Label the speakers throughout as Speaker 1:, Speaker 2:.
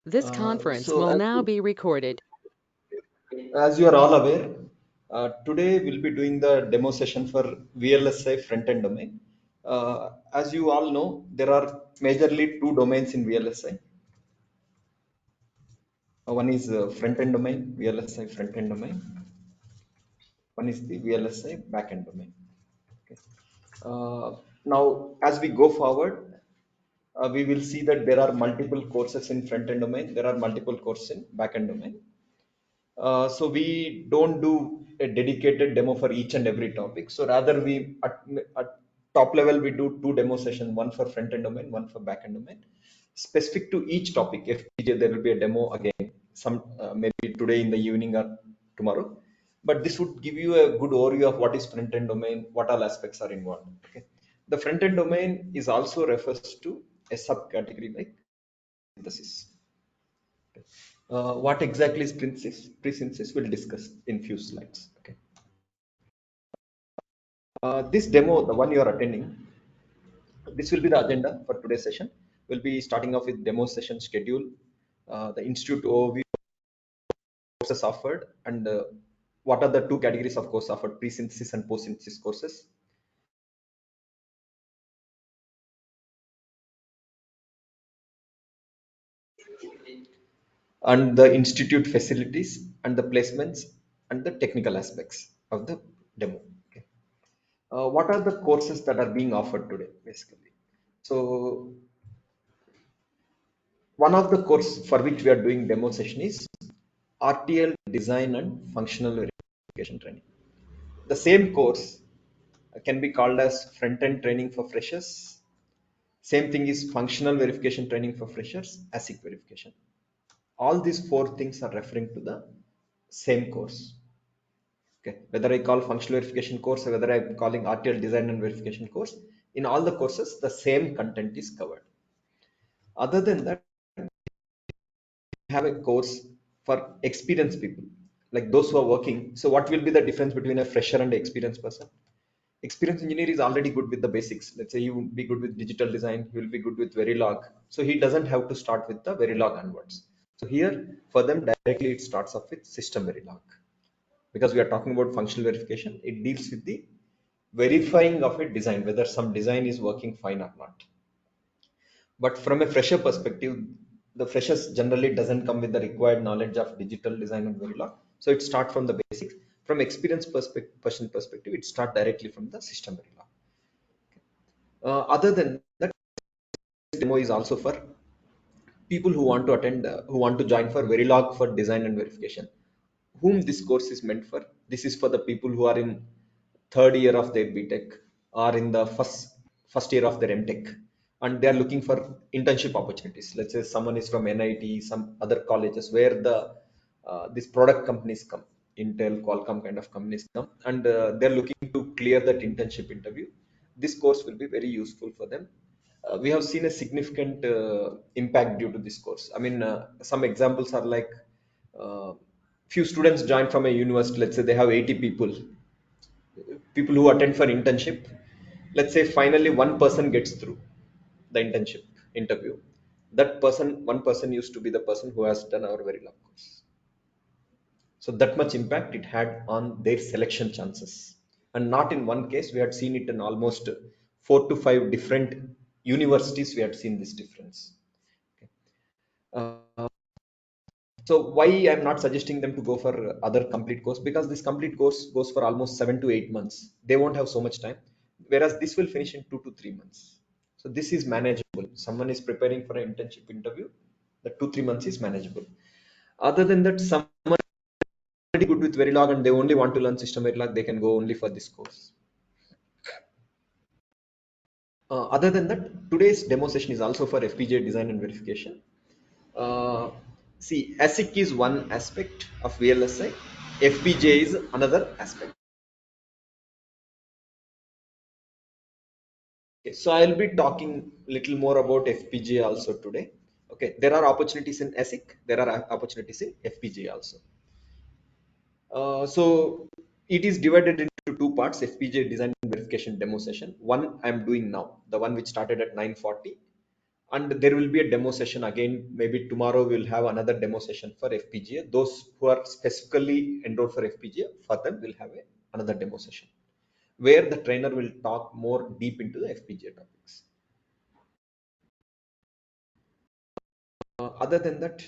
Speaker 1: This conference
Speaker 2: So
Speaker 1: will now be recorded.
Speaker 2: as you are all aware, today we'll be doing the demo session for VLSI front-end domain. As you all know, there are majorly two domains in VLSI. One is front-end domain, VLSI front-end domain. One is the VLSI back-end domain. Okay. Now, as we go forward, we will see that there are multiple courses in front-end domain. There are multiple courses in back-end domain. So we don't do a dedicated demo for each and every topic. So rather we at top level we do two demo sessions, one for front end domain, one for back end domain. Specific to each topic, FPGA there will be a demo again, some maybe today in the evening or tomorrow. But this would give you a good overview of what is front end domain, what all aspects are involved. Okay, the front end domain is also refers to a subcategory like synthesis. What exactly is pre-synthesis we'll discuss in few slides. Okay. This demo, the one you are attending, this will be the agenda for today's session. We'll be starting off with demo session schedule, the institute overview, courses offered, and what are the two categories of course offered: pre-synthesis and post-synthesis courses. And the institute facilities and the placements and the technical aspects of the demo. Okay. What are the courses that are being offered today, basically? So one of the course for which we are doing demo session is RTL design and functional verification training. The same course can be called as front end training for freshers. Same thing is functional verification training for freshers, ASIC verification. All these four things are referring to the same course. Okay, whether I call functional verification course or whether I'm calling RTL design and verification course, in all the courses the same content is covered. Other than that, have a course for experienced people, like those who are working. So what will be the difference between a fresher and an experienced person? Experienced engineer is already good with the basics. Let's say he will be good with digital design, he will be good with verilog, so he doesn't have to start with the verilog onwards. So here for them directly it starts off with system verilog, because we are talking about functional verification. It deals with the verifying of a design, whether some design is working fine or not. But from a fresher perspective, the freshers generally doesn't come with the required knowledge of digital design and Verilog. So it starts from the basics. From experience perspective, it starts directly from the system Verilog. Other than that, demo is also for people who want to attend, who want to join for Verilog for design and verification. Whom this course is meant for? This is for the people who are in third year of their BTech or in the first year of their MTech, and they are looking for internship opportunities. Let's say someone is from NIT, some other colleges where the these product companies come, Intel, Qualcomm kind of companies come, and they're looking to clear that internship interview. This course will be very useful for them. We have seen a significant impact due to this course. I mean, some examples are like uh, few students join from a university. Let's say they have 80 people who attend for internship. Let's say finally one person gets through the internship interview. That person, one person used to be the person who has done our very long course. So that much impact it had on their selection chances. And not in one case, we had seen it in almost 4 to 5 different universities. We had seen this difference. Okay. So why I'm not suggesting them to go for other complete course? Because this complete course goes for almost 7 to 8 months. They won't have so much time, whereas this will finish in 2 to 3 months. So this is manageable. Someone is preparing for an internship interview, the 2 3 months is manageable. Other than that, someone already good with Verilog and they only want to learn system Verilog, they can go only for this course. Other than that, today's demo session is also for FPGA design and verification. Uh, See, ASIC is one aspect of VLSI, FPGA is another aspect. Okay, so I'll be talking little more about FPGA also today. Okay, there are opportunities in ASIC, there are opportunities in FPGA also. So it is divided into two parts: FPGA design and verification demo session. One I'm doing now, the one which started at 9:40. And there will be a demo session again. Maybe tomorrow we'll have another demo session for FPGA. Those who are specifically enrolled for FPGA, for them we'll have another demo session where the trainer will talk more deep into the FPGA topics. Other than that,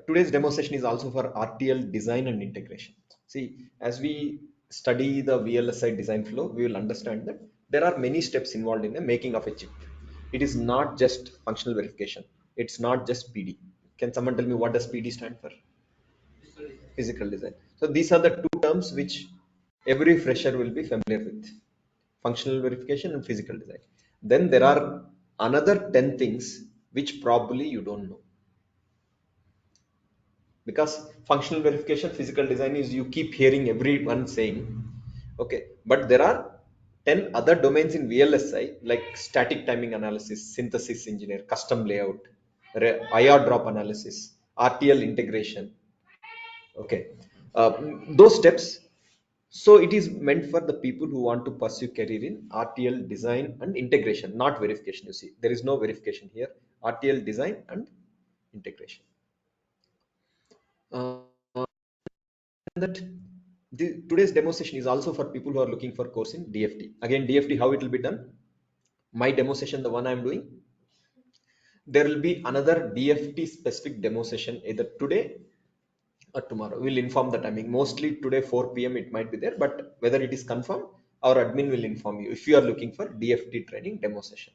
Speaker 2: today's demo session is also for RTL design and integration. See, as we study the VLSI design flow, we will understand that there are many steps involved in the making of a chip. It is not just functional verification. It's not just PD. Can someone tell me what does PD stand for? Physical design. So these are the two terms which every fresher will be familiar with: functional verification and physical design. Then there are another 10 things which probably you don't know, because functional verification, physical design is you keep hearing everyone saying, okay, but there are 10 other domains in VLSI, like static timing analysis, synthesis engineer, custom layout, IR drop analysis, RTL integration. Okay, those steps. So it is meant for the people who want to pursue career in RTL design and integration, not verification. You see, there is no verification here. RTL design and integration. uh, that today's demo session is also for people who are looking for course in DFT. Again, DFT, how it will be done? My demo session, the one I'm doing, there will be another DFT specific demo session either today or tomorrow. We'll inform the timing. Mostly today 4 p.m. it might be there, but whether it is confirmed, our admin will inform you if you are looking for DFT training demo session.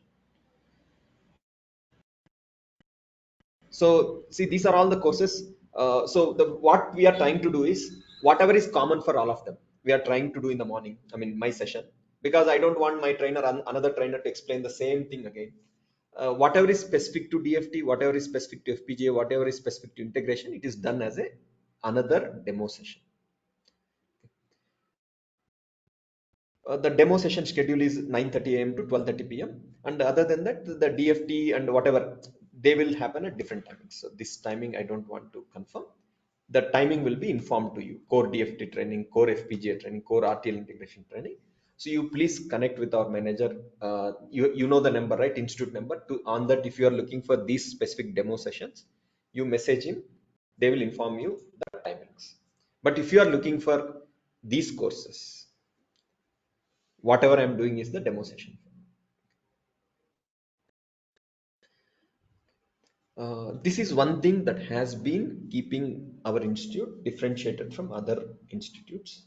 Speaker 2: So see, these are all the courses. So what we are trying to do is whatever is common for all of them, we are trying to do in the morning. I mean, my session, because I don't want my trainer and another trainer to explain the same thing again. Whatever is specific to DFT, whatever is specific to FPGA, whatever is specific to integration, it is done as another demo session. The demo session schedule is 9:30 a.m. to 12:30 p.m. and other than that, the DFT and whatever, they will happen at different timings. So this timing I don't want to confirm. The timing will be informed to you: core DFT training, core FPGA training, core RTL integration training. So you please connect with our manager. You know the number, right? Institute number. To on that, if you are looking for these specific demo sessions, you message him. They will inform you the timings. But if you are looking for these courses, whatever I'm doing is the demo session. This is one thing that has been keeping our institute differentiated from other institutes.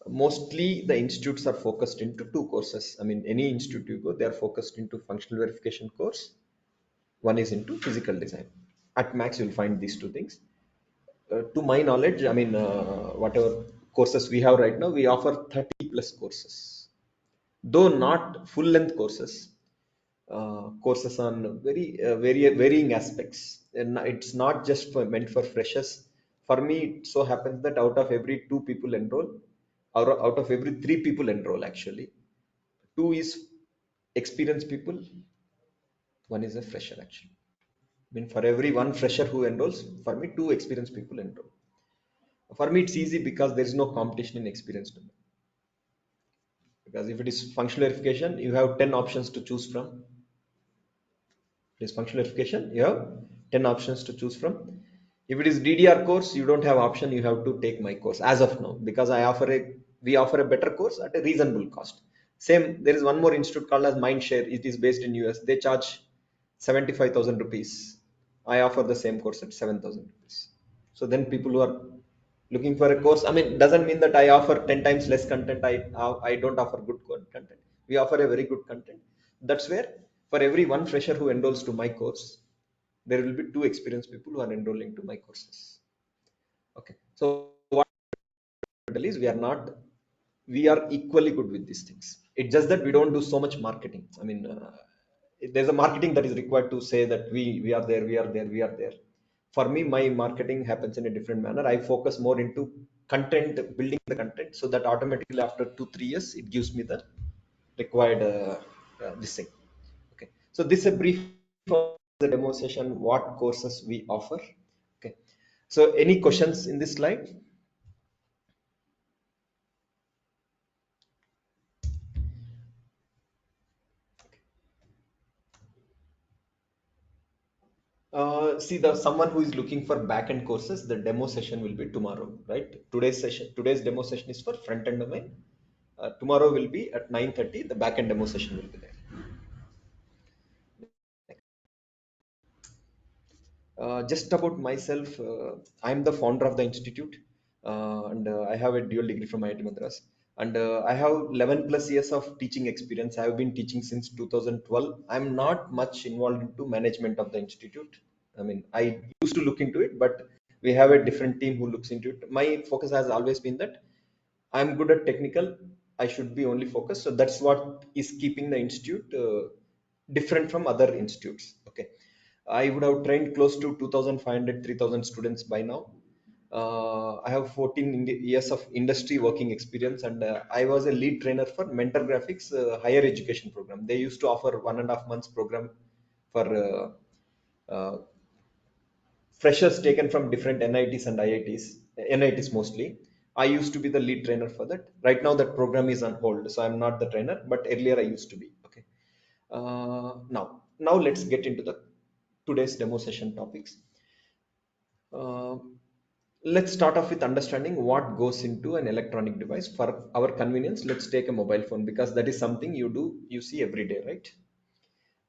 Speaker 2: Mostly the institutes are focused into two courses. I mean, any institute you go, they are focused into functional verification course. One is into physical design. At max, you'll find these two things. To my knowledge, I mean, whatever courses we have right now, we offer 30 plus courses, though not full length courses. Courses on very varying aspects, and it's not just meant for freshers. For me, it so happens that out of every two people enroll, or out of every three people enroll, actually, two is experienced people, one is a fresher. Actually, I mean, for every one fresher who enrolls, for me, two experienced people enroll. For me, it's easy because there is no competition in experienced. Because if it is functional verification, you have 10 options to choose from. It is functional verification, you have 10 options to choose from. If it is DDR course, you don't have option, you have to take my course as of now, because we offer a better course at a reasonable cost. Same, there is one more institute called as Mindshare. It is based in US. They charge 75,000 rupees. I offer the same course at 7,000 rupees. So then people who are looking for a course, I mean, doesn't mean that I offer 10 times less content. I don't offer good content. We offer a very good content. That's where for every one fresher who enrolls to my course, there will be two experienced people who are enrolling to my courses. Okay, so what is, we are equally good with these things. It's just that we don't do so much marketing. I mean, there's a marketing that is required to say that we are there, we are there. For me, my marketing happens in a different manner. I focus more into content, building the content, so that automatically after 2 3 years it gives me the required this thing. Okay, so this is a brief of the demo session, what courses we offer. Okay, so any questions in this slide? See, the someone who is looking for back-end courses, the demo session will be tomorrow, right? Today's demo session is for front-end domain. Tomorrow will be at 9:30. The back-end demo session will be there. Just about myself, I'm the founder of the institute, and I have a dual degree from IIT Madras. And I have 11 plus years of teaching experience. I have been teaching since 2012. I'm not much involved into management of the institute. I mean, I used to look into it, but we have a different team who looks into it. My focus has always been that I'm good at technical. I should be only focused. So that's what is keeping the institute different from other institutes. Okay. I would have trained close to 2,500, 3,000 students by now. I have 14 years of industry working experience, and I was a lead trainer for Mentor Graphics higher education program. They used to offer 1.5 months program for freshers taken from different NITs and IITs, NITs mostly. I used to be the lead trainer for that. Right now, that program is on hold, so I'm not the trainer, but earlier I used to be. Okay. Now let's get into the today's demo session topics. Uh, let's start off with understanding what goes into an electronic device. For our convenience, let's take a mobile phone because that is something you see every day, right?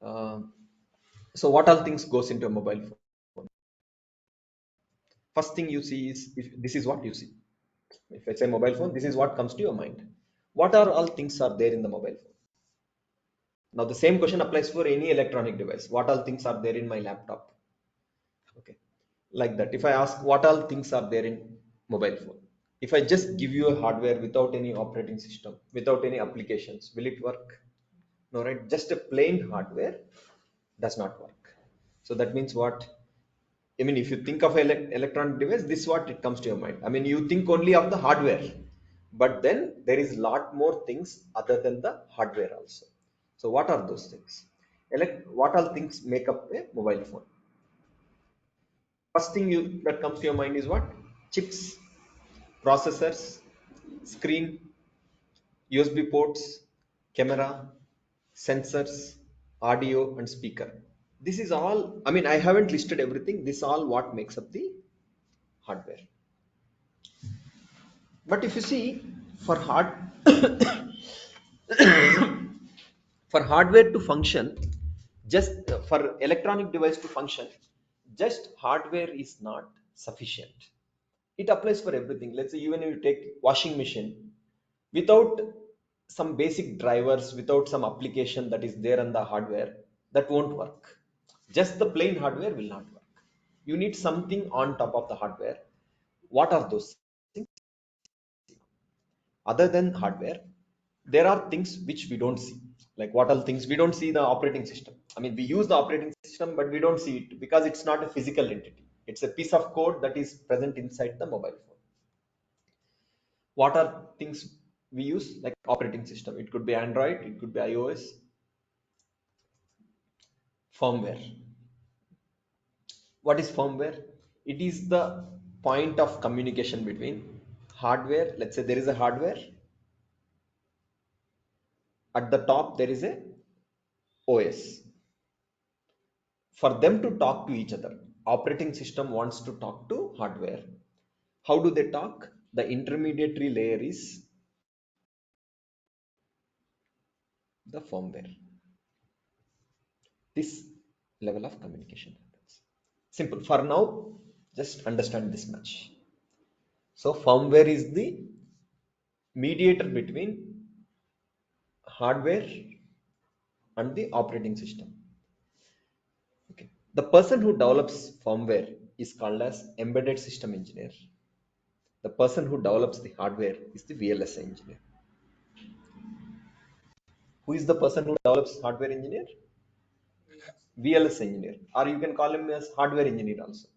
Speaker 2: Uh, so what all things goes into a mobile phone? First thing you see is if this is what you see. If it's a mobile phone, this is what comes to your mind. What are all things are there in the mobile phone? Now the same question applies for any electronic device. What all things are there in my laptop? Okay, like that. If I ask what all things are there in mobile phone, if I just give you a hardware without any operating system, without any applications, will it work? No, right? Just a plain hardware does not work. So that means what? I mean, if you think of electronic device, this is what it comes to your mind. I mean, you think only of the hardware, but then there is lot more things other than the hardware also. So what are those things? What all things make up a mobile phone? First thing that comes to your mind is what? Chips, processors, screen, USB ports, camera, sensors, audio, and speaker. This is all. I mean, I haven't listed everything. This all what makes up the hardware. But if you see, for hard for hardware to function, just for electronic device to function, just hardware is not sufficient. It applies for everything. Let's say even if you take washing machine, without some basic drivers, without some application that is there on the hardware, that won't work. Just the plain hardware will not work. You need something on top of the hardware. What are those things? Other than hardware, there are things which we don't see. Like what are things we don't see? The operating system. I mean, we use the operating system, but we don't see it because it's not a physical entity. It's a piece of code that is present inside the mobile phone. What are things we use? Like operating system, it could be Android, it could be iOS. Firmware. What is firmware? It is the point of communication between hardware. Let's say there is a hardware. At the top there is a OS. For them to talk to each other, operating system wants to talk to hardware. How do they talk? The intermediary layer is the firmware. This level of communication happens. Simple. For now, just understand this much. So firmware is the mediator between hardware and the operating system. Okay. The person who develops firmware is called as embedded system engineer. The person who develops the hardware is the VLSI engineer. Who is the person who develops hardware engineer? VLSI engineer, or you can call him as hardware engineer also.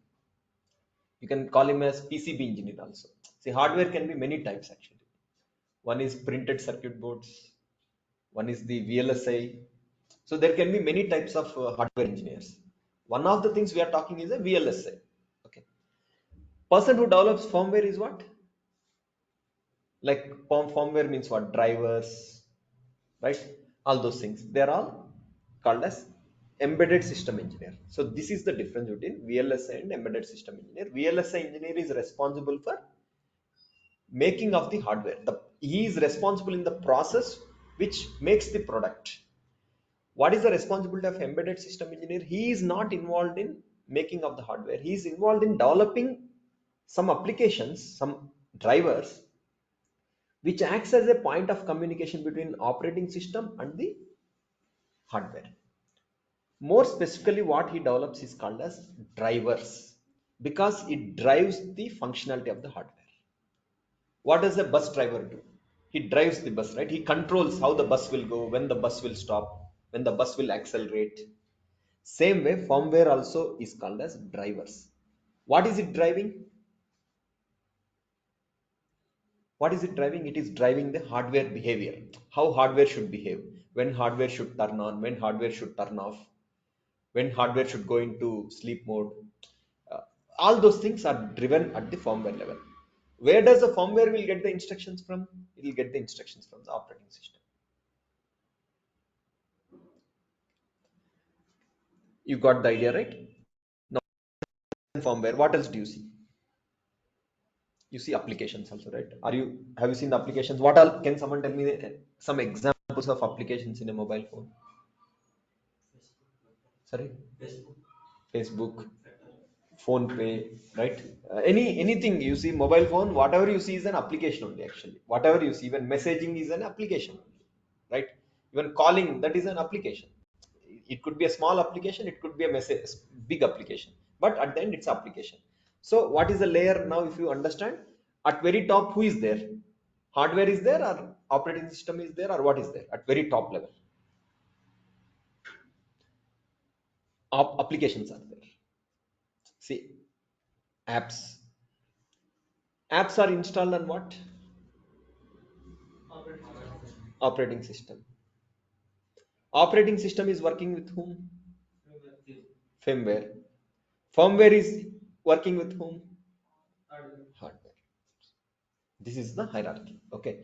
Speaker 2: You can call him as PCB engineer also. See, hardware can be many types actually. One is printed circuit boards, one is the VLSI. So there can be many types of hardware engineers. One of the things we are talking is a VLSI. Okay. Person who develops firmware is what? Like firmware means what? Drivers, right? All those things. They are all called as embedded system engineer. So this is the difference between VLSI and embedded system engineer. VLSI engineer is responsible for making of the hardware. He is responsible in the process which makes the product. What is the responsibility of embedded system engineer? He is not involved in making of the hardware. He is involved in developing some applications, some drivers, which acts as a point of communication between operating system and the hardware. More specifically, what he develops is called as drivers, because it drives the functionality of the hardware. What does a bus driver do? He drives the bus, right? He controls how the bus will go, when the bus will stop, when the bus will accelerate. Same way, firmware also is called as drivers. What is it driving? What is it driving? It is driving the hardware behavior. How hardware should behave, when hardware should turn on, when hardware should turn off, when hardware should go into sleep mode. Uh, all those things are driven at the firmware level. Where does the firmware will get the instructions from? It will get the instructions from the operating system. You got the idea, right? Now, firmware. What else do you see? You see applications also, right? Have you seen the applications? What all can someone tell me some examples of applications in a mobile phone? Sorry, Facebook, phone pay, right? Anything you see mobile phone, whatever you see is an application only. Actually, whatever you see, even messaging is an application only, right? Even calling, that is an application. It could be a small application, it could be a message big application, but at the end it's application. So what is the layer now? If you understand, at very top, who is there? Hardware is there, or operating system is there, or what is there at very top level? Applications are there. See, apps. Apps are installed on what? Operating system. Operating system is working with whom? Firmware. Firmware is working with whom? Hardware. This is the hierarchy. Okay.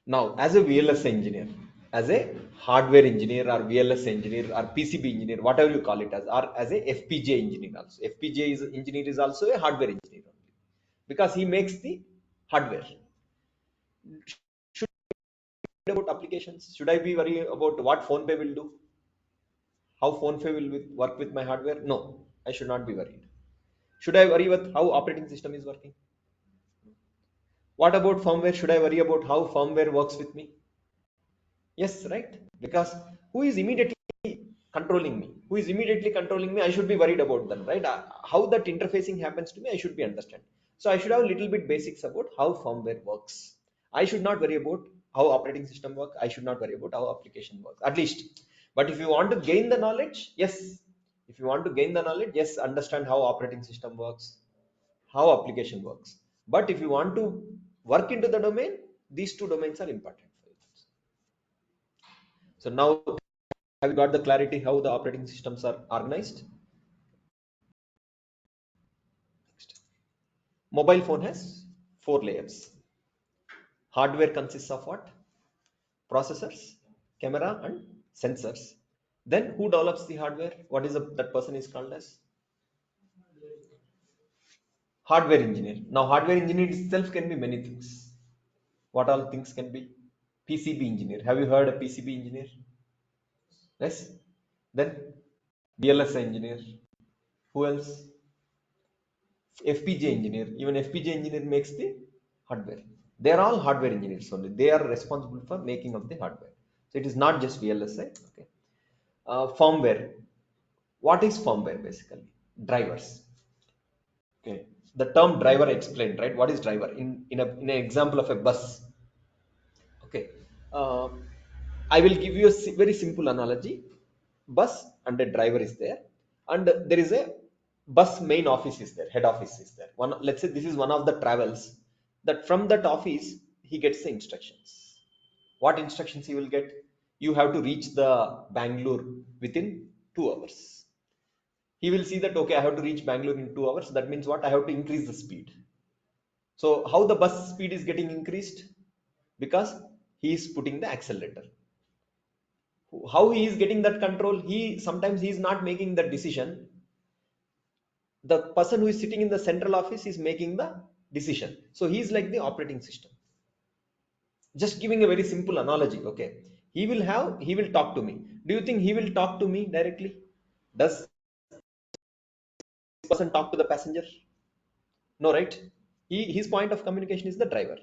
Speaker 2: Now, as a VLS engineer, as a hardware engineer or VLS engineer or PCB engineer, whatever you call it as, or as a FPGA engineer also. Engineer is also a hardware engineer only, because he makes the hardware. Should I worry about applications? Should I be worried about what PhonePe will do? How PhonePe will work with my hardware? No, I should not be worried. Should I worry with how operating system is working? What about firmware? Should I worry about how firmware works with me? Yes, right? Because who is immediately controlling me? Who is immediately controlling me? I should be worried about them, right? How that interfacing happens to me, I should be understand. So I should have a little bit basics about how firmware works. I should not worry about how operating system works. I should not worry about how application works, at least. But if you want to gain the knowledge, yes. If you want to gain the knowledge, yes, understand how operating system works, how application works. But if you want to work into the domain, these two domains are important for you. So now, have you got the clarity how the operating systems are organized? Next. Mobile phone has 4 layers. Hardware consists of what? Processors, camera, and sensors. Then who develops the hardware? What is that person is called as? Hardware engineer. Now, hardware engineer itself can be many things. What all things can be? PCB engineer. Have you heard a PCB engineer? Yes. Then VLSI engineer. Who else? FPGA engineer. Even FPGA engineer makes the hardware. They are all hardware engineers only. They are responsible for making of the hardware. So it is not just VLSI. Okay. Firmware. What is firmware basically? Drivers. Okay. The term driver explained, right? What is driver? In an example of a bus. Okay. Uh, I will give you a very simple analogy. Bus and a driver is there, and there is a bus main office is there, head office is there. Let's say this is one of the travels, that from that office he gets the instructions. What instructions he will get? You have to reach the Bangalore within 2 hours. He will see that, okay, I have to reach Bangalore in 2 hours. That means what? I have to increase the speed. So how the bus speed is getting increased? Because he is putting the accelerator. How he is getting that control? He sometimes he is not making the decision. The person who is sitting in the central office is making the decision. So he is like the operating system. Just giving a very simple analogy. Okay, he will talk to me. Do you think he will talk to me directly? Does this person talk to the passenger? No, right? His point of communication is the driver.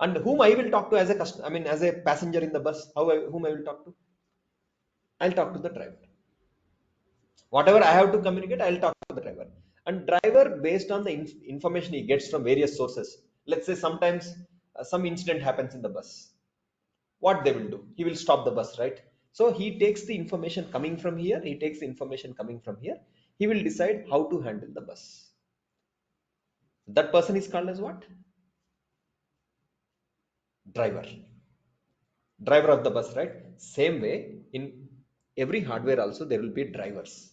Speaker 2: And whom I will talk to as a customer, I mean as a passenger in the bus, whom I will talk to? I'll talk to the driver. Whatever I have to communicate, I'll talk to the driver. And driver, based on the information he gets from various sources, let's say sometimes some incident happens in the bus. What they will do? He will stop the bus, right? So he takes the information coming from here. He takes the information coming from here. He will decide how to handle the bus. That person is called as what? Driver. Driver of the bus, right? Same way, in every hardware also there will be drivers.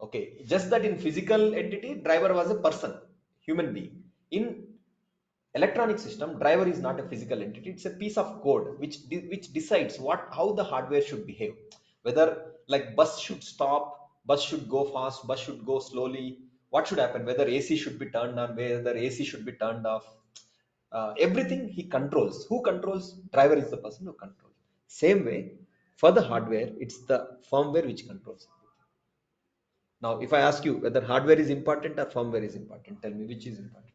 Speaker 2: Okay, just that in physical entity, driver was a person, human being. In electronic system, driver is not a physical entity. It's a piece of code which decides how the hardware should behave. Whether like bus should stop, bus should go fast, bus should go slowly. What should happen? Whether AC should be turned on, whether AC should be turned off. Everything he controls. Who controls? Driver is the person who controls. Same way, for the hardware, it's the firmware which controls. Now, if I ask you whether hardware is important or firmware is important, tell me which is important.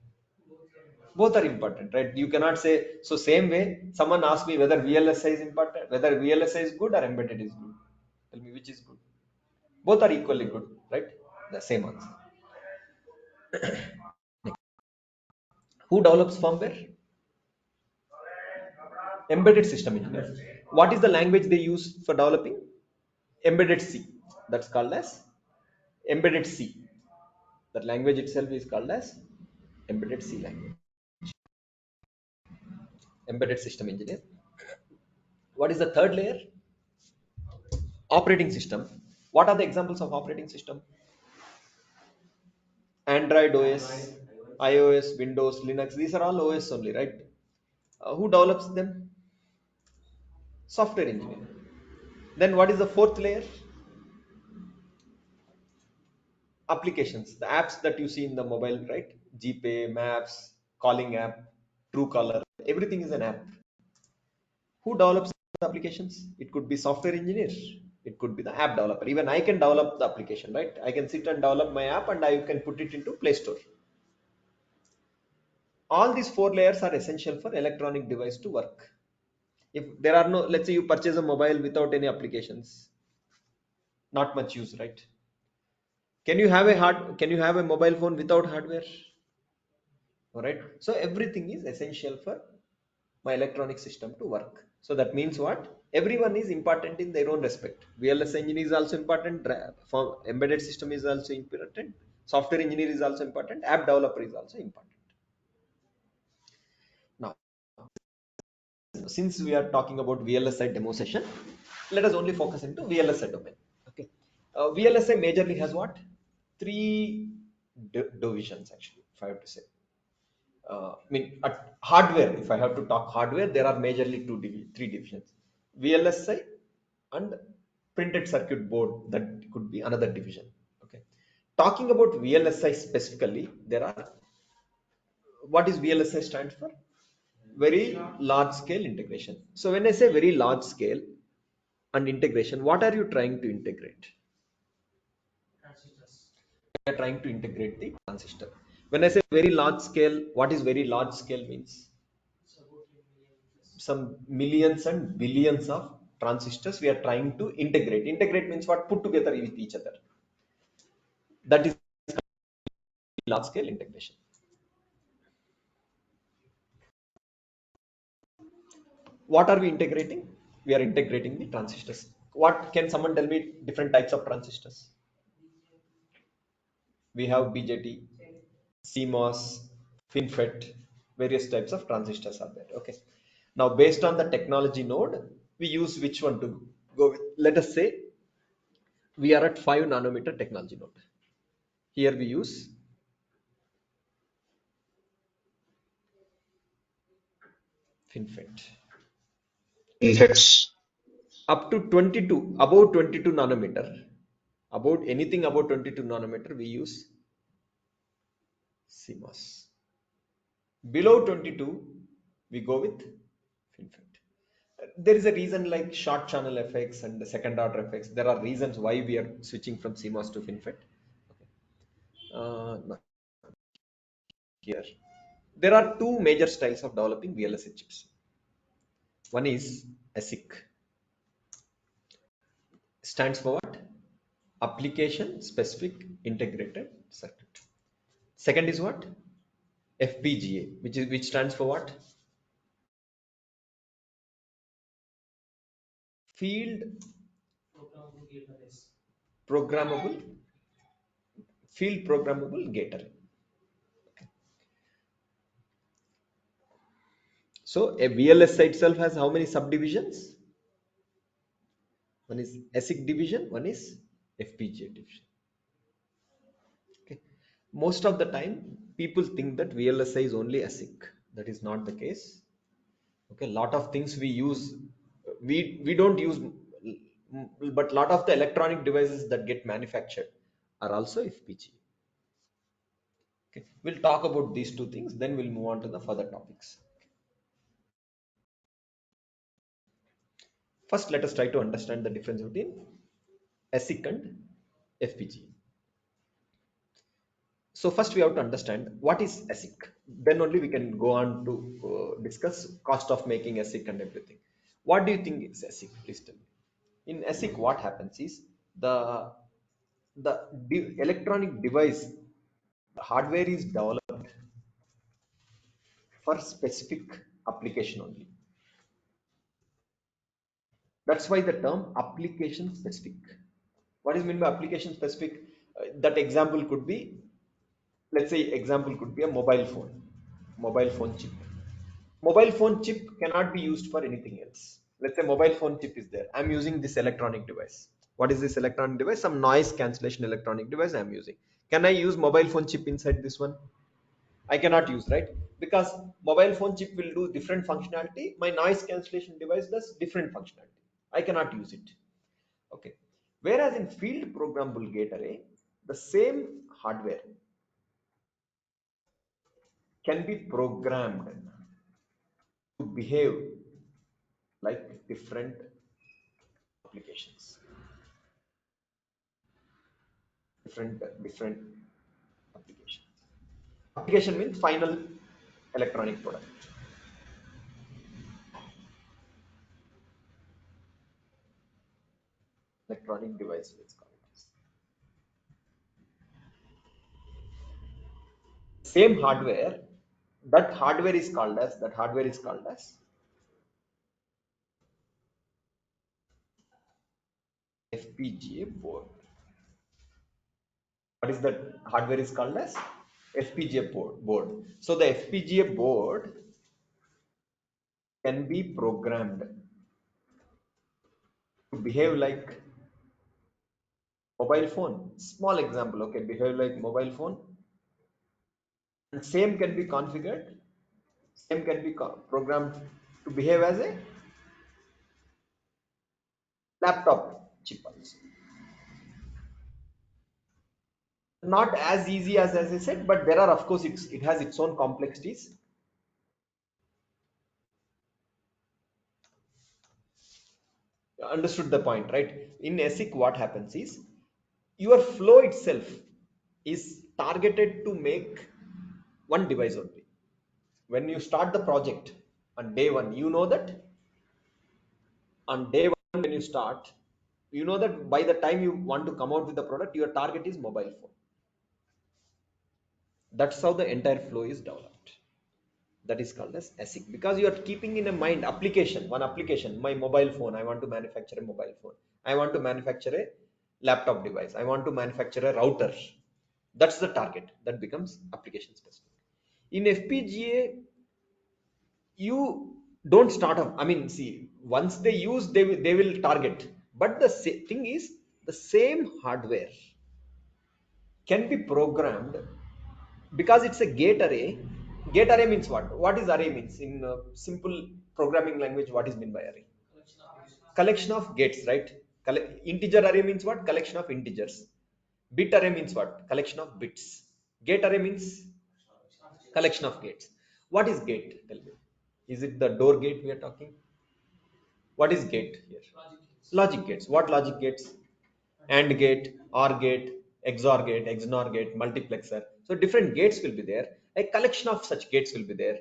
Speaker 2: Both are important, right? You cannot say. So same way, someone asks me whether VLSI is important, whether VLSI is good or embedded is good. Tell me which is good. Both are equally good, right? The same answer. Who develops firmware? Embedded system engineers. What is the language they use for developing? Embedded C. That's called as embedded C. That language itself is called as embedded C language. Embedded system engineer. What is the third layer? Operating system. What are the examples of operating system? Android OS, iOS, Windows, Linux. These are all OS only, right? Who develops them? Software engineer. Then what is the fourth layer? Applications, the apps that you see in the mobile, right? GPay, Maps, calling app, Truecaller, everything is an app. Who develops the applications? It could be software engineer, it could be the app developer. Even I can develop the application, right? I can sit and develop my app and I can put it into Play Store. All these four layers are essential for electronic device to work. If there are no, let's say you purchase a mobile without any applications, not much use, right? Can you have a mobile phone without hardware? All right, so everything is essential for my electronic system to work. So that means what? Everyone is important in their own respect. VLS engineer is also important, for embedded system is also important, software engineer is also important, app developer is also important. Now, since we are talking about VLSI demo session, let us only focus into VLSI domain. Okay, VLSI majorly has what? Three divisions actually, if I have to say. I mean, at hardware, if I have to talk hardware, there are majorly three divisions: VLSI and printed circuit board. That could be another division. Okay, talking about VLSI specifically, there are, what is VLSI stands for? Very large scale integration. So when I say very large scale and integration, what are you trying to integrate? We are trying to integrate the transistor. When I say very large scale, what is very large scale means? Some millions and billions of transistors we are trying to integrate. Integrate means what? Put together with each other. That is large scale integration. What are we integrating? We are integrating the transistors. What can someone tell me? Different types of transistors. We have BJT, CMOS, FinFET, various types of transistors are there. Okay. Now, based on the technology node, we use which one to go with. Let us say we are at 5 nanometer technology node. Here we use FinFET.
Speaker 3: That's
Speaker 2: up to 22, about 22 nanometer, about anything about 22 nanometer we use CMOS. Below 22 we go with FinFET. There is a reason like short channel effects and the second order effects. There are reasons why we are switching from CMOS to FinFET. Okay. Now here there are two major styles of developing VLSI chips. One is ASIC, stands for what? Application specific integrated circuit. Second is what? FPGA, which stands for what? Field programmable Field programmable gate array. So a VLSI itself has how many subdivisions? One is ASIC division, one is FPGA division. Okay. Most of the time, people think that VLSI is only ASIC. That is not the case. Okay, lot of things we use, we don't use, but lot of the electronic devices that get manufactured are also FPGA. Okay, we'll talk about these two things, then we'll move on to the further topics. First, let us try to understand the difference between ASIC and FPGA. So first we have to understand what is ASIC. Then only we can go on to discuss cost of making ASIC and everything. What do you think is ASIC? Please tell me. In ASIC, what happens is the electronic device, the hardware is developed for specific application only. That's why the term application specific. What is meant by application specific? That example could be, let's say example could be a mobile phone chip. Mobile phone chip cannot be used for anything else. Let's say mobile phone chip is there, I'm using this electronic device. What is this electronic device? Some noise cancellation electronic device I'm using. Can I use mobile phone chip inside this one? I cannot use, right? Because mobile phone chip will do different functionality, my noise cancellation device does different functionality, I cannot use it. Okay. Whereas in field programmable gate array, the same hardware can be programmed to behave like different applications, different applications. Application means final electronic product, electronic device, let's call it. Same hardware, that hardware is called as FPGA board. What is that hardware is called as? FPGA board. So the FPGA board can be programmed to behave like mobile phone. Small example, okay, behave like mobile phone. And same can be configured, same can be programmed to behave as a laptop chip also. Not as easy as I said, but there are, of course, it has its own complexities. Understood the point, right? In ASIC, what happens is your flow itself is targeted to make one device only. When you start the project on day one, you know that on day one when you start, you know that by the time you want to come out with the product, your target is mobile phone. That's how the entire flow is developed. That is called as ASIC, because you are keeping in a mind one application, my mobile phone, I want to manufacture a mobile phone, I want to manufacture a laptop device, I want to manufacture a router. That's the target, that becomes application specific. In FPGA, you don't start off, I mean, see, once they use, they will target, but the thing is, the same hardware can be programmed, because it's a gate array. Gate array means what is array means in simple programming language? What is meant by array? collection of gates, right? Integer array means what? Collection of integers. Bit array means what? Collection of bits. Gate array means collection of gates. What is gate? Tell me. Is it the door gate we are talking? What is gate here? Logic gates. What logic gates? AND gate, OR gate, XOR gate, XNOR gate, multiplexer. So different gates will be there. A collection of such gates will be there.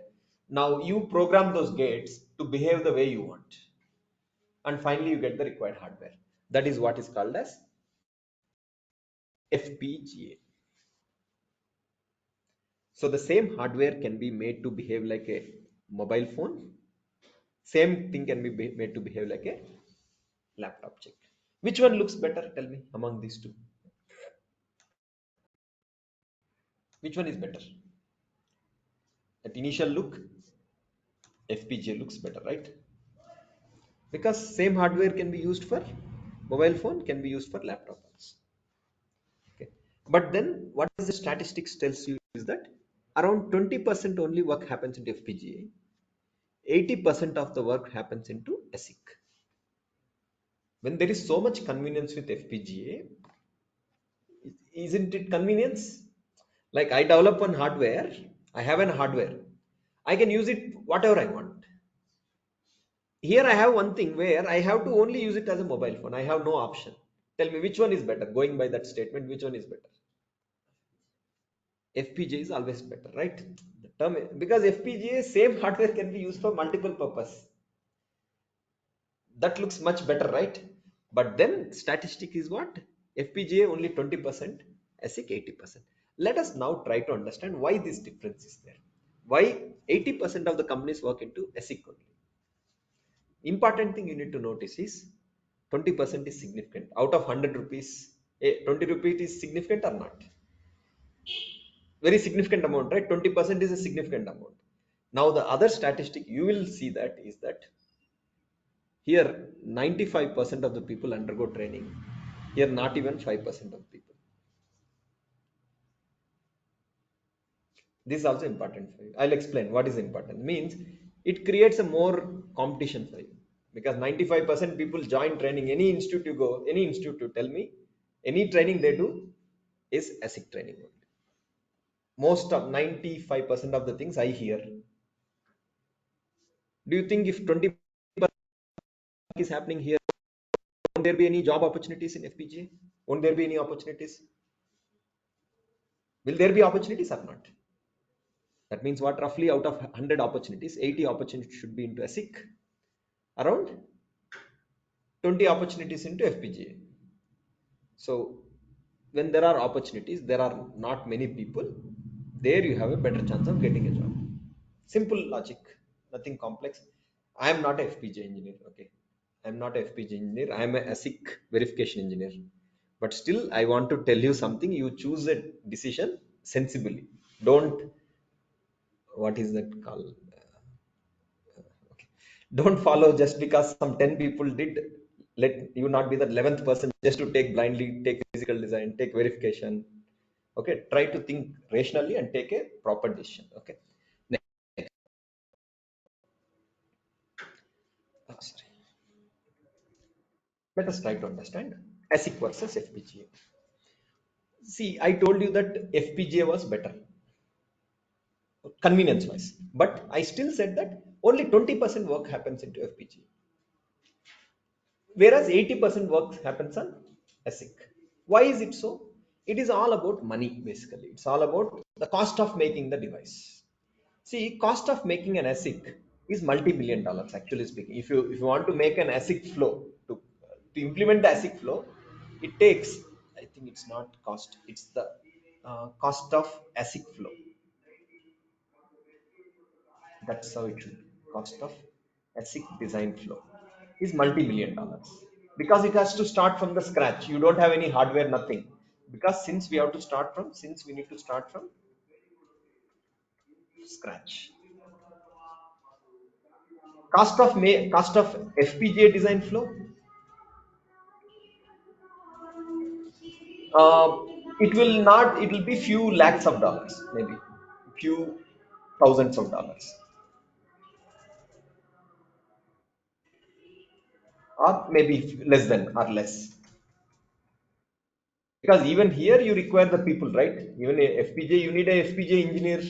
Speaker 2: Now you program those gates to behave the way you want. And finally you get the required hardware. That is what is called as FPGA. So the same hardware can be made to behave like a mobile phone. Same thing can be made to behave like a laptop chip. Which one looks better? Tell me among these two. Which one is better? At initial look, FPGA looks better, right? Because same hardware can be used for mobile phone, can be used for laptop also. Okay. But then what is the statistics tells you is that around 20% only work happens in FPGA. 80% of the work happens into ASIC. When there is so much convenience with FPGA, isn't it convenience? Like I develop one hardware, I have an hardware, I can use it whatever I want. Here I have one thing where I have to only use it as a mobile phone. I have no option. Tell me which one is better. Going by that statement, which one is better? FPGA is always better, right? The term, because FPGA same hardware can be used for multiple purpose. That looks much better, right? But then statistic is what? FPGA only 20%, ASIC 80%. Let us now try to understand why this difference is there. Why 80% of the companies work into ASIC only? Important thing you need to notice is 20% is significant. Out of 100 rupees, 20 rupees is significant or not? Very significant amount, right? 20% is a significant amount. Now the other statistic you will see that is that here 95% of the people undergo training. Here not even 5% of people. This is also important for you. I'll explain what is important. Means it creates a more competition for you because 95% people join training. Any institute you go, any institute to tell me, any training they do is ASIC training only. Most of 95% of the things I hear. Do you think if 20% is happening here, won't there be any job opportunities in FPGA? Won't there be any opportunities? Will there be opportunities or not? That means what? Roughly out of 100 opportunities, 80 opportunities should be into ASIC. Around 20 opportunities into FPGA. So when there are opportunities, there are not many people. There you have a better chance of getting a job. Simple logic, nothing complex. I am not a FPGA engineer. Okay, I am not a FPGA engineer. I am a ASIC verification engineer. But still, I want to tell you something. You choose a decision sensibly. Don't, what is that called? Okay. Don't follow just because some 10 people did. Let you not be the 11th person just to take blindly, take physical design, take verification. Okay, try to think rationally and take a proper decision. Okay. Next. Sorry. Let us try to understand ASIC versus FPGA. See, I told you that FPGA was better convenience wise, but I still said that only 20% work happens into FPGA, whereas 80% work happens on ASIC. Why is it so? It is all about money basically. It's all about the cost of making the device. See, cost of making an ASIC is multi-million dollars actually speaking. If you want to make an ASIC flow to implement the ASIC flow, it takes, I think it's not cost, it's the cost of ASIC flow. That's how it should be. Cost of ASIC design flow is multi-million dollars because it has to start from the scratch. You don't have any hardware, nothing. Because since we have to start from, since we need to start from scratch. Cost of FPGA design flow. Uh, it will not. It will be few lakhs of dollars, maybe few thousands of dollars. or maybe less than or less. Because even here you require the people, right? Even a FPGA, you need a FPGA engineer,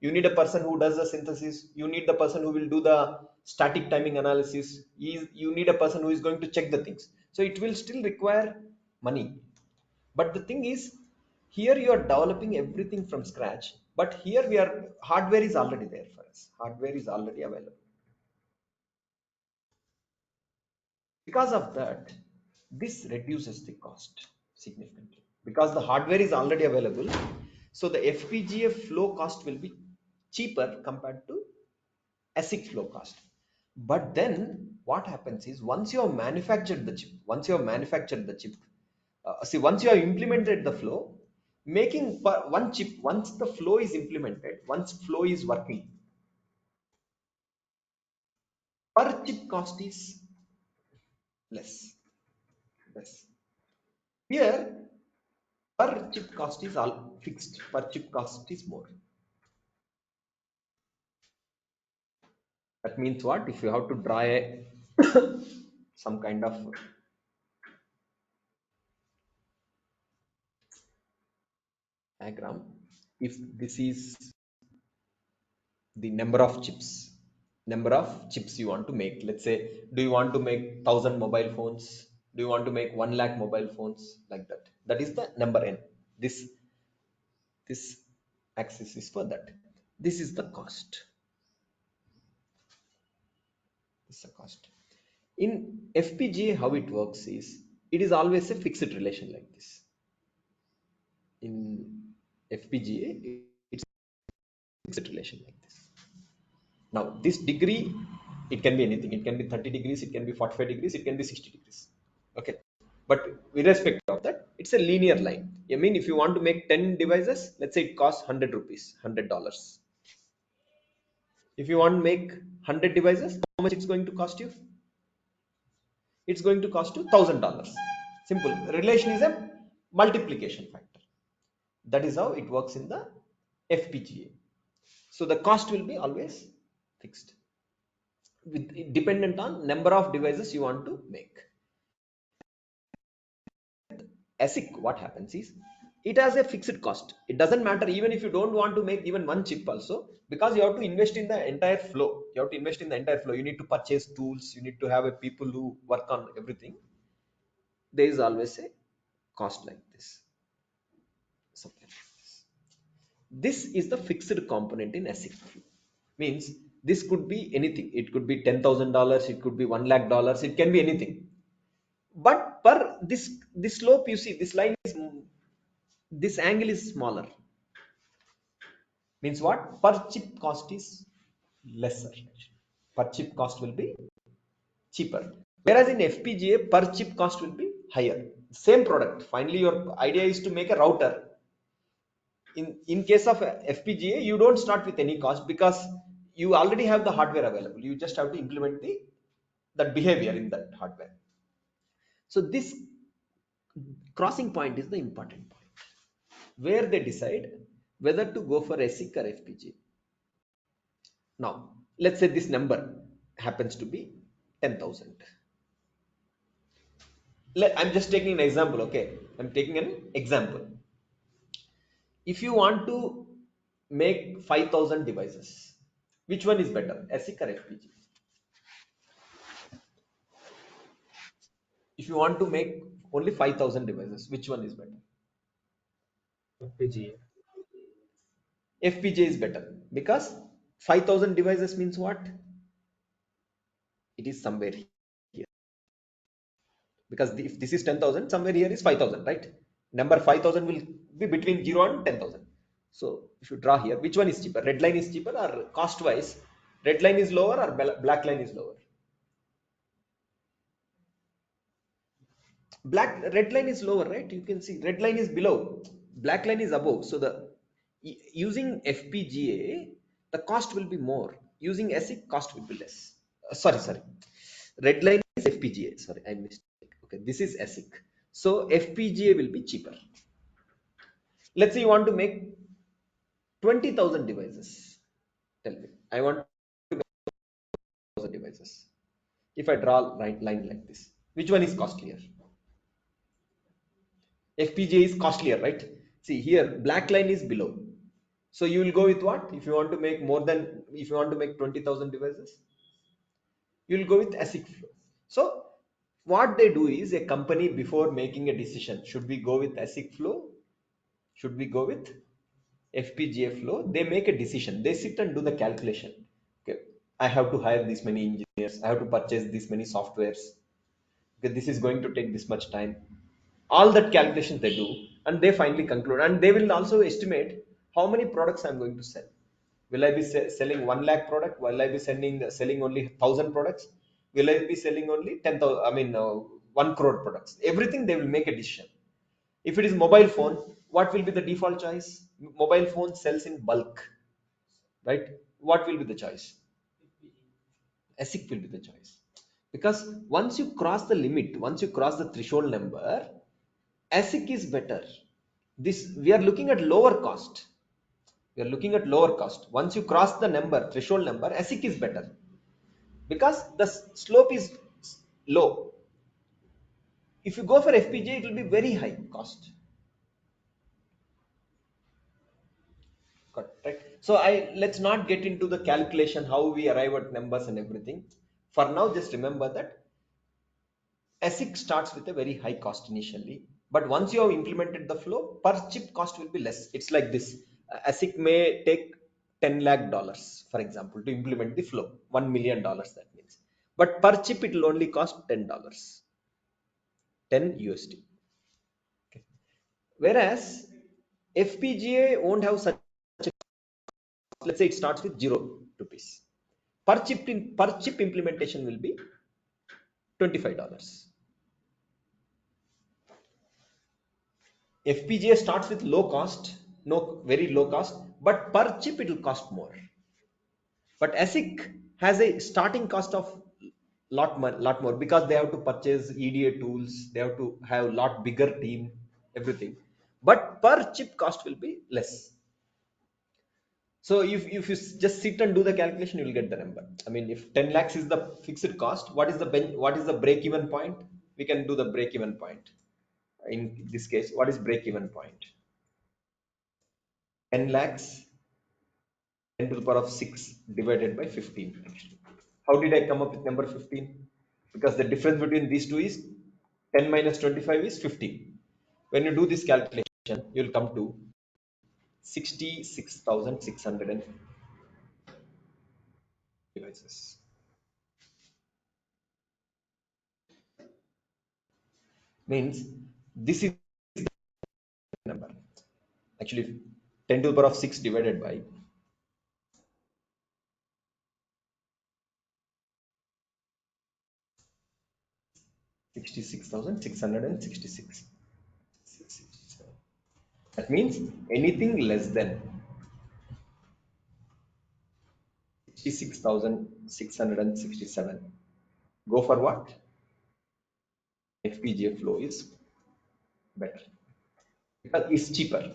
Speaker 2: you need a person who does the synthesis, you need the person who will do the static timing analysis, you need a person who is going to check the things. So it will still require money. But the thing is, here you are developing everything from scratch, but here we are, hardware is already there for us, hardware is already available. Because of that, this reduces the cost significantly because the hardware is already available. So the FPGA flow cost will be cheaper compared to ASIC flow cost. But then what happens is, once you have manufactured the chip, once you have implemented the flow, making one chip, once the flow is implemented, once flow is working, per chip cost is less. less. Here, per chip cost is all fixed, per chip cost is more. That means what? If you have to draw a some kind of diagram, if this is the number of chips you want to make, let's say, do you want to make 1,000 mobile phones, do you want to make 1 lakh mobile phones, like that, that is the number n. This this axis is for that. This is the cost. This is the cost. In FPGA, how it works is, it is always a fixed relation like this. In FPGA, it's a fixed relation like this. Now this degree, it can be anything, it can be 30 degrees, it can be 45 degrees, it can be 60 degrees. Okay, but irrespective of that, it's a linear line. I mean, if you want to make 10 devices, let's say it costs 100 rupees, $100. If you want to make 100 devices, how much it's going to cost you? It's going to cost you $1,000. Simple. Relation is a multiplication factor. That is how it works in the FPGA. So the cost will be always fixed, dependent on number of devices you want to make. ASIC, what happens is, it has a fixed cost. It doesn't matter even if you don't want to make even one chip also, because you have to invest in the entire flow. You have to invest in the entire flow. You need to purchase tools. You need to have a people who work on everything. There is always a cost like this. Something like this. This is the fixed component in ASIC flow. Means this could be anything. It could be $10,000. It could be $1 lakh. It can be anything. But per this slope, you see, this line is, this angle is smaller. Means what? Per chip cost is lesser. Per chip cost will be cheaper, whereas in FPGA, per chip cost will be higher. Same product, finally your idea is to make a router. In case of FPGA, you don't start with any cost because you already have the hardware available. You just have to implement the that behavior in that hardware. So this crossing point is the important point, where they decide whether to go for ASIC or FPGA. Now, let's say this number happens to be 10,000. I'm just taking an example, okay? I'm taking an example. If you want to make 5,000 devices, which one is better, ASIC or FPGA? If you want to make only 5,000 devices, which one is better?
Speaker 3: FPGA.
Speaker 2: FPGA is better because 5,000 devices means what? It is somewhere here. Because if this is 10,000, somewhere here is 5,000, right? Number 5,000 will be between 0 and 10,000. So if you draw here, which one is cheaper? Red line is cheaper, or cost wise, red line is lower or black line is lower? Red line is lower, right? You can see red line is below, black line is above. So the using FPGA, the cost will be more. Using ASIC, cost will be less. Sorry. Red line is FPGA. Sorry, I missed. Okay, this is ASIC. So FPGA will be cheaper. Let's say you want to make 20,000 devices. Tell me, I want to make 1,000 devices. If I draw right line like this, which one is costlier? FPGA is costlier, right? See here, black line is below. So you will go with what? If you want to make more than, if you want to make 20,000 devices, you will go with ASIC flow. So what they do is, a company before making a decision, should we go with ASIC flow? Should we go with FPGA flow? They make a decision. They sit and do the calculation. Okay, I have to hire this many engineers. I have to purchase this many softwares. Okay, this is going to take this much time. All that calculation they do, and they finally conclude. And they will also estimate how many products I'm going to sell. Will I be selling 1 lakh product? Will I be selling only 1,000 products? Will I be selling only 10,000? I mean, 1 crore products. Everything they will make a decision. If it is mobile phone, what will be the default choice? Mobile phone sells in bulk, right? What will be the choice? ASIC will be the choice, because once you cross the limit, once you cross the threshold number, ASIC is better. This, we are looking at lower cost. We are looking at lower cost. Once you cross the number, threshold number, ASIC is better because the slope is low. If you go for FPGA, it will be very high cost. Correct. So let's not get into the calculation how we arrive at numbers and everything. For now, just remember that ASIC starts with a very high cost initially, but once you have implemented the flow, per chip cost will be less. It's like this: ASIC may take 10 lakh dollars, for example, to implement the flow. $1 million, that means. But per chip, it will only cost $10, 10 USD. Okay. Whereas FPGA won't have such a, let's say it starts with 0 rupees. Per chip implementation will be $25. FPGA starts with low cost, no, very low cost, but per chip it will cost more. But ASIC has a starting cost of lot more, because they have to purchase EDA tools, they have to have lot bigger team, everything. But per chip cost will be less. So if you just sit and do the calculation, you will get the number. I mean, if 10 lakhs is the fixed cost, what is the break even point? We can do the break even point. In this case, what is break even point? 10 lakhs, 10 to the power of 6 divided by 15. Actually, how did I come up with number 15? Because the difference between these two is 10 minus 25 is 15. When you do this calculation, you will come to 66,600 devices. Means this is the number. Actually, 10 to the power of 6 divided by 66,666. That means anything less than 66,667. Go for what? FPGA flow is better because it's cheaper.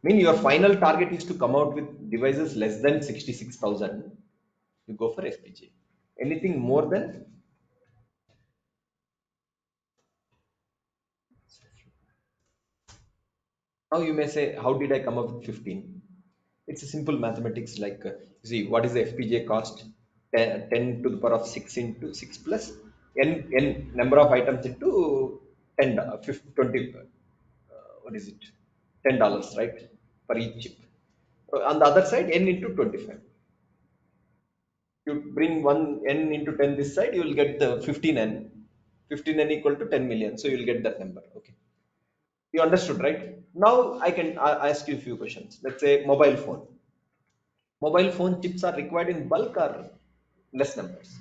Speaker 2: Mean your final target is to come out with devices less than 66,000. You go for FPGA. Anything more than, now you may say, how did I come up with 15? It's a simple mathematics. Like, see, what is the FPGA cost? 10 to the power of 6 into 6 plus n number of items into 10, 20, what is it? $10, right? For each chip. On the other side, n into 25. You bring one n into 10 this side, you will get the 15n. 15n equal to 10 million. So you will get that number. Okay. You understood, right? Now I can ask you a few questions. Let's say mobile phone. Mobile phone chips are required in bulk or less numbers?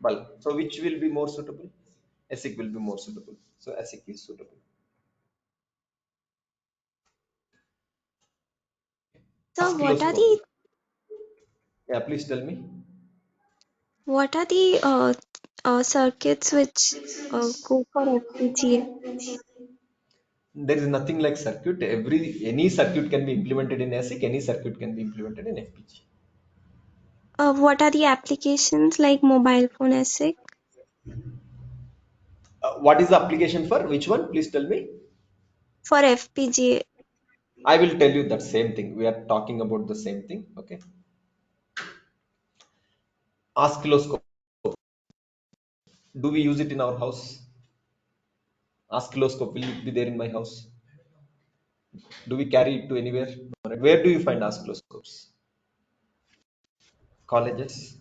Speaker 2: Bulk. So which will be more suitable? ASIC will be more suitable. So ASIC is suitable.
Speaker 3: So
Speaker 2: Oscilloscope. Yeah, please tell me.
Speaker 3: what are the circuits which go for FPGA?
Speaker 2: There is nothing like circuit. Any circuit can be implemented in ASIC. Any circuit can be implemented in FPGA.
Speaker 3: What are the applications like mobile phone ASIC?
Speaker 2: What is the application for? Which one? Please tell me.
Speaker 3: For FPGA.
Speaker 2: I will tell you that same thing. We are talking about the same thing. Okay. Oscilloscope. Do we use it in our house? Oscilloscope will it be there in my house? Do we carry it to anywhere? Where do you find oscilloscopes? Colleges,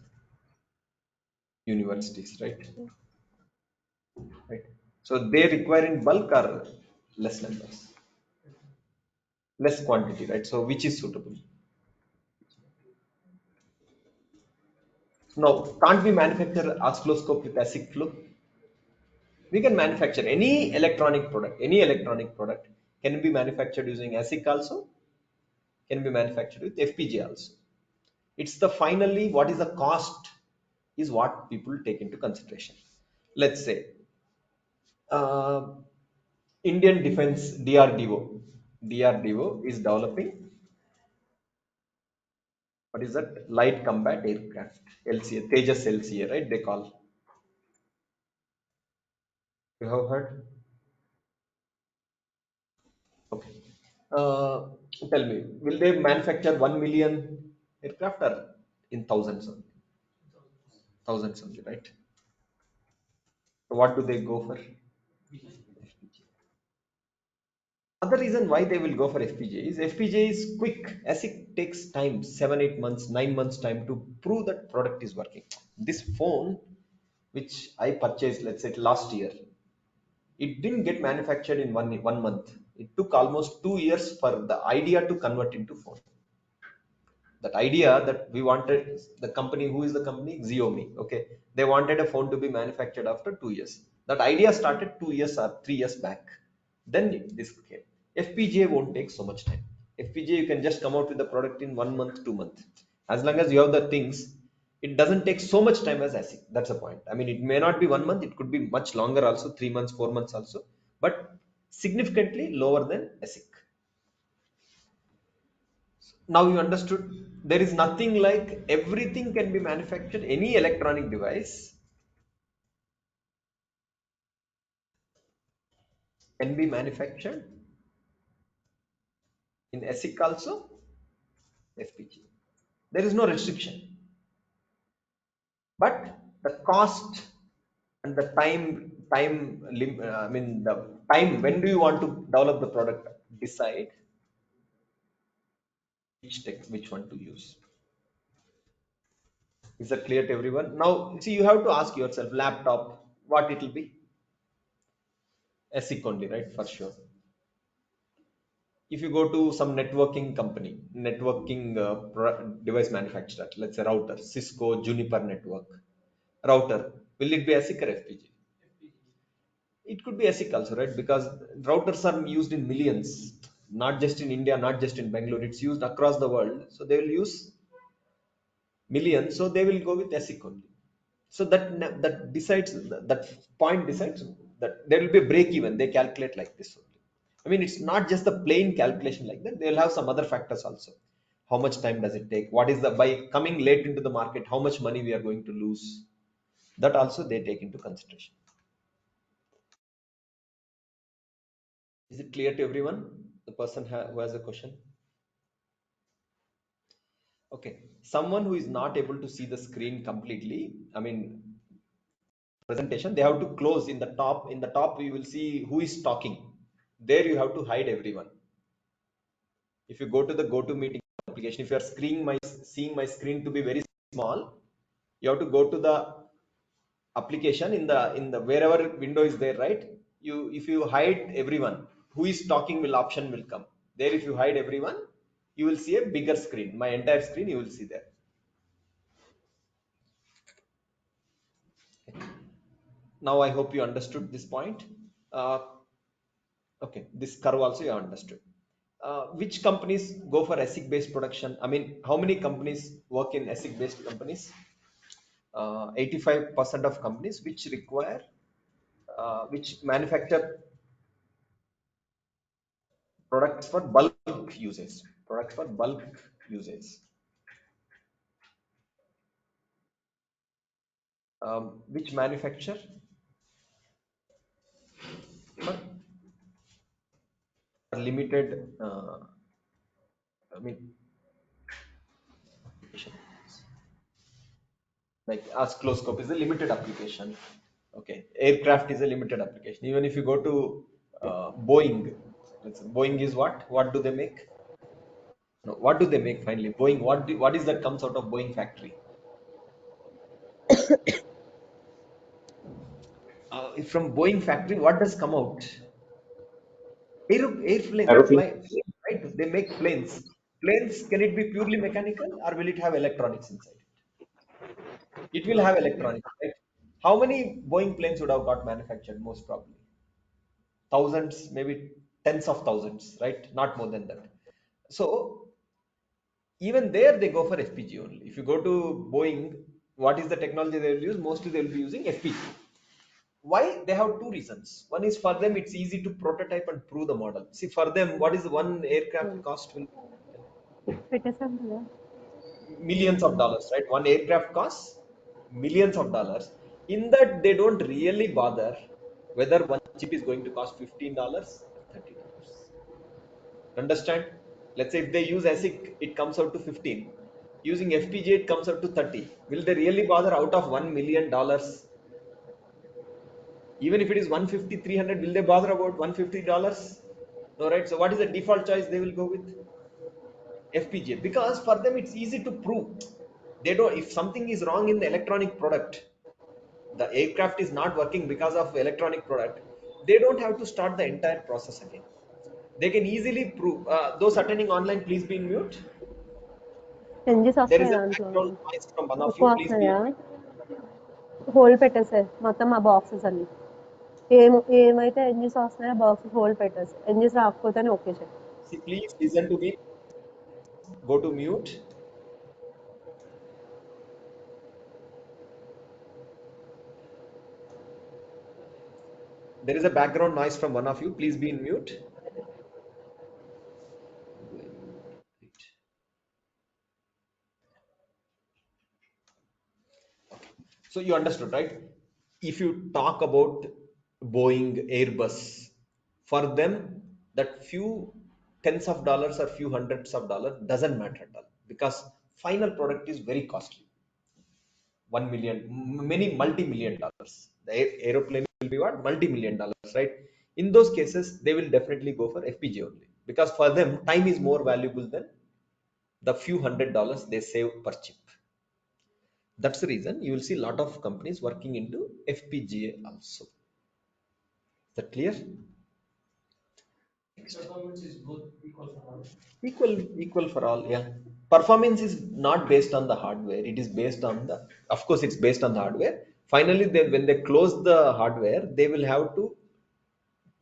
Speaker 2: universities, right? Right. So they require in bulk or less numbers, less quantity, right? So which is suitable? Now, can't we manufacture oscilloscope with ASIC flow? We can manufacture any electronic product. Any electronic product can be manufactured using ASIC also, can be manufactured with FPGA also. It's the finally what is the cost is what people take into consideration. Let's say uh, Indian Defense DRDO is developing what is that light combat aircraft LCA Tejas LCA, right? They call, you have heard? Okay. Uh, Tell me, will they manufacture 1 million aircraft or in thousands only? Thousands only, right? So what do they go for? Other reason why they will go for FPGA is quick. ASIC takes time, 7, 8 months, 9 months time to prove that product is working. This phone, which I purchased, let's say last year, it didn't get manufactured in one month. It took almost 2 years for the idea to convert into phone. That idea that we wanted, the company, who is the company, Xiaomi, okay, they wanted a phone to be manufactured after 2 years. That idea started 2 years or 3 years back. Then this came. FPGA won't take so much time. FPGA you can just come out with the product in 1 month, 2 months, as long as you have the things. It doesn't take so much time as ASIC. That's the point. I mean, it may not be 1 month, it could be much longer also, 3 months, 4 months also, but significantly lower than ASIC. Now you understood, there is nothing like everything can be manufactured, any electronic device can be manufactured in ASIC also, FPGA. There is no restriction, but the cost and the I mean the time when do you want to develop the product, decide which one to use. Is that clear to everyone? Now see, you have to ask yourself, laptop, what it will be? ASIC only, right? For sure. If you go to some networking company, networking device manufacturer, let's say router, Cisco, Juniper network, router, will it be ASIC or FPGA? It could be ASIC also, right? Because routers are used in millions, not just in India, not just in Bangalore, it's used across the world, so they will use millions, so they will go with ASIC only. So that decides, that point decides that there will be a break even, they calculate like this only. I mean, it's not just the plain calculation like that, they'll have some other factors also. How much time does it take, what is the, by coming late into the market, how much money we are going to lose, that also they take into consideration. Is it clear to everyone, the person who has a question? Okay, someone who is not able to see the screen completely, I mean presentation, they have to close in the top. In the top you will see who is talking, there you have to hide everyone. If you go to the GoToMeeting application, if you are seeing my screen to be very small, you have to go to the application, in the wherever window is there, right? You, if you hide everyone, who is talking will option will come there. If you hide everyone, you will see a bigger screen, my entire screen you will see there. Now I hope you understood this point. uh, okay, this curve also you understood. Which companies go for ASIC based production? I mean, how many companies work in ASIC based companies? 85% of companies which require, which manufacture products for bulk usage, products for bulk usage. Which manufacturer? Limited, I mean, like oscilloscope is a limited application. Okay, aircraft is a limited application. Even if you go to Boeing, Boeing is what? What do they make? No, what do they make finally? Boeing. What is that comes out of Boeing factory? From Boeing factory, what does come out? Airplane,
Speaker 4: Aeroplane.
Speaker 2: right? They make planes. Planes, can it be purely mechanical or will it have electronics inside it? It will have electronics, right? How many Boeing planes would have got manufactured? Most probably thousands, maybe tens of thousands, right? Not more than that. So even there, they go for FPG only. If you go to Boeing, what is the technology they will use? Mostly they will be using FPG. Why? They have two reasons. One is for them, it's easy to prototype and prove the model. See, for them, what is one aircraft cost will millions of dollars, right? One aircraft costs millions of dollars. In that, they don't really bother whether one chip is going to cost $15 or $30. Understand? Let's say if they use ASIC, it comes out to 15. Using FPGA, it comes out to 30. Will they really bother out of $1 million? Even if it is 150, 300, will they bother about $150? No, right? So what is the default choice they will go with? FPGA, because for them it's easy to prove. They don't, if something is wrong in the electronic product, the aircraft is not working because of electronic product, they don't have to start the entire process again. They can easily prove. Those attending online, please be in mute.
Speaker 5: Changes
Speaker 2: There is
Speaker 5: వస్తాయి
Speaker 2: a
Speaker 5: దాంట్లో
Speaker 2: background noise from one of
Speaker 5: ఎక్కువ
Speaker 2: you. Please be
Speaker 5: వస్తాయా
Speaker 2: in mute.
Speaker 5: Hold పెట్టేసాయి మొత్తం ఆ boxes అన్ని ఏమైతే ఎంజెస్ వస్తున్నాయో boxes hold పెట్టేసి ఎంజెస్ రాకపోతేనే okay sir
Speaker 2: See, please listen to me. Go to mute. There is a background noise from one of you. Please be in mute. How do I mute? Right. So you understood, right? If you talk about Boeing, Airbus, for them that few tens of dollars or few hundreds of dollars doesn't matter at all, because final product is very costly. 1 million, many multi-million dollars. The aeroplane will be what? Multi-million dollars, right? In those cases, they will definitely go for FPGA only, because for them time is more valuable than the few $100 they save per chip. That's the reason you will see a lot of companies working into FPGA also. Is that clear?
Speaker 4: Performance is both equal for all.
Speaker 2: Equal for all, yeah. Performance is not based on the hardware. It is based on the, of course, it's based on the hardware. Finally, when they close the hardware, they will have to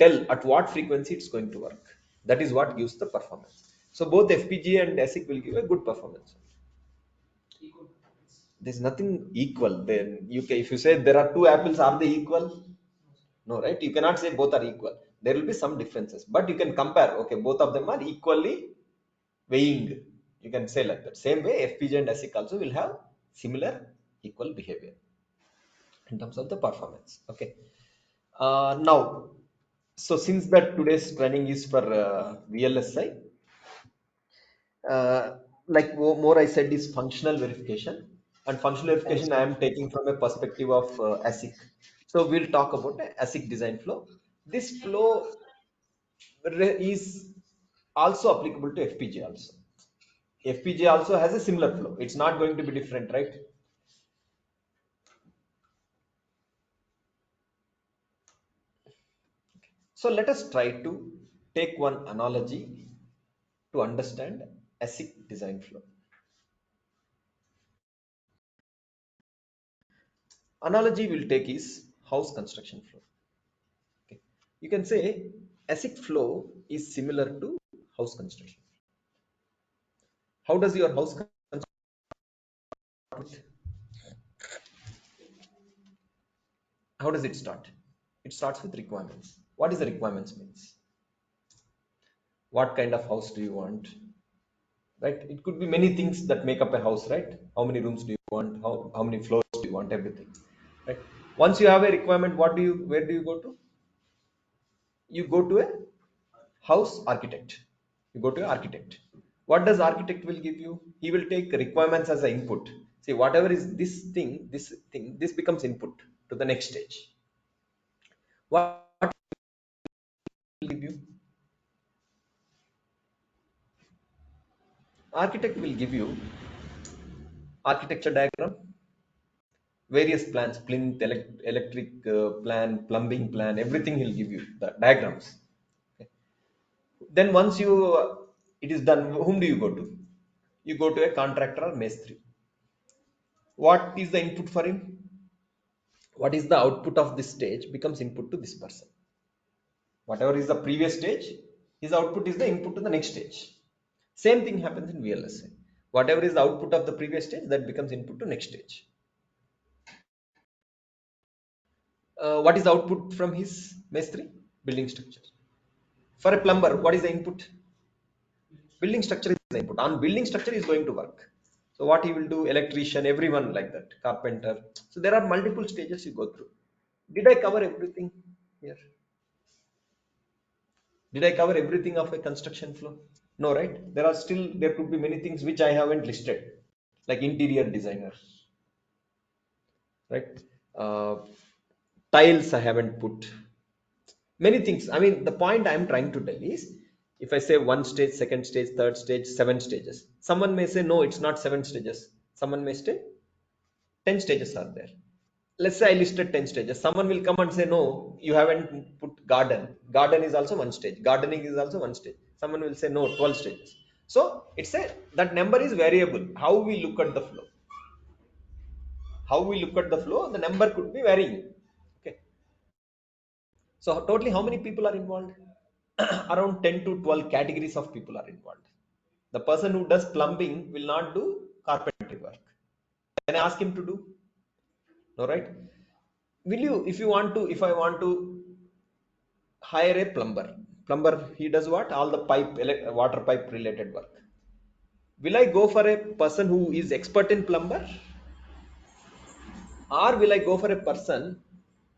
Speaker 2: tell at what frequency it's going to work. That is what gives the performance. So both FPGA and ASIC will give a good performance.
Speaker 4: Equal.
Speaker 2: There's nothing equal. Then you can, if you say there are two apples, are they equal? No, right? You cannot say both are equal. There will be some differences, but you can compare. Okay, both of them are equally weighing. You can say like that. Same way, FPGA and ASIC also will have similar equal behavior in terms of the performance. Okay. Now, so since that today's training is for VLSI, like more I said is functional verification, and functional verification I am taking from a perspective of ASIC. So we'll talk about ASIC design flow. This flow is also applicable to FPGA also. FPGA also has a similar flow. It's not going to be different, right? So let us try to take one analogy to understand ASIC design flow. Analogy we'll take is house construction flow. Okay. You can say ASIC flow is similar to house construction. How does your house construct? How does it start? It starts with requirements. What is the requirements means? What kind of house do you want? Right? It could be many things that make up a house, right? How many rooms do you want? How many floors do you want? Everything. right? Once you have a requirement, where do you go to? You go to a house architect. You go to an architect. What does architect will give you? He will take requirements as an input. See, whatever is this becomes input to the next stage. What will give you? Architect will give you architecture diagram, various plans, plinth, electric plan, plumbing plan, everything he'll give you the diagrams. Okay. Then once it is done, whom do you go to? You go to a contractor or mestri. What is the input for him? What is the output of this stage becomes input to this person. Whatever is the previous stage, his output is the input to the next stage. Same thing happens in VLSI. Whatever is the output of the previous stage, that becomes input to next stage. What is the output from his mestri? Building structure. For a plumber, what is the input? Building structure is the input. On building structure is going to work. So what he will do? Electrician, everyone like that, carpenter. So there are multiple stages you go through. Did I cover everything here? Did I cover everything of a construction flow? No, right? There could be many things which I haven't listed, like interior designer, right? Uh, Tiles I haven't put. Many things. I mean, the point I'm trying to tell is, if I say one stage, second stage, third stage, 7 stages, someone may say, no, it's not 7 stages. Someone may say 10 stages are there. Let's say I listed 10 stages. Someone will come and say, no, you haven't put garden. Garden is also one stage. Gardening is also one stage. Someone will say, no, 12 stages. So that number is variable. How we look at the flow. How we look at the flow, the number could be varying. Okay. So totally how many people are involved? Around 10 to 12 categories of people are involved. The person who does plumbing will not do carpentry work. Can I ask him to do? No, right? If I want to hire a plumber, he does what? All the water pipe related work. Will I go for a person who is expert in plumber, or will I go for a person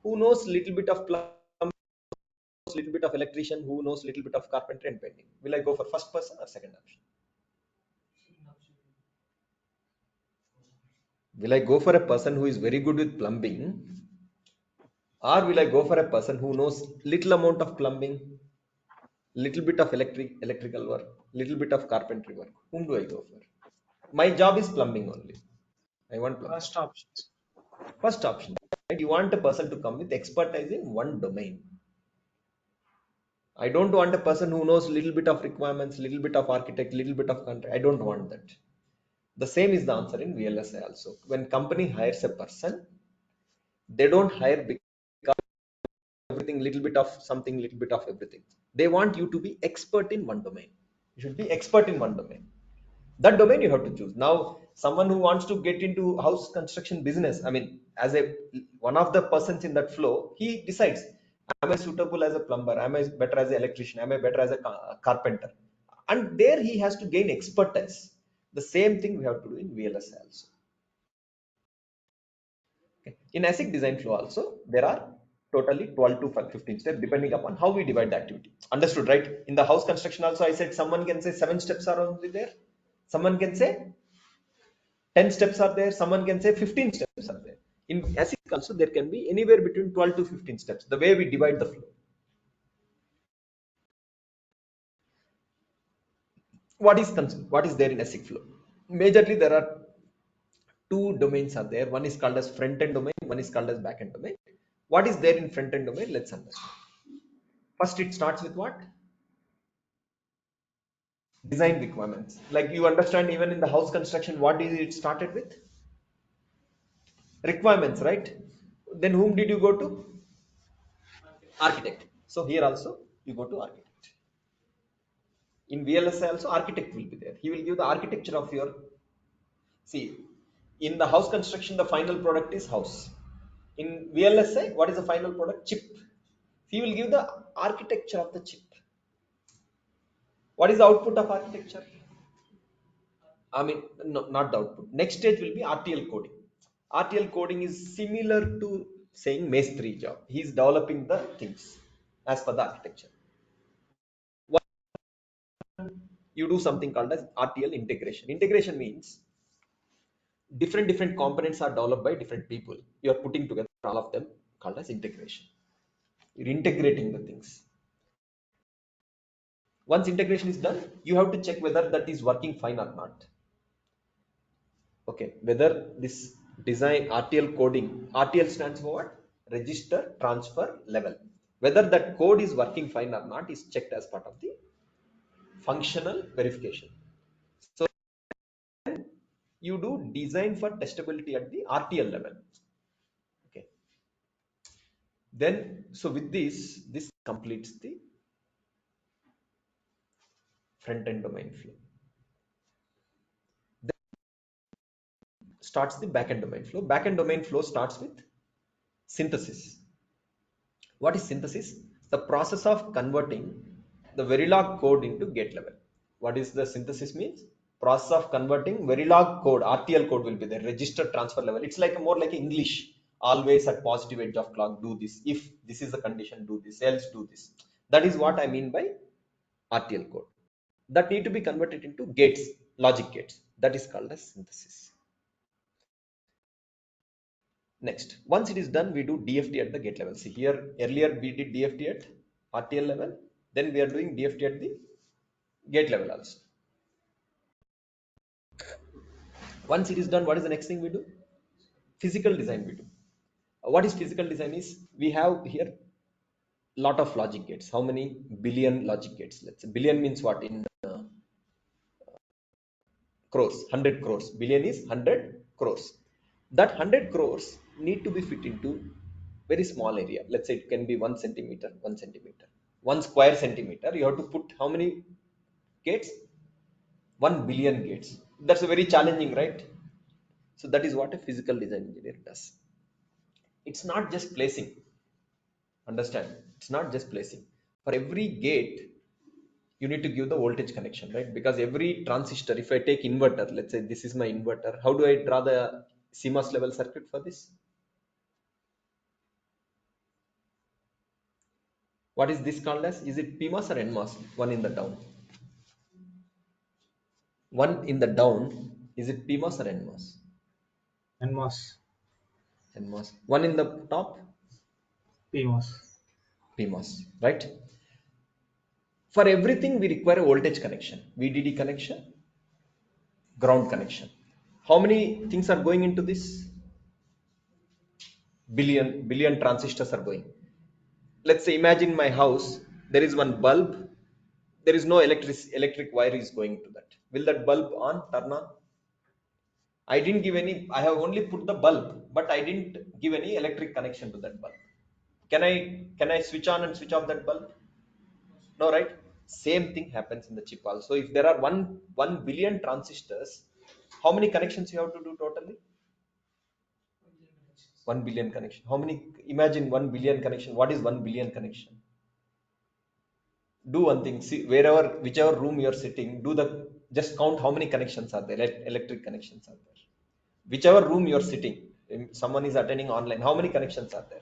Speaker 2: who knows little bit of plumber, little bit of electrician, who knows little bit of carpentry and painting? Will I go for first person or second option? Will I go for a person who is very good with plumbing, or will I go for a person who knows little amount of plumbing, little bit of electrical work, little bit of carpentry work? Whom do I go for? My job is plumbing only. I want plumbing.
Speaker 4: First option.
Speaker 2: First option. Right? You want a person to come with expertise in one domain. I don't want a person who knows little bit of requirements, little bit of architect, little bit of country. I don't want that. The same is the answer in VLSI also. When company hires a person, they don't hire because everything, little bit of something, little bit of everything. They want you to be expert in one domain. You should be expert in one domain. That domain you have to choose. Now someone who wants to get into house construction business, I mean, as a one of the persons in that flow, he decides, am I suitable as a plumber, am I better as an electrician, am I better as a carpenter, and there he has to gain expertise. The same thing we have to do in VLSI also. Okay. In ASIC design flow also, there are totally 12 to 15 steps depending upon how we divide the activity. Understood, right? In the house construction also, I said someone can say 7 steps are only there. Someone can say 10 steps are there. Someone can say 15 steps are there. In ASIC also, there can be anywhere between 12 to 15 steps, the way we divide the flow. What is there in ASIC flow? Majorly, there are two domains are there. One is called as front-end domain, one is called as back-end domain. What is there in front-end domain? Let's understand. First, it starts with what? Design requirements. Like you understand, even in the house construction, what is it started with? Requirements, right? Then whom did you go to? Architect. So here also you go to architect. In VLSI also architect will be there. He will give the architecture of your. See, in the house construction, the final product is house. In VLSI, what is the final product? Chip. He will give the architecture of the chip. What is the output of architecture? I mean, no, not the output. Next stage will be RTL coding. RTL coding is similar to saying Mestri job. He is developing the things as per the architecture. You do something called as RTL integration. Integration means different components are developed by different people. You are putting together all of them, called as integration. You're integrating the things. Once integration is done, you have to check whether that is working fine or not. Okay, whether this design RTL coding, RTL stands for what? Register Transfer Level. Whether that code is working fine or not is checked as part of the functional verification. So you do design for testability at the RTL level. Okay. Then, so with this completes the front-end domain flow. Then starts the back-end domain flow. Back-end domain flow starts with synthesis. What is synthesis? The process of converting the Verilog code into gate level. What is the synthesis means? Process of converting Verilog code, RTL code will be the register transfer level. It's like more like English. Always at positive edge of clock, do this. If this is the condition, do this. Else, do this. That is what I mean by RTL code. That need to be converted into gates, logic gates. That is called as synthesis. Next, once it is done, we do DFT at the gate level. See here, earlier we did DFT at RTL level, then we are doing DFT at the gate level also. Once it is done, what is the next thing we do? Physical design we do. What is physical design is, we have here lot of logic gates. How many billion logic gates? Let's say billion means what in crores, 100 crores. Billion is 100 crores. That 100 crores need to be fit into very small area. Let's say it can be 1 centimeter, 1 centimeter, 1 square centimeter. You have to put how many gates? 1 billion gates. That's a very challenging, right? So that is what a physical design engineer does. It's not just placing. Understand? It's not just placing. For every gate, you need to give the voltage connection, right? Because every transistor, if I take inverter, let's say this is my inverter, how do I draw the CMOS level circuit for this? What is this called as? Is it PMOS or NMOS? One in the down. One in the down, is it PMOS or NMOS?
Speaker 6: NMOS,
Speaker 2: NMOS. One in the top,
Speaker 6: PMOS.
Speaker 2: PMOS, right? For everything, we require a voltage connection, VDD connection, ground connection. How many things are going into this? Billion transistors are going. Let's say, imagine my house, there is one bulb, there is no electric wire is going to that. Will that bulb turn on? I didn't give any, I have only put the bulb, but I didn't give any electric connection to that bulb. Can I switch on and switch off that bulb? No, right? Same thing happens in the chip also. If there are 1 billion transistors, how many connections you have to do totally? 1 billion connection. How many? Imagine 1 billion connection. What is 1 billion connection? Do one thing. See, whichever room you are sitting, just count how many connections are there. Electric connections are there. Whichever room you are sitting, if someone is attending online, how many connections are there?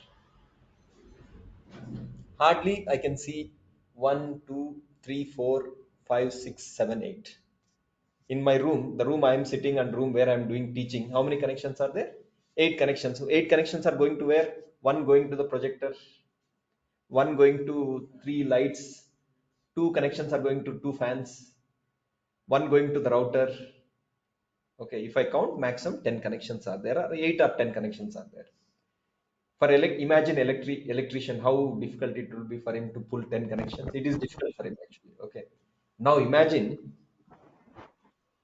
Speaker 2: Hardly I can see 1, 2, 3, 4, 5, 6, 7, 8. In my room, the room I am sitting and room where I am doing teaching, how many connections are there? 8 connections. So 8 connections are going to where? One going to the projector, one going to 3 lights, 2 connections are going to 2 fans, one going to the router. Okay, if I count, maximum 10 connections are there, or 8 or 10 connections are there. For imagine electrician, how difficult it will be for him to pull 10 connections. It is difficult for him actually. Okay, now imagine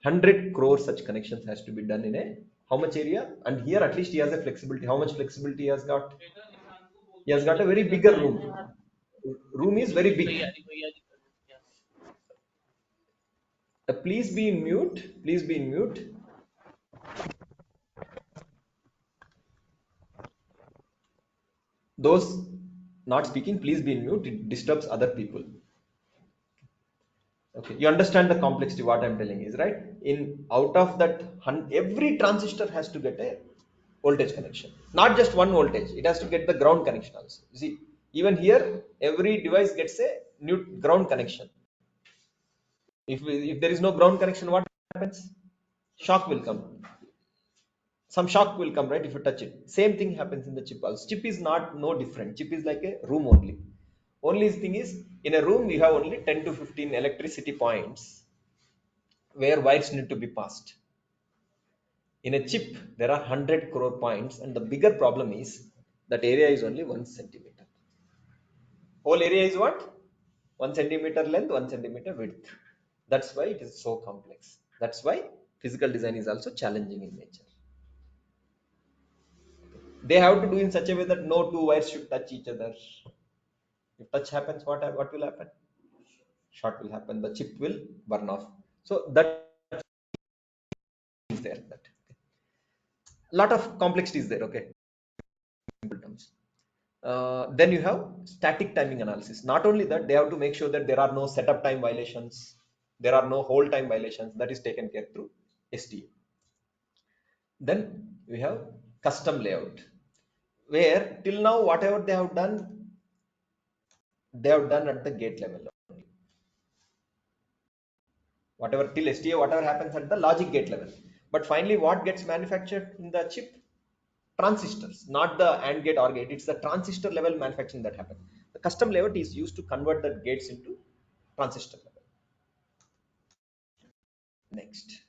Speaker 2: 100 crore such connections has to be done in a how much area? And here at least he has a flexibility. How much flexibility he has got? He has got a very bigger room. Room is very big. Please be in mute. Please be in mute. Those not speaking, please be in mute. It disturbs other people. Okay, you understand the complexity. What I'm telling is right. In out of that, every transistor has to get a voltage connection, not just one voltage, it has to get the ground connection also. You see, even here every device gets a new ground connection. If there is no ground connection, what happens? Shock will come, some shock will come, right? If you touch it, same thing happens in the chip also. Chip is not no different, chip is like a room only thing is, in a room you have only 10 to 15 electricity points where wires need to be passed. In a chip there are 100 crore points, and the bigger problem is that area is only 1 centimeter. Whole area is what? 1 centimeter length, 1 centimeter width. That's why it is so complex. That's why physical design is also challenging in nature. They have to do in such a way that no two wires should touch each other. If touch happens, what will happen? Short will happen. The chip will burn off. So that is there. That lot of complexity is there. Okay, simple terms. Then you have static timing analysis. Not only that, they have to make sure that there are no setup time violations, there are no hold time violations. That is taken care through STA. Then we have custom layout, where till now whatever they have done at the gate level. Whatever till STA, whatever happens at the logic gate level. But finally, what gets manufactured in the chip? Transistors, not the AND gate or gate. It's the transistor level manufacturing that happens. The custom layout is used to convert the gates into transistor level. Next,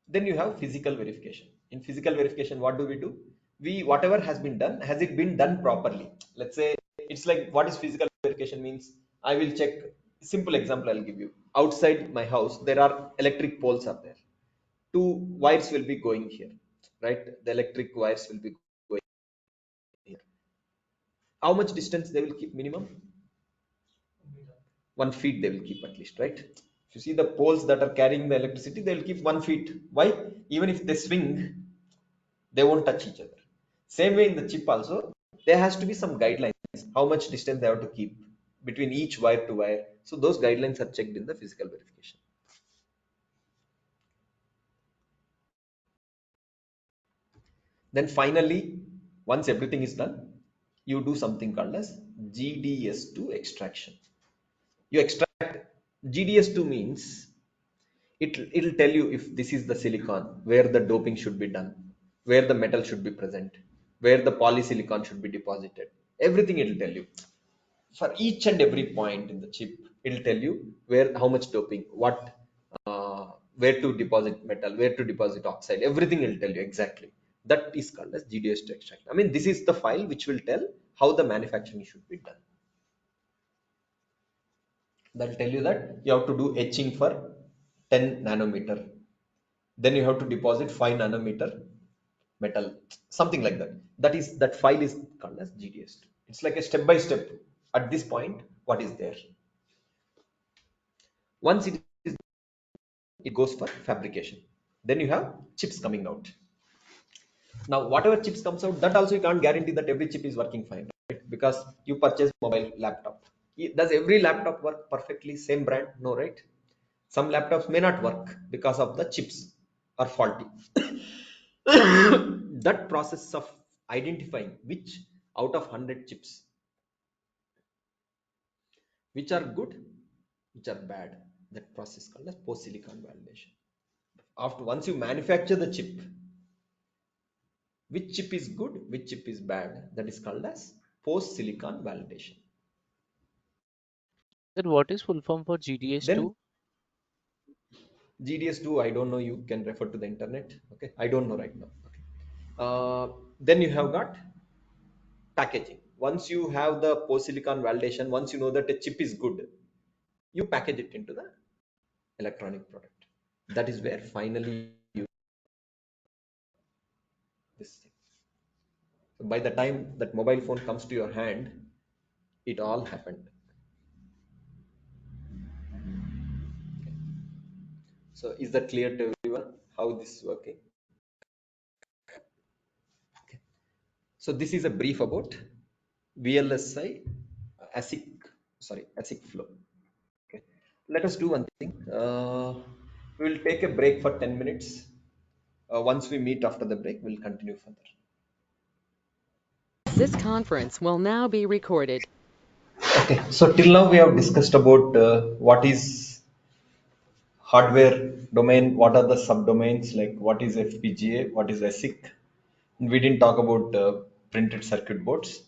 Speaker 2: then you have physical verification. In physical verification, what do? We whatever has been done, has it been done properly? Let's say it's like, what is physical verification means? I will check. Simple example I'll give you. Outside my house, there are electric poles up there. Two wires will be going here, right? The electric wires will be going here. How much distance they will keep minimum? 1 feet they will keep at least, right? If you see the poles that are carrying the electricity, they will keep 1 feet. Why? Even if they swing, they won't touch each other. Same way in the chip also, there has to be some guidelines, how much distance they have to keep between each wire to wire. So those guidelines are checked in the physical verification. Then finally, once everything is done, you do something called as GDS2 extraction. You extract. GDS2 means it'll tell you if this is the silicon, where the doping should be done, where the metal should be present, where the polysilicon should be deposited. Everything it'll tell you. For each and every point in the chip, it'll tell you where, how much doping, what, where to deposit metal, where to deposit oxide. Everything it'll tell you exactly. That is called as GDS2 extraction. I mean, this is the file which will tell how the manufacturing should be done. That will tell you that you have to do etching for 10 nanometer. Then you have to deposit 5 nanometer metal, something like that. That file is called as GDS2. It's like a step by step. At this point, what is there? Once it goes for fabrication. Then you have chips coming out. Now, whatever chips comes out, that also you can't guarantee that every chip is working fine, right? Because you purchase mobile laptop. Does every laptop work perfectly? Same brand? No, right? Some laptops may not work because of the chips are faulty. That process of identifying which out of 100 chips, which are good, which are bad, that process called as post silicon validation. After once you manufacture the chip, which chip is good, which chip is bad, that is called as post silicon validation.
Speaker 7: Then what is full form for
Speaker 2: Then
Speaker 7: GDS2?
Speaker 2: GDS2, I don't know, you can refer to the internet. Okay, I don't know right now. Okay. Then you have got packaging. Once you have the post silicon validation, once you know that a chip is good, you package it into the electronic product. That is where finally you this thing. So by the time that mobile phone comes to your hand, it all happened. Okay. So is that clear to everyone how this is working? Okay. So this is a brief about VLSI ASIC flow. Okay. Let us do one thing. We will take a break for 10 minutes. Once we meet after the break, we'll continue further.
Speaker 1: This conference will now be recorded.
Speaker 2: Okay, so till now we have discussed about what is hardware domain, what are the subdomains, like what is FPGA, what is ASIC. We didn't talk about printed circuit boards.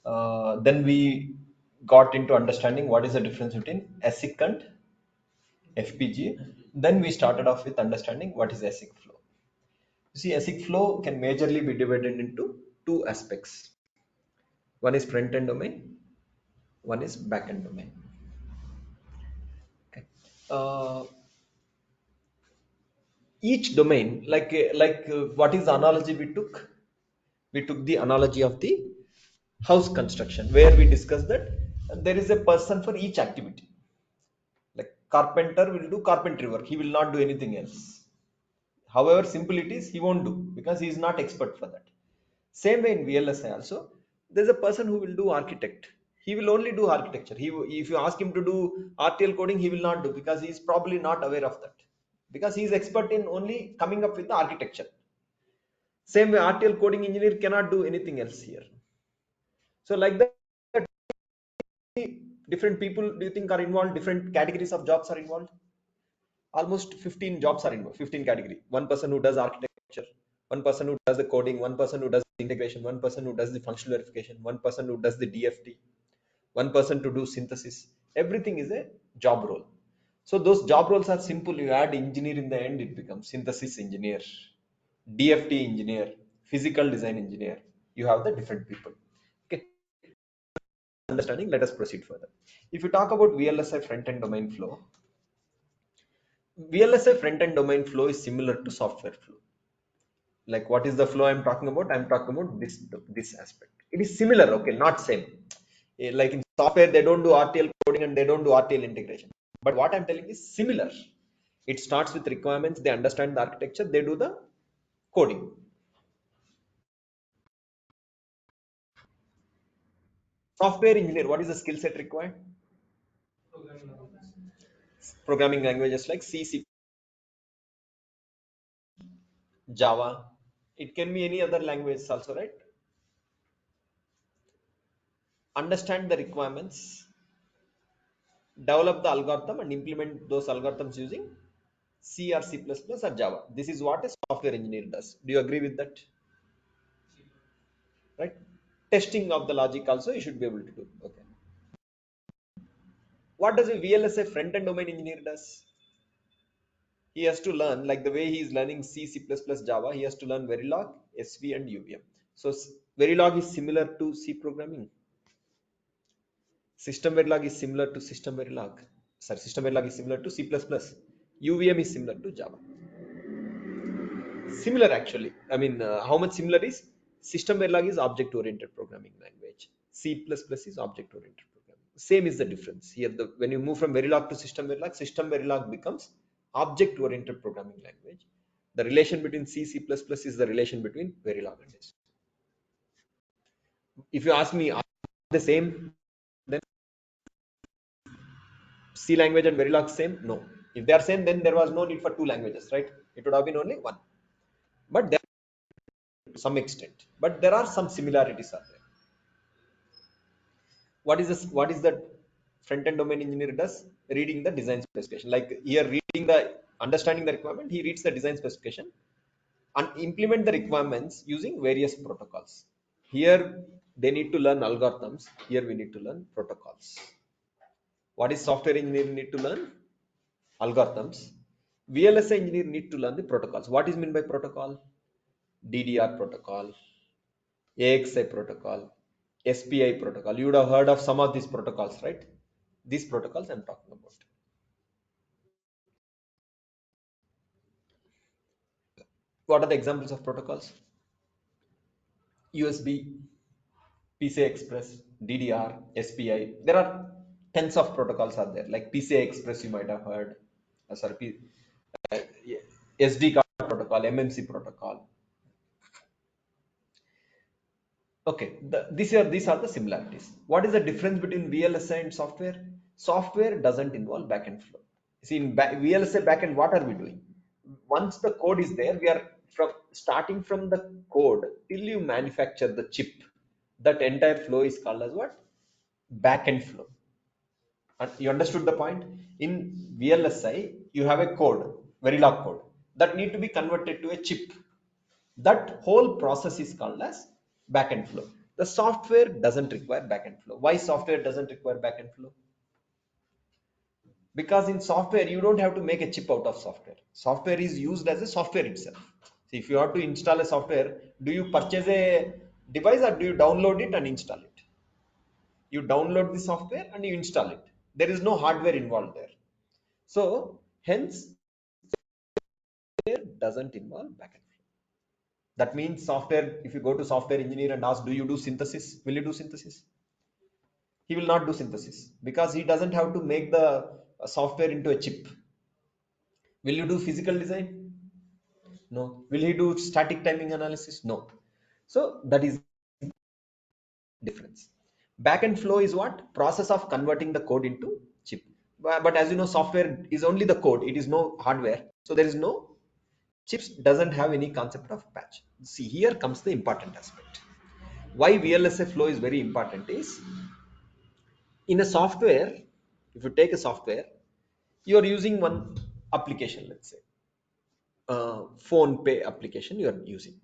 Speaker 2: Then we got into understanding what is the difference between ASIC and FPGA. Then we started off with understanding what is ASIC flow. You see, ASIC flow can majorly be divided into two aspects. One is front-end domain, one is back-end domain. Okay. Each domain, what is the analogy we took? We took the analogy of the house construction, where we discussed that there is a person for each activity. Like carpenter will do carpentry work, he will not do anything else. However simple it is, he won't do because he is not expert for that. Same way in VLSI also, there's a person who will do architect. He will only do architecture. If you ask him to do RTL coding, he will not do because he is probably not aware of that. Because he is expert in only coming up with the architecture. Same way, RTL coding engineer cannot do anything else here. So like that, different people do you think are involved? Different categories of jobs are involved. Almost 15 jobs are involved. 15 category. One person who does architecture, one person who does the coding, one person who does the integration, one person who does the functional verification, one person who does the DFT, one person to do synthesis. Everything is a job role. So those job roles are simple. You add engineer in the end, it becomes synthesis engineer, DFT engineer, physical design engineer. You have the different people. Okay, understanding. Let us proceed further. If you talk about VLSI front-end domain flow, VLSI front-end domain flow is similar to software flow. Like what is the flow I'm talking about? I'm talking about this aspect. It is similar, okay, not same. Like in software, they don't do RTL coding and they don't do RTL integration. But what I'm telling is similar. It starts with requirements. They understand the architecture. They do the coding. Software engineer, what is the skill set required?
Speaker 4: Programming languages.
Speaker 2: Programming languages like C, C, Java. It can be any other language also, right? Understand the requirements, develop the algorithm and implement those algorithms using C or C++ or Java. This is what a software engineer does. Do you agree with that? Right? Testing of the logic also you should be able to do. Okay. What does a VLSI front-end domain engineer does? He has to learn, like the way he is learning C, C++, Java, he has to learn Verilog, SV and UVM. So Verilog is similar to C programming. System Verilog is similar to System Verilog. Sorry, System Verilog is similar to C++. UVM is similar to Java. Similar actually. I mean, how much similar is? System Verilog is object-oriented programming language. C++ is object-oriented programming. Same is the difference. Here, when you move from Verilog to System Verilog becomes object-oriented programming language. The relation between C, C++ is the relation between Verilog and S. If you ask me, are they the same? Then C language and Verilog same? No. If they are same, then there was no need for two languages, right? It would have been only one. But there, to some extent, but there are some similarities are there. What is this? What is that front-end domain engineer does? Reading the design specification. Like here, reading the understanding the requirement, he reads the design specification and implement the requirements using various protocols. Here they need to learn algorithms. Here we need to learn protocols. What is software engineer need to learn? Algorithms. VLSI engineer need to learn the protocols. What is meant by protocol? DDR protocol, AXI protocol, SPI protocol. You would have heard of some of these protocols, right? These protocols I'm talking about. What are the examples of protocols? USB, PCI Express, DDR, SPI. There are tens of protocols are there. Like PCI Express, you might have heard. Uh, SD card protocol, MMC protocol. Okay, these are the similarities. What is the difference between VLSI and software? Software doesn't involve backend flow. See, in VLSI backend, what are we doing? Once the code is there, we are starting from the code till you manufacture the chip. That entire flow is called as what? Backend flow. And you understood the point? In VLSI, you have a code, Verilog code, that need to be converted to a chip. That whole process is called as backend flow. The software doesn't require backend flow. Why software doesn't require backend flow? Because in software, you don't have to make a chip out of software. Software is used as a software itself. So if you have to install a software, do you purchase a device or do you download it and install it? You download the software and you install it. There is no hardware involved there. So hence, software doesn't involve backend flow. That means software, if you go to software engineer and ask, do you do synthesis? Will you do synthesis? He will not do synthesis because he doesn't have to make the software into a chip. Will you do physical design? No. Will he do static timing analysis? No. So that is difference. Backend flow is what? Process of converting the code into chip. But as you know, software is only the code. It is no hardware. So there is no chips, doesn't have any concept of patch. See, here comes the important aspect. Why VLSI flow is very important is, in a software, if you take a software, you are using one application, let's say, phone pay application you are using.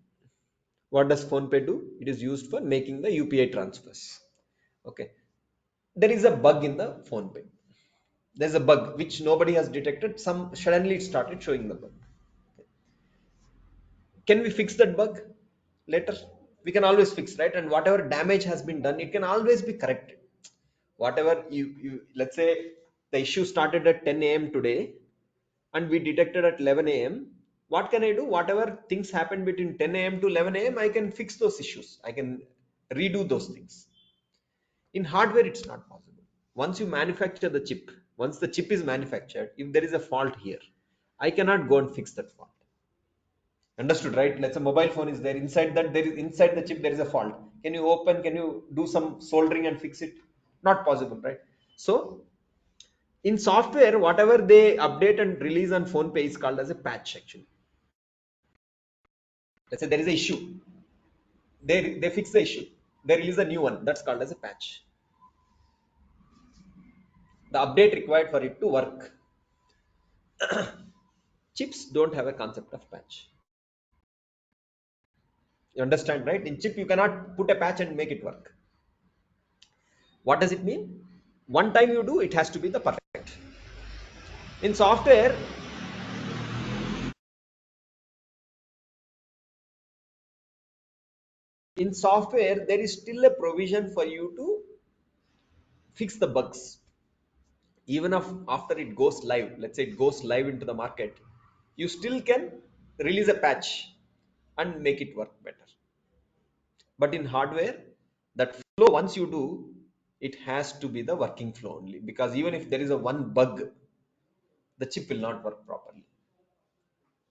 Speaker 2: What does PhonePe do? It is used for making the UPI transfers. Okay. There is a bug in the PhonePe. There's a bug which nobody has detected. Suddenly it started showing the bug. Can we fix that bug later? We can always fix, right? And whatever damage has been done, it can always be corrected. Whatever let's say the issue started at 10 a.m. today and we detected at 11 a.m. What can I do? Whatever things happened between 10 a.m. to 11 a.m., I can fix those issues. I can redo those things. In hardware, it's not possible. Once you manufacture the chip, once the chip is manufactured, if there is a fault here, I cannot go and fix that fault. Understood, right? Let's say mobile phone is there. Inside that, there is inside the chip, there is a fault. Can you open? Can you do some soldering and fix it? Not possible, right? So in software, whatever they update and release on PhonePe is called as a patch actually. Let's say there is an issue. They fix the issue. They release a new one. That's called as a patch. The update required for it to work. Chips don't have a concept of patch. You understand, right? In chip, you cannot put a patch and make it work. What does it mean? One time you do, it has to be the perfect. In software, there is still a provision for you to fix the bugs. Even after it goes live, let's say it goes live into the market, you still can release a patch and make it work better. But in hardware, that flow, once you do, it has to be the working flow only, because even if there is a one bug, the chip will not work properly.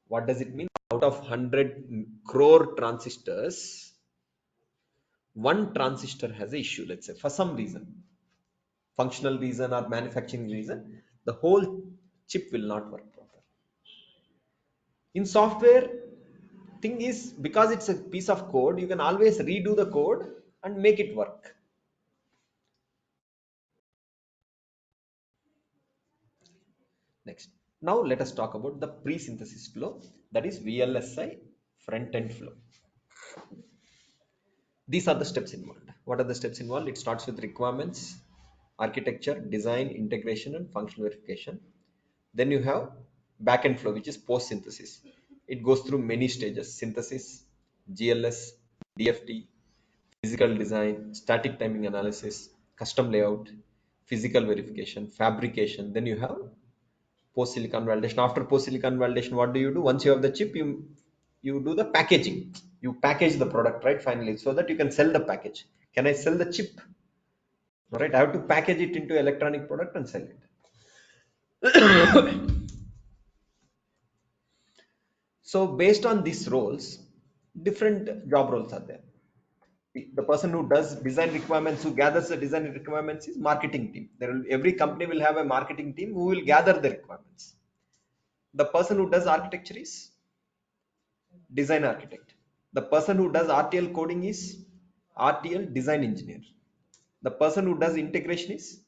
Speaker 2: What does it mean? Out of 100 crore transistors, one transistor has an issue, let's say, for some reason, functional reason or manufacturing reason, the whole chip will not work properly. In software, thing is, because it's a piece of code, you can always redo the code and make it work. Next, now let us talk about the pre-synthesis flow, that is VLSI front-end flow. These are the steps involved. What are the steps involved? It starts with requirements, architecture, design, integration, and functional verification. Then you have backend flow, which is post-synthesis. It goes through many stages: synthesis, GLS, DFT, physical design, static timing analysis, custom layout, physical verification, fabrication. Then you have post silicon validation. After post silicon validation, what do? Once you have the chip, you do the packaging. You package the product, right? Finally, so that you can sell the package. Can I sell the chip? All right, I have to package it into electronic product and sell it. So based on these roles, different job roles are there. The person who does design requirements, who gathers the design requirements, is marketing team. Every company will have a marketing team who will gather the requirements. The person who does architecture is design architect. The person who does RTL coding is RTL design engineer. The person who does integration is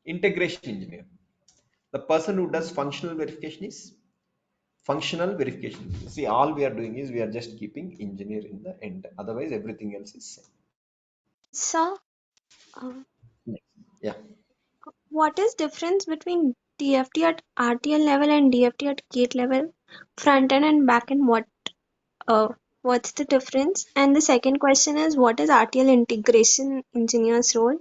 Speaker 2: integration engineer. The person who does functional verification is functional verification. See, all we are doing is we are just keeping engineer in the end. Otherwise, everything else is same.
Speaker 3: So, uh,
Speaker 2: Yeah.
Speaker 3: what is difference between DFT at RTL level and DFT at gate level? Front end and back end, what's the difference? And the second question is, what is RTL integration engineer's role?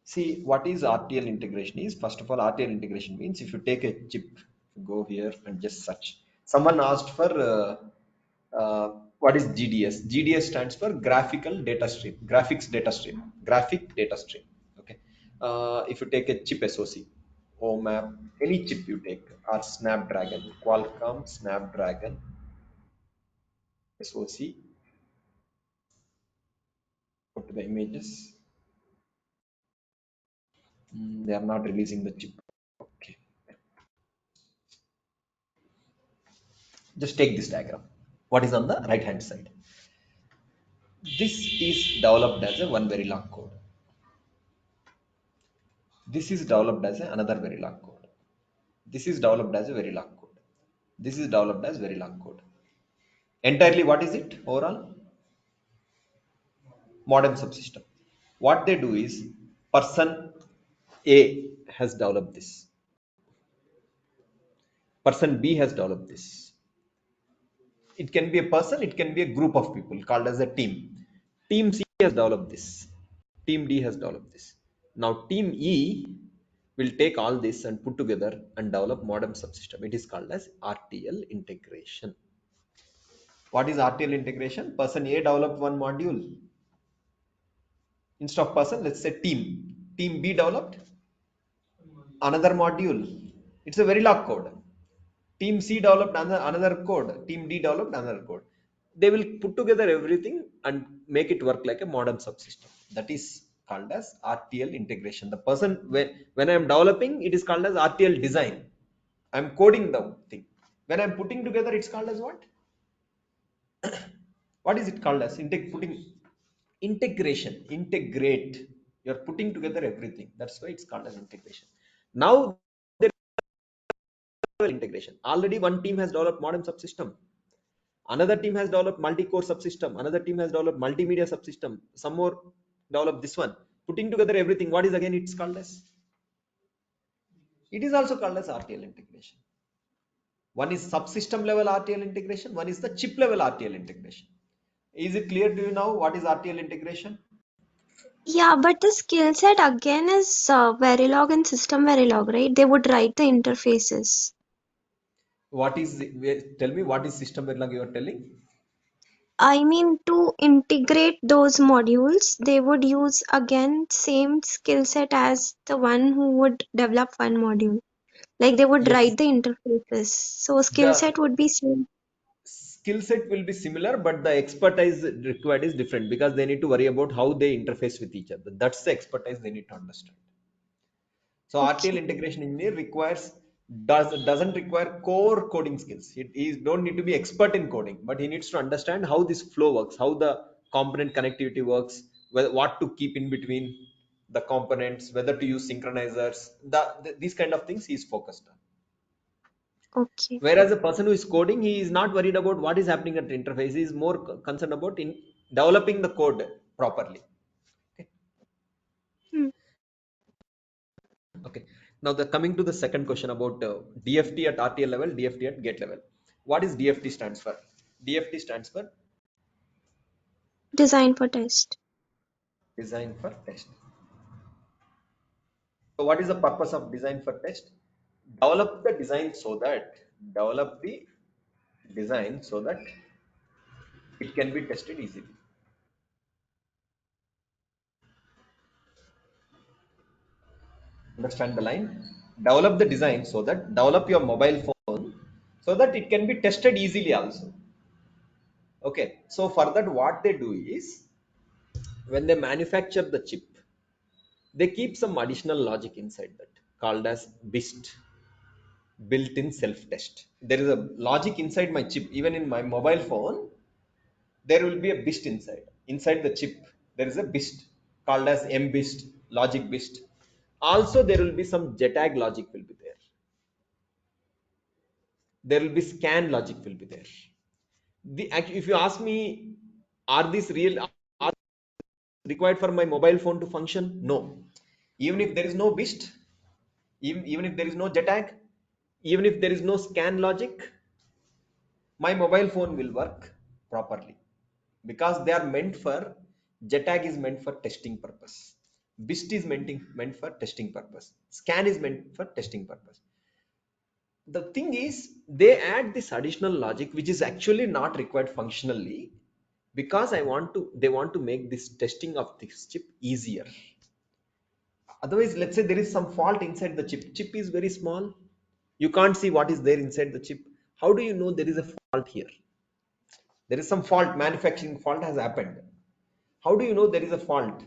Speaker 2: See, what is RTL integration is, first of all, RTL integration means if you take a chip, go here and just search. Someone asked for what is GDS? GDS stands for graphical data stream, graphics data stream, graphic data stream. Okay. If you take a chip SoC, OMAP, any chip you take, or Snapdragon, Qualcomm, Snapdragon, SoC, go to the images. They are not releasing the chip. Okay. Just take this diagram. What is on the right hand side? This is developed as a one Verilog code. This is developed as another Verilog code. This is developed as a Verilog code. This is developed as Verilog code. Entirely, what is it overall? Modem subsystem. What they do is person A has developed this. Person B has developed this. It can be a person, it can be a group of people called as a team. Team C has developed this. Team D has developed this. Now team E will take all this and put together and develop modem subsystem. It is called as RTL integration. What is RTL integration? Person A developed one module. Instead of person, let's say team. Team B developed another module. It's a Verilog code. Team C developed another code. Team D developed another code. They will put together everything and make it work like a modern subsystem. That is called as RTL integration. The person, when I am developing, it is called as RTL design. I am coding the thing. When I am putting together, it's called as what? What is it called as? Putting integration. Integrate. You are putting together everything. That's why it's called as integration. Now integration. Already one team has developed modem subsystem. Another team has developed multi-core subsystem. Another team has developed multimedia subsystem. Some more developed this one. Putting together everything. What is again it's called as? It is also called as RTL integration. One is subsystem level RTL integration. One is the chip level RTL integration. Is it clear to you now what is RTL integration?
Speaker 3: Yeah, but the skill set again is Verilog and system Verilog, right? They would write the interfaces.
Speaker 2: What is, tell me what is system Verilog you are telling?
Speaker 3: I mean, to integrate those modules, they would use again same skill set as the one who would develop one module. Like they would
Speaker 2: Yes.
Speaker 3: write the interfaces. So skill
Speaker 2: The
Speaker 3: set would be same.
Speaker 2: skill set will be similar, but the expertise required is different because they need to worry about how they interface with each other. That's the expertise they need to understand. So RTL
Speaker 3: Okay.
Speaker 2: integration engineer doesn't require core coding skills. He don't need to be expert in coding, but he needs to understand how this flow works, how the component connectivity works, what to keep in between the components, whether to use synchronizers, these kind of things he is focused on.
Speaker 3: Okay.
Speaker 2: Whereas a person who is coding, he is not worried about what is happening at the interface. He is more concerned about in developing the code properly. Okay.
Speaker 3: Hmm.
Speaker 2: Okay. Now the coming to the second question about DFT at RTL level, DFT at gate level. What is DFT stands for? DFT stands for
Speaker 3: Design for test.
Speaker 2: design for test. So what is the purpose of design for test? Develop the design so that develop the design so that it can be tested easily. Understand the line? Develop the design so that develop your mobile phone so that it can be tested easily also. Okay, so for that what they do is when they manufacture the chip, they keep some additional logic inside that called as BIST, built-in self-test. There is a logic inside my chip. Even in my mobile phone, there will be a BIST inside. Inside the chip, there is a BIST called as MBIST, logic BIST. Also, there will be some JTAG logic will be there. There will be scan logic will be there. If you ask me, are these real? Are required for my mobile phone to function? No. Even if there is no BIST, even if there is no JTAG, even if there is no scan logic, my mobile phone will work properly because they are meant for JTAG is meant for testing purpose. BIST is meant for testing purpose. Scan is meant for testing purpose. The thing is, they add this additional logic which is actually not required functionally because they want to make this testing of this chip easier. Otherwise, let's say there is some fault inside the chip is very small, you can't see what is there inside the chip. How do you know there is a fault here? There is some fault, manufacturing fault has happened. How do you know there is a fault?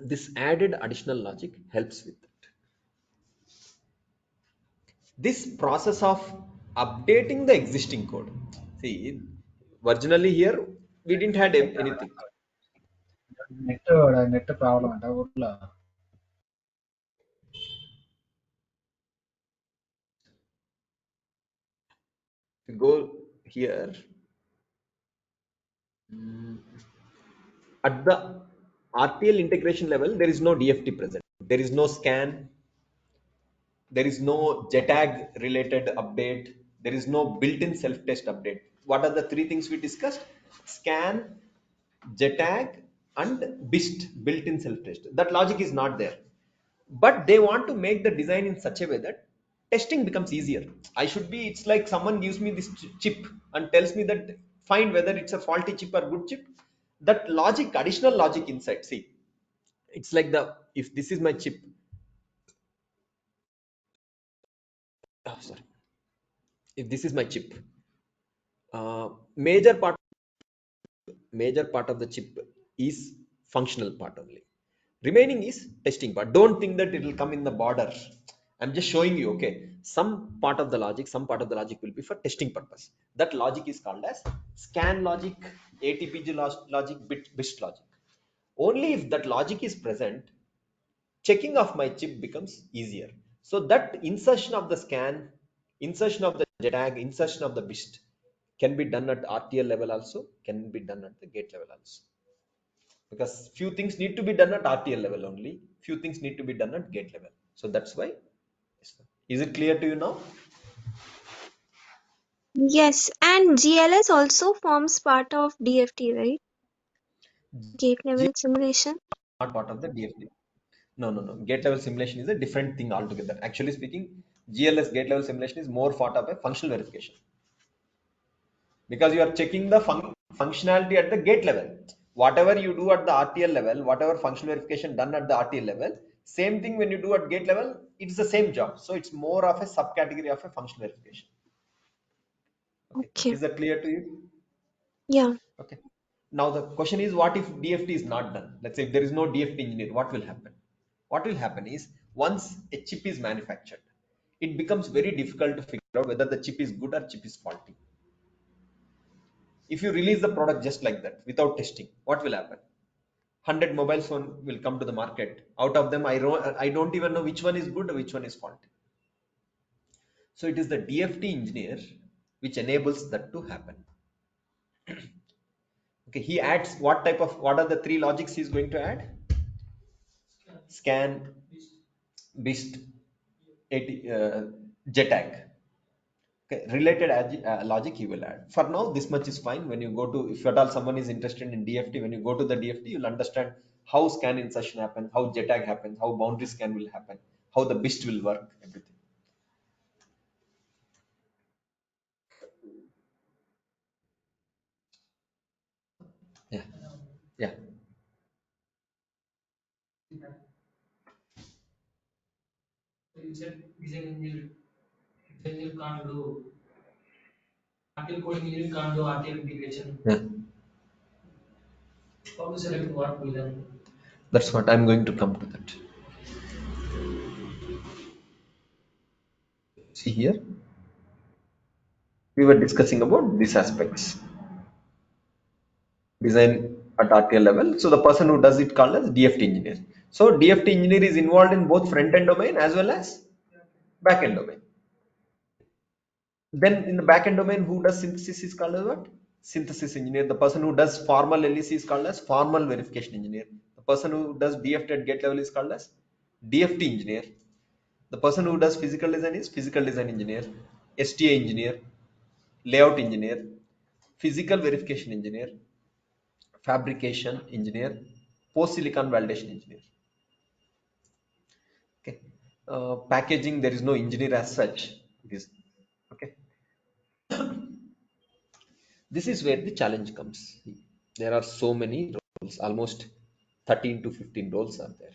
Speaker 2: This added additional logic helps with that. This process of updating the existing code, see, originally here we didn't had anything.
Speaker 6: Net problem అంట ఊర్లో.
Speaker 2: If you go here, at the RTL integration level, there is no DFT present. There is no scan. There is no JTAG related update. There is no built-in self-test update. What are the three things we discussed? Scan, JTAG, and BIST, built-in self-test. That logic is not there. But they want to make the design in such a way that testing becomes easier. It's like someone gives me this chip and tells me that find whether it's a faulty chip or good chip. That logic, additional logic inside, see, it's like if this is my chip, sorry, if this is my chip, major part of the chip is functional part only, remaining is testing part. Don't think that it will come in the border. I'm just showing you, okay, some part of the logic will be for testing purpose. That logic is called as scan logic, ATPG logic, BIST logic. Only if that logic is present, checking of my chip becomes easier. So that insertion of the scan, insertion of the JTAG, insertion of the BIST can be done at RTL level also, can be done at the gate level also. Because few things need to be done at RTL level only, few things need to be done at gate level. So that's why. Is it clear to you now?
Speaker 3: Yes, and GLS also forms part of DFT, right? Gate
Speaker 2: G
Speaker 3: level simulation.
Speaker 2: not part of the DFD. No. Gate level simulation is a different thing altogether. Actually speaking, GLS, gate level simulation, is more part of a functional verification because you are checking the functionality at the gate level. Whatever you do at the RTL level, whatever functional verification done at the RTL level, same thing when you do at gate level, it's the same job. So it's more of a subcategory of a functional verification. Okay.
Speaker 3: Okay.
Speaker 2: Is that clear to you?
Speaker 3: Yeah.
Speaker 2: Okay. Now the question is, what if DFT is not done? Let's say if there is no DFT engineer, what will happen? What will happen is, once a chip is manufactured, it becomes very difficult to figure out whether the chip is good or chip is faulty. If you release the product just like that without testing, what will happen? 100 mobile phone will come to the market. Out of them, I don't even know which one is good or which one is faulty. So it is the DFT engineer which enables that to happen. Okay, he adds what are the three logics he's going to add? Scan, BIST, JTAG. Okay, related logic he will add. For now, this much is fine. When you go to, if at all someone is interested in DFT, when you go to the DFT, you'll understand how scan insertion happens, how JTAG happens, how boundary scan will happen, how the BIST will work, everything. Yeah, yeah.
Speaker 4: So you said design engineer can't do RTL coding engineer can't do RTL integration.
Speaker 2: Yeah.
Speaker 4: How to select what we learn?
Speaker 2: That's what I'm going to come to that. See here, we were discussing about these aspects. design at RTL level. So the person who does it called as DFT engineer. So DFT engineer is involved in both front end domain as well as back end domain. Then in the back end domain, who does synthesis is called as what? Synthesis engineer. The person who does formal LEC is called as formal verification engineer. The person who does DFT at gate level is called as DFT engineer. The person who does physical design is physical design engineer, STA engineer, layout engineer, physical verification engineer, fabrication engineer, post silicon validation engineer. Okay. Packaging, there is no engineer as such. It is okay. This is where the challenge comes. There are so many roles, almost 13 to 15 roles are there.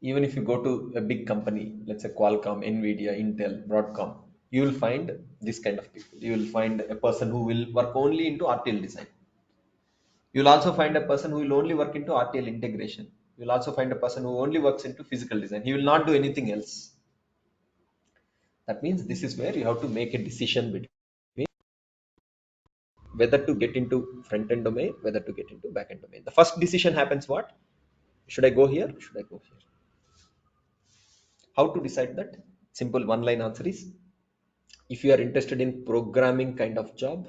Speaker 2: Even if you go to a big company, let's say Qualcomm, Nvidia, Intel, Broadcom, you will find this kind of people. You will find a person who will work only into RTL design. You will also find a person who will only work into RTL integration. You will also find a person who only works into physical design. He will not do anything else. That means this is where you have to make a decision between whether to get into front end domain, whether to get into back end domain. The first decision happens what? Should I go here? Should I go here? How to decide that? Simple one line answer is, if you are interested in programming kind of job,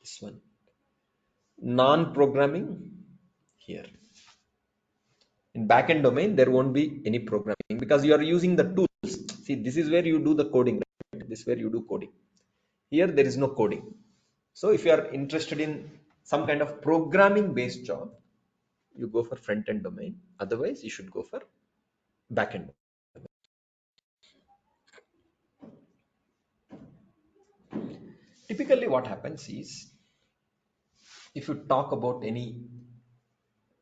Speaker 2: this one. Non-programming, here. In backend domain, there won't be any programming because you are using the tools. See, this is where you do the coding, right? This is where you do coding. Here, there is no coding. So if you are interested in some kind of programming based job, you go for front end domain. Otherwise, you should go for backend. Typically, what happens is, if you talk about any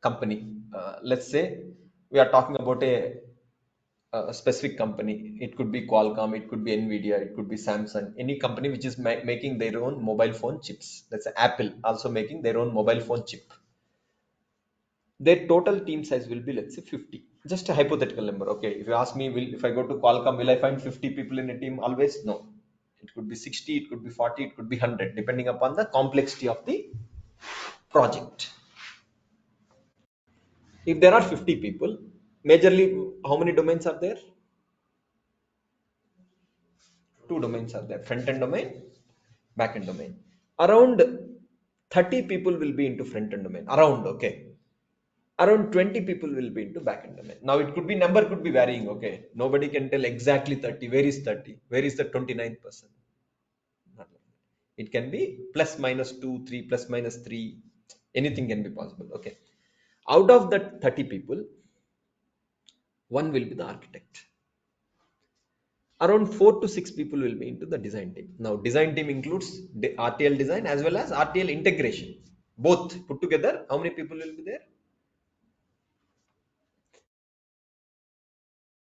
Speaker 2: company, let's say we are talking about a specific company. It could be Qualcomm, it could be Nvidia, it could be Samsung, any company which is making their own mobile phone chips. Let's say Apple also making their own mobile phone chip. Their total team size will be, let's say, 50. Just a hypothetical number. Okay, if you ask me, if I go to Qualcomm, will I find 50 people in a team always? No. It could be 60, it could be 40, it could be 100, depending upon the complexity of the project. If there are 50 people, majorly how many domains are there? Two domains are there, front end domain, back end domain. Around 30 people will be into front end domain, around, okay. Around 20 people will be into back end domain. Now it could be, number could be varying, okay. Nobody can tell exactly 30. Where is 30? Where is the 29%? It can be plus minus 2, 3, plus minus 3. Anything can be possible, okay. Out of that 30 people, one will be the architect. Around 4 to 6 people will be into the design team. Now design team includes RTL design as well as RTL integration. Both put together, how many people will be there?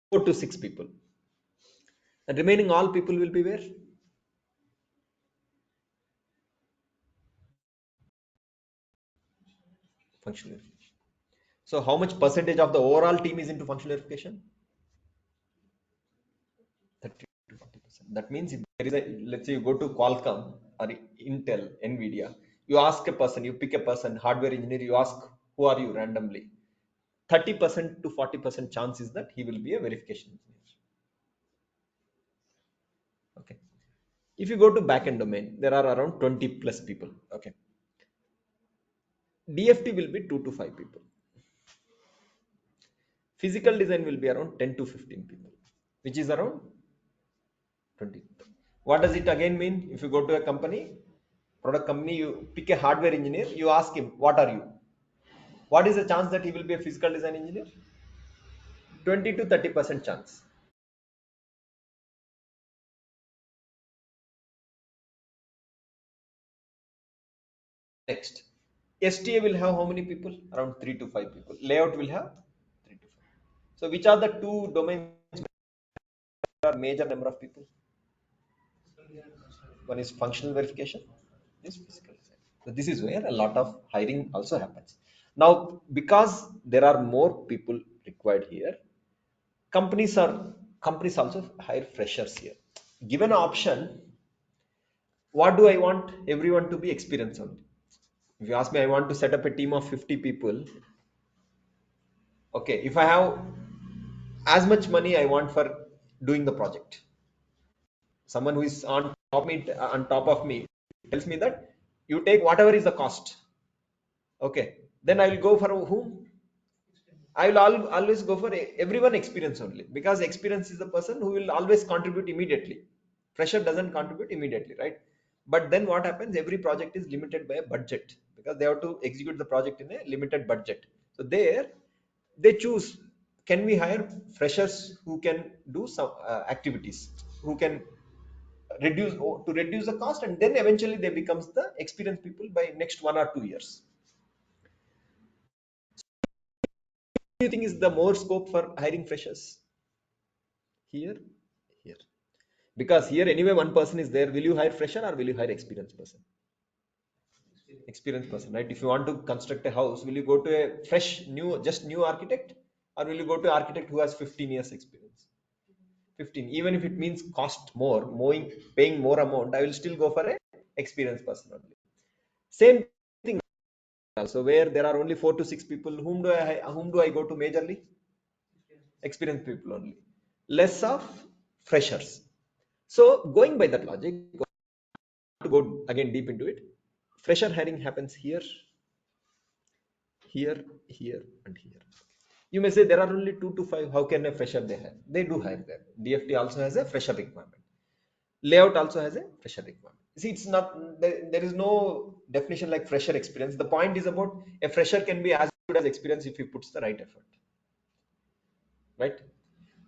Speaker 2: 4 to 6 people. And remaining all people will be where? Functional verification. So how much percentage of the overall team is into functional verification? 30 to 40%. That means if there is a, let's say you go to Qualcomm or Intel, Nvidia, you ask a person, you pick a person, hardware engineer, you ask, who are you randomly? 30% to 40% chance is that he will be a verification engineer. Okay. If you go to backend domain, there are around 20 plus people. Okay. DFT will be 2 to 5 people. Physical design will be around 10 to 15 people, which is around 20. What does it again mean? If you go to a company, product company, you pick a hardware engineer, you ask him, what are you? What is the chance that he will be a physical design engineer? 20 to 30% chance. Next, STA will have how many people? Around 3 to 5 people. Layout will have 3 to 5. So which are the two domains are major number of people? One is functional verification, this physical design. So this is where a lot of hiring also happens. Now, because there are more people required here, companies also hire freshers here. Given an option, what do I want everyone to be experienced only? If you ask me, I want to set up a team of 50 people. Okay, if I have as much money I want for doing the project, someone who is on top of me tells me that you take whatever is the cost. Okay, then I will go for whom? I will always go for everyone experience only, because experience is the person who will always contribute immediately. Fresher doesn't contribute immediately, right? But then what happens? Every project is limited by a budget, because they have to execute the project in a limited budget. So there, they choose: can we hire freshers who can do some activities, who can reduce the cost, and then eventually they becomes the experienced people by next 1 or 2 years. Do you think is the more scope for hiring freshers? Here, here. Because here anyway one person is there. Will you hire fresher or will you hire experienced person? Experienced person, right? If you want to construct a house, will you go to a fresh, new architect, or will you go to an architect who has 15 years experience? 15. Even if it means cost more, paying more amount, I will still go for a experienced person only. Same thing also, where there are only 4 to 6 people. Whom do I go to majorly? Experienced people only. Less of freshers. So going by that logic, to go again deep into it, fresher hiring happens here, here, here, and here. You may say there are only 2 to 5. How can a fresher they hire? They do hire there. DFT also has a fresher requirement. Layout also has a fresher requirement. See, it's not there is no definition like fresher experience. The point is about a fresher can be as good as experience if he puts the right effort, right?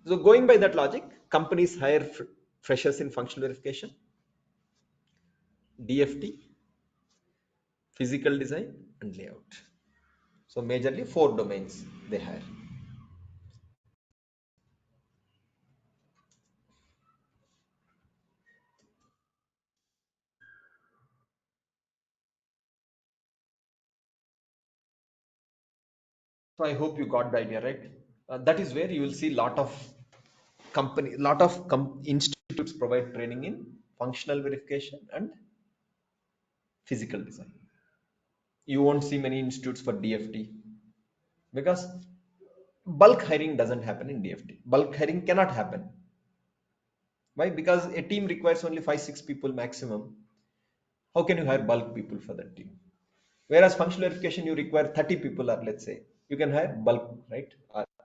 Speaker 2: So going by that logic, companies hire freshers in functional verification, DFT, physical design, and layout. So majorly 4 domains they hire. So I hope you got the idea, right? That is where you will see lot of institutes provide training in functional verification and physical design. You won't see many institutes for DFT, because bulk hiring doesn't happen in DFT. Bulk hiring cannot happen. Why? Because a team requires only 5-6 people maximum. How can you hire bulk people for that team? Whereas functional verification, you require 30 people, or let's say you can hire bulk, right?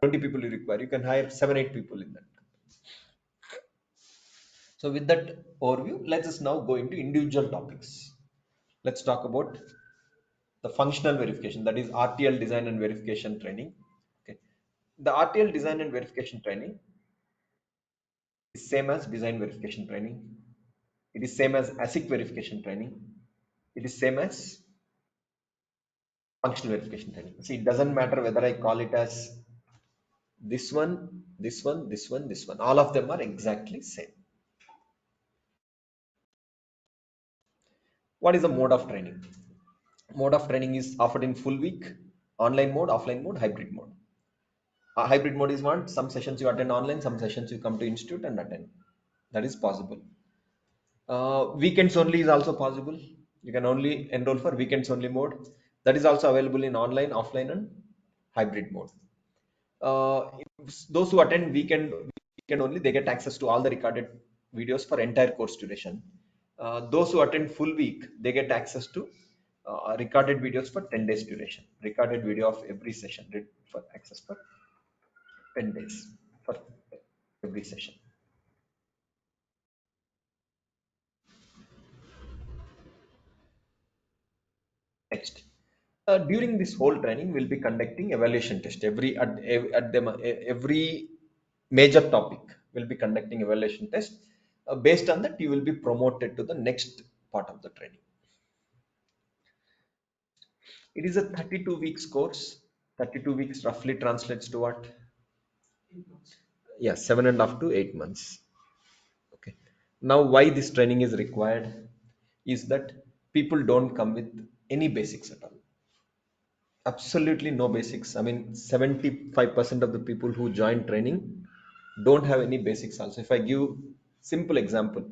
Speaker 2: 20 people you require, you can hire 7-8 people in that. So with that overview, let us now go into individual topics. Let's talk about the functional verification, that is RTL design and verification training. Okay. The RTL design and verification training is same as design verification training. It is same as ASIC verification training. It is same as functional verification training. See, it doesn't matter whether I call it as this one, this one, this one, this one. All of them are exactly same. What is the mode of training? Mode of training is offered in full week, online mode, offline mode, hybrid mode. Hybrid mode is one. Some sessions you attend online, some sessions you come to institute and attend. That is possible. Weekends only is also possible. You can only enroll for weekends only mode. That is also available in online, offline, and hybrid mode. Those who attend weekend only, they get access to all the recorded videos for entire course duration. Those who attend full week, they get access to recorded videos for 10 days duration. Recorded video of every session for access for 10 days for every session. Next, during this whole training, we'll be conducting evaluation test. Every major topic will be conducting evaluation test. Based on that, you will be promoted to the next part of the training. It is a 32 weeks course. 32 weeks roughly translates to what? Yeah, 7.5 to 8 months. Okay. Now, why this training is required is that people don't come with any basics at all. Absolutely no basics. I mean, 75% of the people who join training don't have any basics also. If I give simple example,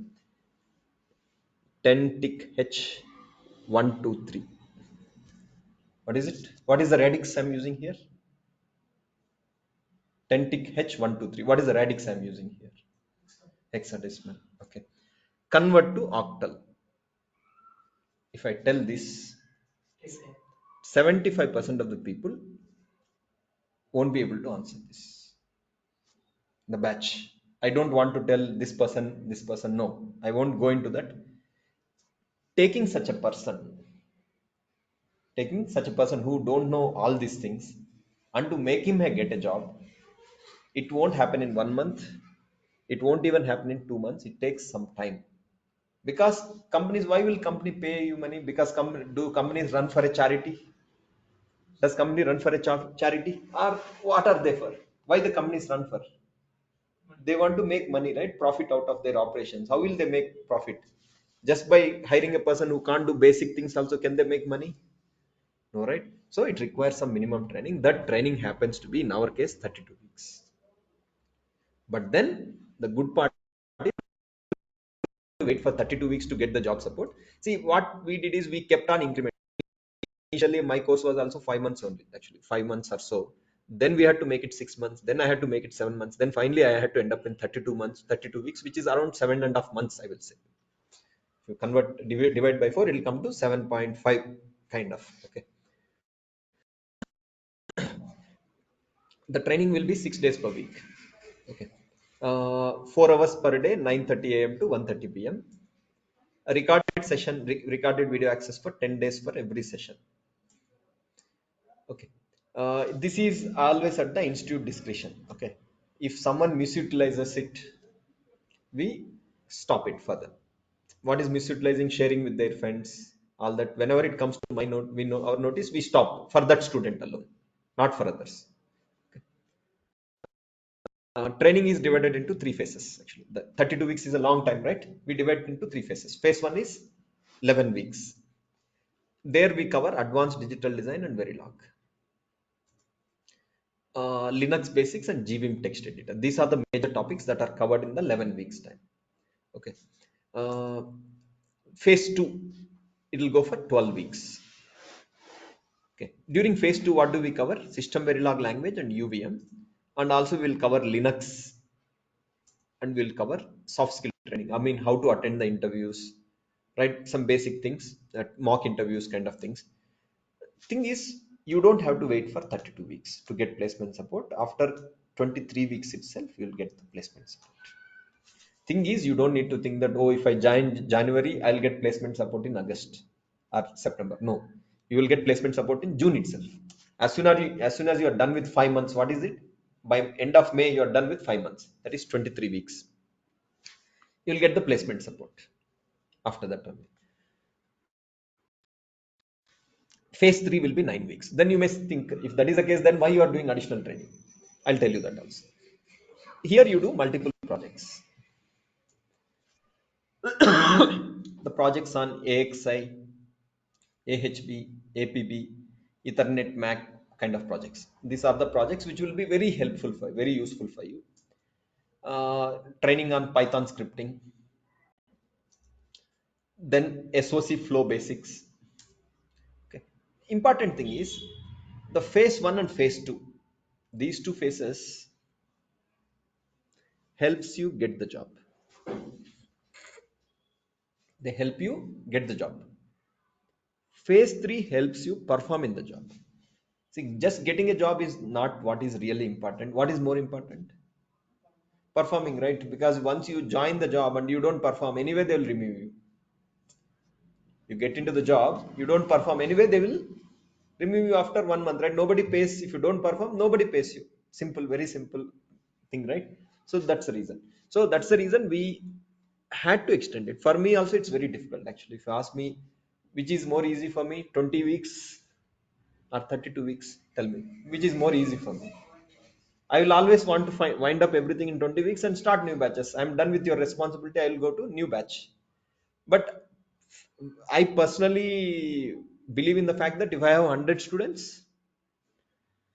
Speaker 2: 10 tick H123. What is it? What is the radix I'm using here? 10 tick H123. What is the radix I'm using here? Hexadecimal. Okay. Convert to octal. If I tell this, 75% of the people won't be able to answer this. The batch. I don't want to tell this person, no. I won't go into that. Taking such a person who don't know all these things and to make him get a job, it won't happen in 1 month. It won't even happen in 2 months. It takes some time. Because companies, why will company pay you money? Because do companies run for a charity? Does company run for a charity? Or what are they for? Why the companies run for? They want to make money, right? Profit out of their operations. How will they make profit? Just by hiring a person who can't do basic things also, can they make money? No, right? So it requires some minimum training. That training happens to be, in our case, 32 weeks. But then the good part is to wait for 32 weeks to get the job support. See, what we did is we kept on incrementing. Initially, my course was also 5 months only, actually 5 months or so. Then we had to make it 6 months. Then I had to make it 7 months. Then finally, I had to end up in 32 months, 32 weeks, which is around 7.5 months, I will say. If you divide by 4, it will come to 7.5 kind of. Okay. The training will be 6 days per week. Okay. 4 hours per day, 9:30 a.m. to 1:30 p.m. A recorded session, recorded video access for 10 days for every session. Okay. This is always at the institute discretion. Okay. If someone misutilizes it, we stop it further. What is misutilizing? Sharing with their friends, all that. Whenever it comes to our notice, we stop for that student alone, not for others. Training is divided into 3 phases. Actually, the 32 weeks is a long time, right? We divide it into 3 phases. Phase 1 is 11 weeks. There we cover advanced digital design and Verilog, Linux basics, and GVim text editor. These are the major topics that are covered in the 11 weeks time. Okay. Phase 2, it will go for 12 weeks. Okay. During phase 2, what do we cover? System Verilog language and UVM, and also we will cover Linux, and we'll cover soft skill training. I mean, how to attend the interviews, right? Some basic things, that mock interviews kind of things. Thing is, you don't have to wait for 32 weeks to get placement support. After 23 weeks itself, you'll get the placement support. Thing is, you don't need to think that, oh, if I join January, I'll get placement support in August or September. No, you will get placement support in June itself. As soon as you are done with 5 months, what is it? By end of May, you are done with 5 months. That is 23 weeks. You'll get the placement support after that only. Phase 3 will be 9 weeks. Then you may think, if that is the case, then why you are doing additional training? I'll tell you that also. Here you do multiple projects. The projects on AXI, AHB, APB, Ethernet MAC kind of projects. These are the projects which will be very helpful for you, very useful for you. Training on Python scripting, then SOC flow basics. Okay. Important thing is the phase 1 and phase 2. These 2 phases helps you get the job. They help you get the job. Phase 3 helps you perform in the job. See, just getting a job is not what is really important. What is more important? Performing, right? Because once you join the job and you don't perform, anyway they will remove you. You get into the job, you don't perform, anyway they will remove you after 1 month, right? Nobody pays. If you don't perform, nobody pays you. Simple, very simple thing, right? So that's the reason. So that's the reason we had to extend it. For me also, it's very difficult actually. If you ask me which is more easy for me, 20 weeks or 32 weeks, tell me which is more easy for me. I will always want to wind up everything in 20 weeks and start new batches. I'm done with your responsibility. I will go to new batch. But I personally believe in the fact that if I have 100 students,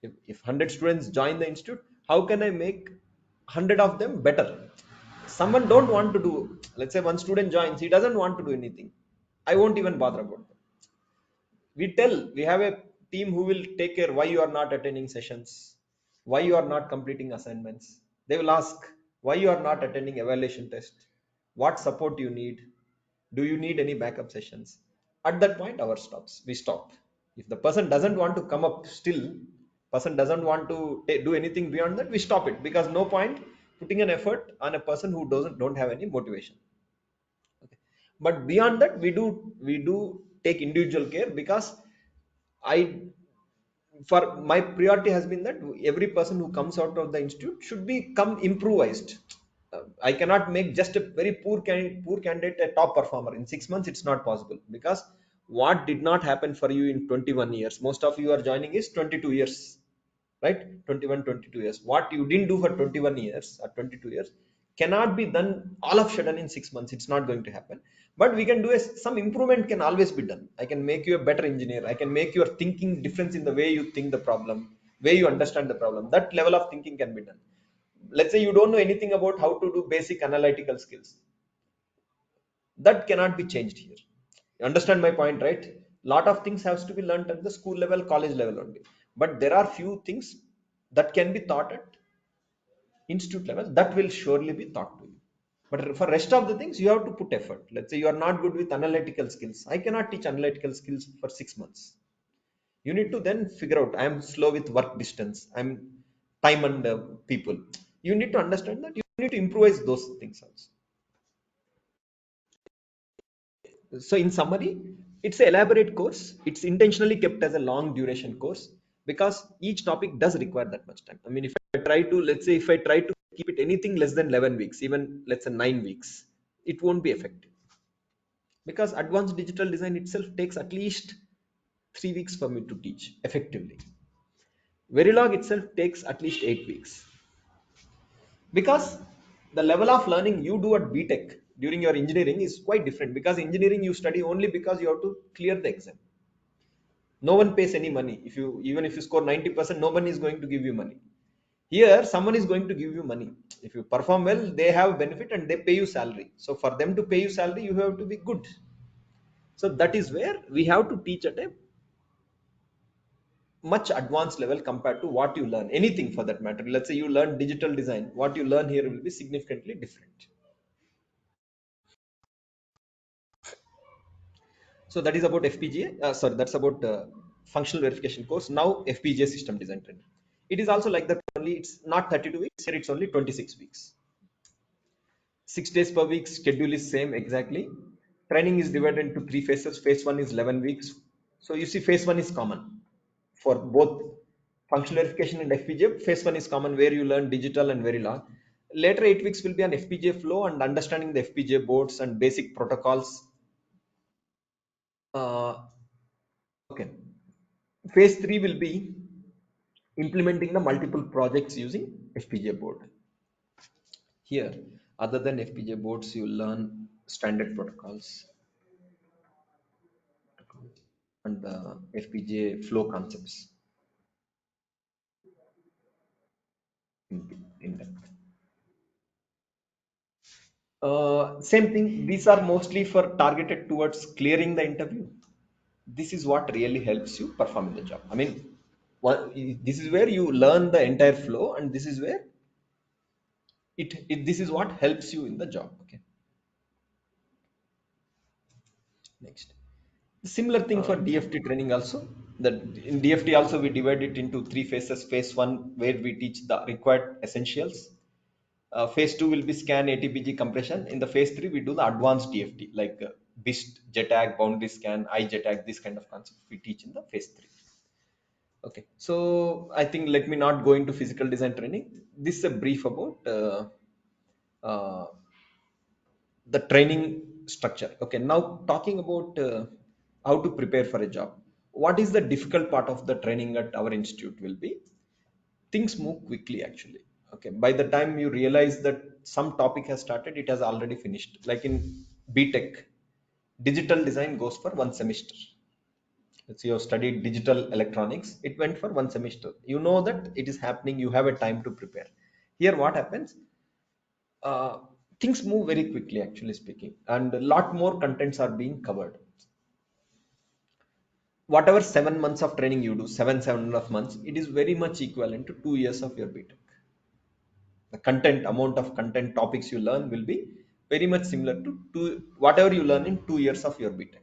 Speaker 2: if 100 students join the institute, how can I make 100 of them better? someone don't want to do, let's say one student joins, he doesn't want to do anything, I won't even bother about them. We have a team who will take care why you are not attending sessions, why you are not completing assignments. They will ask why you are not attending evaluation test, what support you need, do you need any backup sessions. At that point our stops, we stop. If the person doesn't want to come up, still person doesn't want to do anything beyond that, we stop it, because no point putting an effort on a person who don't have any motivation. Okay. But beyond that, we do take individual care, because I for my priority has been that every person who comes out of the institute should become improvised. I cannot make just a very poor candidate a top performer in 6 months. It's not possible, because what did not happen for you in 21 years, most of you are joining is 22 years, right? 21, 22 years, what you didn't do for 21 years or 22 years cannot be done all of a sudden in 6 months. It's not going to happen. But we can do some improvement can always be done. I can make you a better engineer, I can make your thinking difference in the way you think the problem, way you understand the problem. That level of thinking can be done. Let's say you don't know anything about how to do basic analytical skills, that cannot be changed here. You understand my point, right? Lot of things has to be learned at the school level, college level only, but there are few things that can be taught at institute level, that will surely be taught to you. But for rest of the things you have to put effort. Let's say you are not good with analytical skills, I cannot teach analytical skills for 6 months. You need to then figure out, I am slow with work distance, I'm time and people. You need to understand that you need to improvise those things also. So in summary, it's an elaborate course, it's intentionally kept as a long duration course, because each topic does require that much time. I mean, if I try to, let's say if I try to keep it anything less than 11 weeks, even let's say 9 weeks, it won't be effective, because advanced digital design itself takes at least 3 weeks for me to teach effectively. Verilog itself takes at least 8 weeks, because the level of learning you do at BTech during your engineering is quite different, because engineering you study only because you have to clear the exam. No one pays any money. If you, even if you score 90%, no one is going to give you money. Here someone is going to give you money. If you perform well, they have benefit and they pay you salary. So for them to pay you salary, you have to be good. So that is where we have to teach at a much advanced level compared to what you learn anything for that matter. Let's say you learn digital design, what you learn here will be significantly different. So that is about FPGA. Sorry, that's about functional verification course. Now FPGA system design training. It is also like that. Only it's not 32 weeks. Here it's only 26 weeks. 6 days per week. Schedule is same exactly. Training is divided into 3 phases. Phase 1 is 11 weeks. So you see, phase 1 is common for both functional verification and FPGA. Phase 1 is common, where you learn digital and Verilog. Later 8 weeks will be on FPGA flow and understanding the FPGA boards and basic protocols. Okay. Phase 3 will be implementing the multiple projects using FPGA board. Here, other than FPGA boards, you learn standard protocols and the FPGA flow concepts in depth. Same thing, these are mostly for targeted towards clearing the interview. This is what really helps you perform in the job. I mean, this is where you learn the entire flow, and this is where this is what helps you in the job. Okay. Next. Similar thing for DFT training also. That in DFT also we divide it into 3 phases. Phase 1 where we teach the required essentials. Phase 2 will be scan ATPG compression. In the phase 3 we do the advanced DFT like BIST, JTAG, boundary scan, IJTAG, this kind of concept we teach in the phase 3. Okay, so I think let me not go into physical design training. This is a brief about uh, the training structure. Okay, now talking about how to prepare for a job. What is the difficult part of the training at our institute will be things move quickly actually. Okay, by the time you realize that some topic has started, it has already finished. Like in BTech, digital design goes for 1 semester. Let's say you have studied digital electronics, it went for 1 semester. You know that it is happening, you have a time to prepare. Here what happens, uh, things move very quickly, actually speaking, and a lot more contents are being covered. Whatever 7 months of training you do, 7.5 months, it is very much equivalent to 2 years of your BTech. The content, amount of content, topics you learn will be very much similar to whatever you learn in 2 years of your BTech.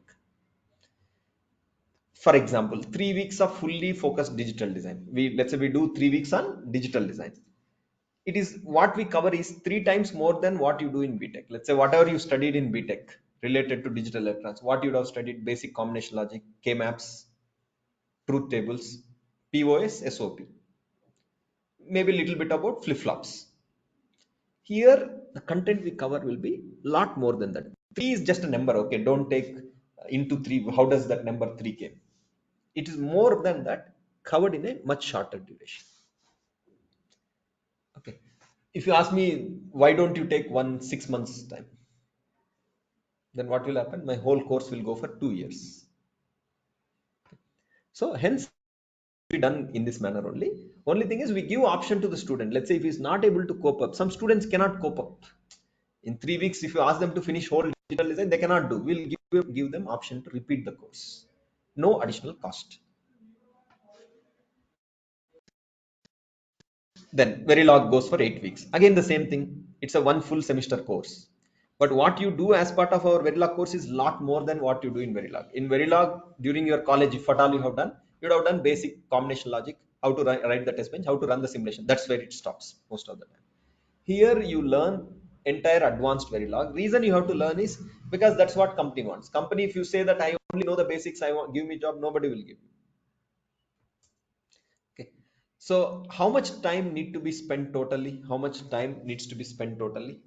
Speaker 2: For example, 3 weeks of fully focused digital design. Let's say we do 3 weeks on digital design. It is what we cover is 3 times more than what you do in BTech. Let's say whatever you studied in BTech related to digital electronics, what you would have studied: basic combination logic, K-maps, truth tables, POS, SOP, maybe a little bit about flip-flops. Here, the content we cover will be a lot more than that. 3 is just a number, okay? Don't take into 3. How does that number 3 came? It is more than that, covered in a much shorter duration. Okay. If you ask me, why don't you take 6 months time? Then what will happen? My whole course will go for 2 years. So hence, be done in this manner only. Only thing is, we give option to the student. Let's say if he's not able to cope up, some students cannot cope up. In 3 weeks, if you ask them to finish whole digital design, they cannot do. We'll give them option to repeat the course. No additional cost. Then Verilog goes for 8 weeks. Again, the same thing. It's a one full semester course. But what you do as part of our Verilog course is lot more than what you do in Verilog. In Verilog, during your college, if at all you have done, you would have done basic combination logic, how to write the test bench, how to run the simulation. That's where it stops most of the time. Here you learn entire advanced Verilog. Reason you have to learn is because that's what company wants. Company, if you say that I only know the basics, give me job, nobody will give you. Okay. So how much time need to be spent totally? How much time needs to be spent totally?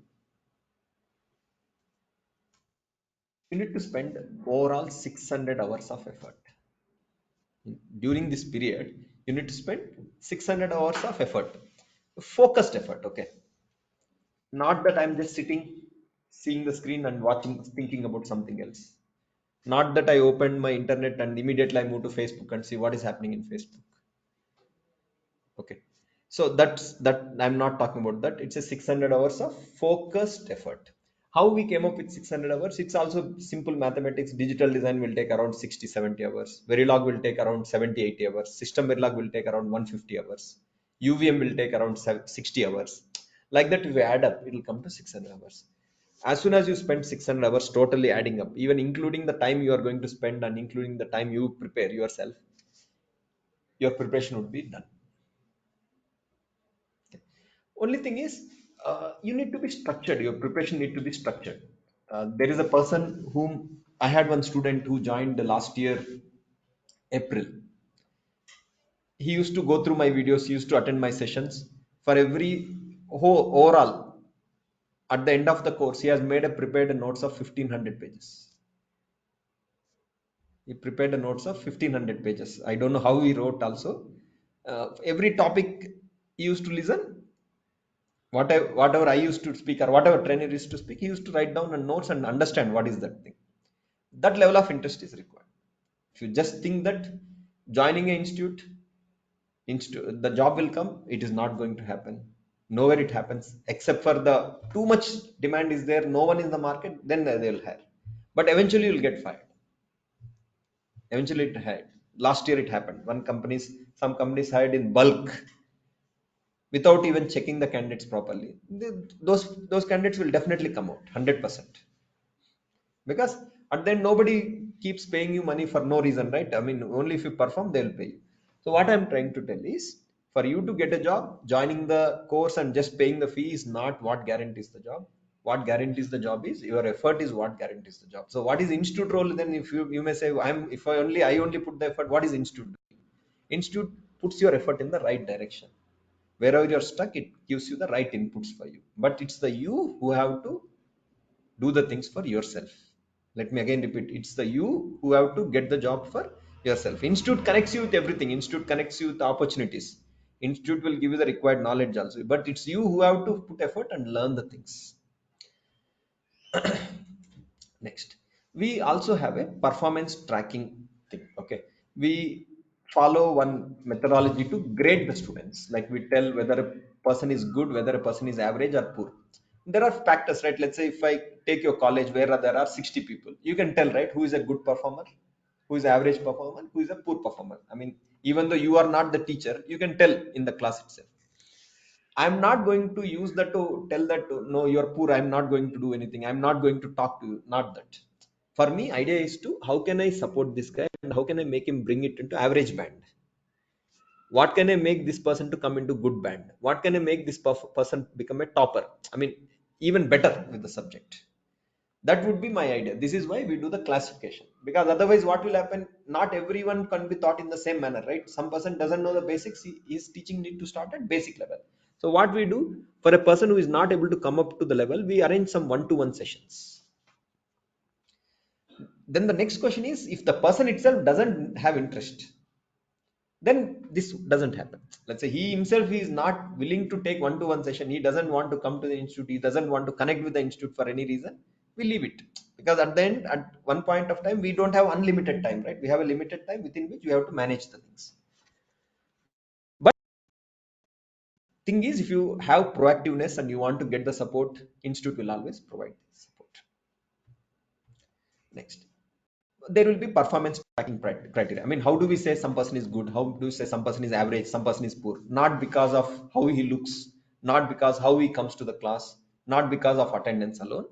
Speaker 2: You need to spend overall 600 hours of effort. During this period, you need to spend 600 hours of effort, focused effort. Okay. Not that I'm just sitting, seeing the screen and watching, thinking about something else. Not that I opened my internet and immediately I move to Facebook and see what is happening in Facebook. Okay. So that I'm not talking about that. It's a 600 hours of focused effort. How we came up with 600 hours? It's also simple mathematics. Digital design will take around 60-70 hours. Verilog will take around 70-80 hours. System Verilog will take around 150 hours. UVM will take around 60 hours. Like that, if we add up, it will come to 600 hours. As soon as you spend 600 hours, totally adding up, even including the time you are going to spend and including the time you prepare yourself, your preparation would be done. Only thing is, you need to be structured. Your preparation need to be structured. There is a person whom I had, one student who joined last year April. He used to go through my videos. He used to attend my sessions. For every whole overall, at the end of the course, he has prepared notes of 1500 pages. He prepared a notes of 1500 pages. I don't know how he wrote also. Every topic he used to listen. Whatever I used to speak or whatever trainer used to speak, he used to write down on notes and understand what is that thing. That level of interest is required. If you just think that joining an institute, the job will come, it is not going to happen. Nowhere it happens, except for the too much demand is there, no one in the market, then they'll hire. But eventually you'll get fired. Eventually it had. Last year it happened. Some companies hired in bulk without even checking the candidates properly. Those candidates will definitely come out 100%, because at the end nobody keeps paying you money for no reason, right? I mean, only if you perform they'll pay you. So what I'm trying to tell is, for you to get a job, joining the course and just paying the fee is not what guarantees the job. What guarantees the job is your effort, is what guarantees the job. So what is institute role then? If you may say, I only put the effort, what is institute doing? Institute puts your effort in the right direction. Wherever you're stuck, it gives you the right inputs for you, but it's the you who have to do the things for yourself. Let me again repeat, it's the you who have to get the job for yourself. Institute connects you with everything. Institute connects you with the opportunities. Institute will give you the required knowledge also, but it's you who have to put effort and learn the things. Next, we also have a performance tracking thing. Okay, we follow one methodology to grade the students. Like, we tell whether a person is good, whether a person is average or poor. There are factors, right? Let's say if I take your college where there are 60 people, you can tell, right, who is a good performer, who is average performer, who is a poor performer. I mean, even though you are not the teacher, you can tell in the class itself. I'm not going to use that to tell that no, you're poor, I'm not going to do anything, I'm not going to talk to you. Not that. For me, idea is to how can I support this guy and how can I make him bring it into average band. What can I make this person to come into good band? What can I make this person become a topper? I mean, even better with the subject. That would be my idea. This is why we do the classification, because otherwise what will happen, not everyone can be taught in the same manner, right? Some person doesn't know the basics, his teaching need to start at basic level. So what we do, for a person who is not able to come up to the level, we arrange some one-to-one sessions. Then the next question is, if the person itself doesn't have interest, then this doesn't happen. Let's say he himself is not willing to take one-to-one session, he doesn't want to come to the institute, he doesn't want to connect with the institute for any reason, we leave it. Because at the end, at one point of time, we don't have unlimited time, right? We have a limited time within which we have to manage the things. But thing is, if you have proactiveness and you want to get the support, institute will always provide support. Next, there will be performance tracking criteria. I mean, how do we say some person is good? How do we say some person is average, some person is poor? Not because of how he looks, not because how he comes to the class, not because of attendance alone.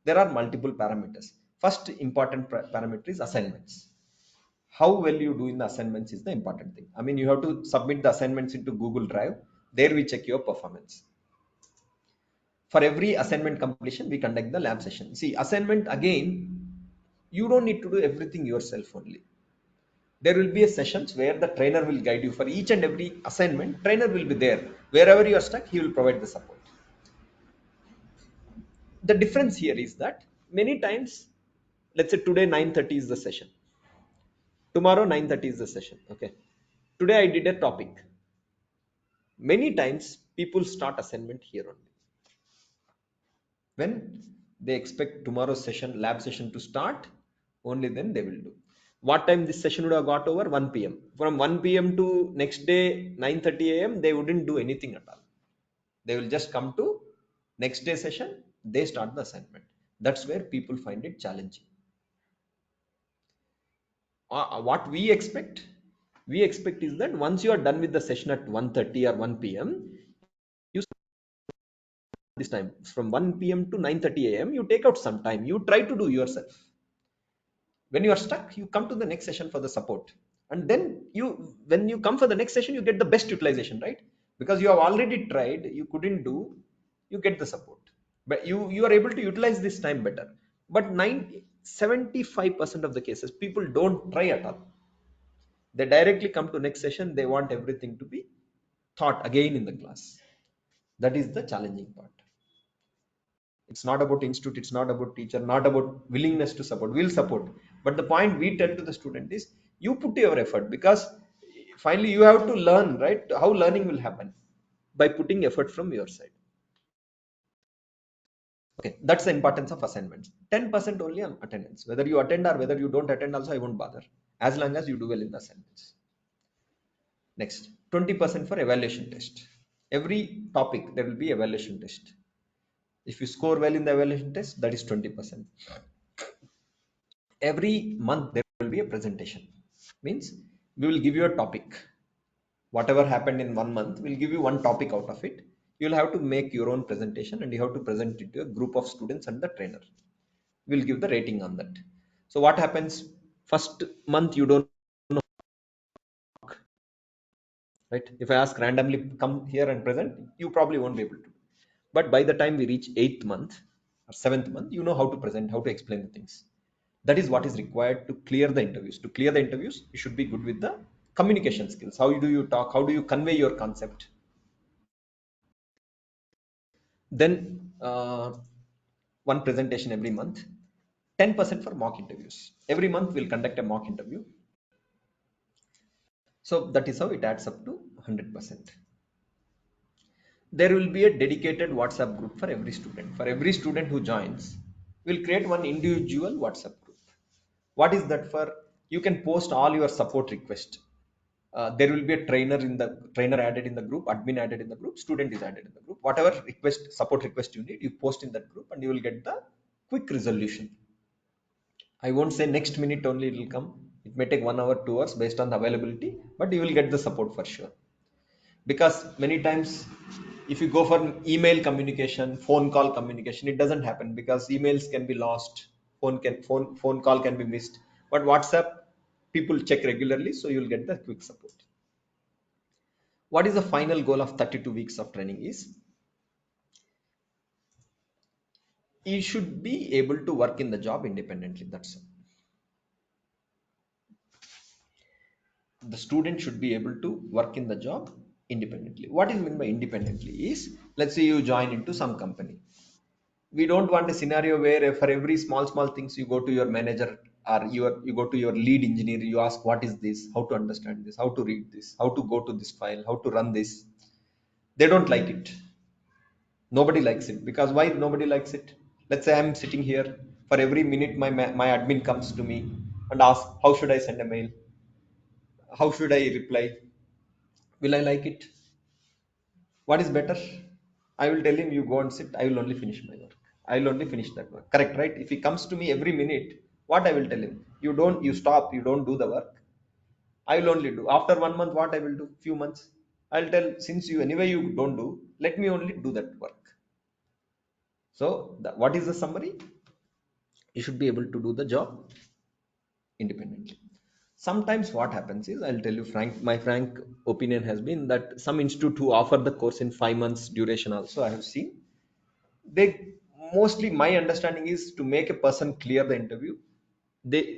Speaker 2: There are multiple parameters. First important parameter is assignments. How well you do in the assignments is the important thing. I mean, you have to submit the assignments into Google Drive. There we check your performance. For every assignment completion, we conduct the lab session. See, assignment again, you don't need to do everything yourself only. There will be a sessions where the trainer will guide you for each and every assignment. Trainer will be there. Wherever you are stuck, he will provide the support. The difference here is that many times, let's say today 9:30 is the session. Tomorrow 9:30 is the session. Okay. Today I did a topic. Many times people start assignment here only. When they expect tomorrow's session, lab session to start, only then they will do. What time this session would have got over? 1 p.m. From 1 p.m. to next day 9:30 a.m. they wouldn't do anything at all. They will just come to next day session, they start the assignment. That's where people find it challenging. What we expect is that once you are done with the session at 1:30 or 1 p.m., you this time from 1 p.m. to 9:30 a.m. you take out some time, you try to do yourself. When you are stuck, you come to the next session for the support, and then when you come for the next session, you get the best utilization, right? Because you have already tried, you couldn't do, you get the support, but you are able to utilize this time better. But 75% of the cases, people don't try at all. They directly come to next session, they want everything to be taught again in the class. That is the challenging part. It's not about institute, it's not about teacher, not about willingness to support. We'll support, but the point we tell to the student is, you put your effort, because finally you have to learn, right? How learning will happen? By putting effort from your side. Okay, that's the importance of assignments. 10% only on attendance. Whether you attend or whether you don't attend also, I won't bother, as long as you do well in the assignments. Next, 20% for evaluation test. Every topic there will be evaluation test. If you score well in the evaluation test, that is 20%. Every month there will be a presentation. Means we will give you a topic. Whatever happened in 1 month, we'll give you one topic out of it. You'll have to make your own presentation and you have to present it to a group of students and the trainer. We'll give the rating on that. So what happens? First month you don't know, right? If I ask randomly, come here and present, you probably won't be able to. But by the time we reach 8th month or 7th month, you know how to present, how to explain the things. That is what is required to clear the interviews. To clear the interviews, you should be good with the communication skills. How do you talk? How do you convey your concept? Then one presentation every month. 10% for mock interviews. Every month we'll conduct a mock interview. So that is how it adds up to 100%. There will be a dedicated WhatsApp group for every student. For every student who joins, we'll create one individual WhatsApp group. What is that for? You can post all your support requests There will be a trainer added in the group, admin added in the group, student is added in the group. Whatever support request you need, you post in that group and you will get the quick resolution. I won't say next minute only it will come. It may take 1 hour, 2 hours based on the availability, but you will get the support for sure. Because many times if you go for email communication, phone call communication, it doesn't happen because emails can be lost, phone call can be missed, but WhatsApp people check regularly, so you'll get the quick support. What is the final goal of 32 weeks of training is you should be able to work in the job independently. That's all. The student should be able to work in the job independently. What is meant by independently is, let's say you join into some company. We don't want a scenario where for every small things you go to your manager or you go to your lead engineer, you ask what is this, how to understand this, how to read this, how to go to this file, how to run this. They don't like it. Nobody likes it. Because why nobody likes it? Let's say I'm sitting here, for every minute my admin comes to me and asks how should I send a mail, how should I reply. Will I like it? What is better? I will tell him, you go and sit, I will only finish my work, I will only finish that work. Correct, right? If he comes to me every minute, what I will tell him, you stop, you don't do the work, I will only do. After 1 month, what I will do, few months, I'll tell, since you anyway you don't do, let me only do that work. So what is the summary? You should be able to do the job independently. Sometimes what happens is, I'll tell you my frank opinion has been that some institute who offer the course in 5 months duration also I have seen, they mostly, my understanding is, to make a person clear the interview,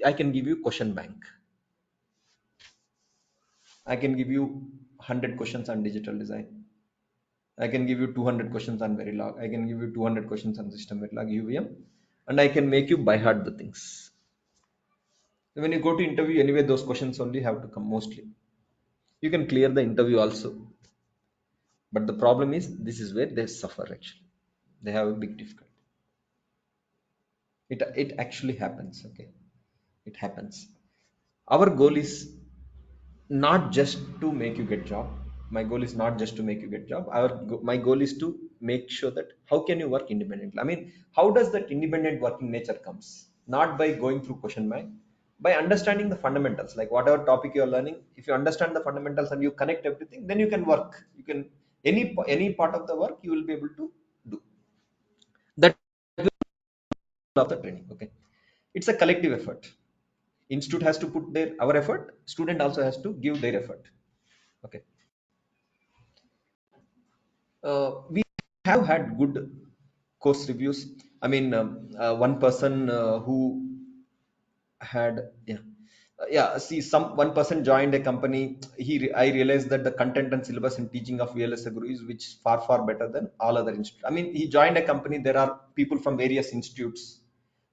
Speaker 2: I can give you question bank, I can give you 100 questions on digital design, I can give you 200 questions on Verilog, I can give you 200 questions on system Verilog UVM, and I can make you by heart the things. When you go to interview, anyway those questions only have to come mostly. You can clear the interview also, but the problem is, this is where they suffer actually. They have a big difficulty. It actually happens. Okay, it happens. Our goal is not just to make you get job. My goal is not just to make you get job. My goal is to make sure that how can you work independently. I mean, how does that independent working nature comes? Not by going through question bank, by understanding the fundamentals, like whatever topic you are learning. If you understand the fundamentals and you connect everything, then you can work. You can, any part of the work you will be able to do. That of the training. Okay, it's a collective effort. Institute has to put our effort, student also has to give their effort. Okay, we have had good course reviews. I mean, one person who had, see, one person joined a company. I realized that the content and syllabus and teaching of VLSI Guru is which far better than all other institutes. I mean, he joined a company, there are people from various institutes.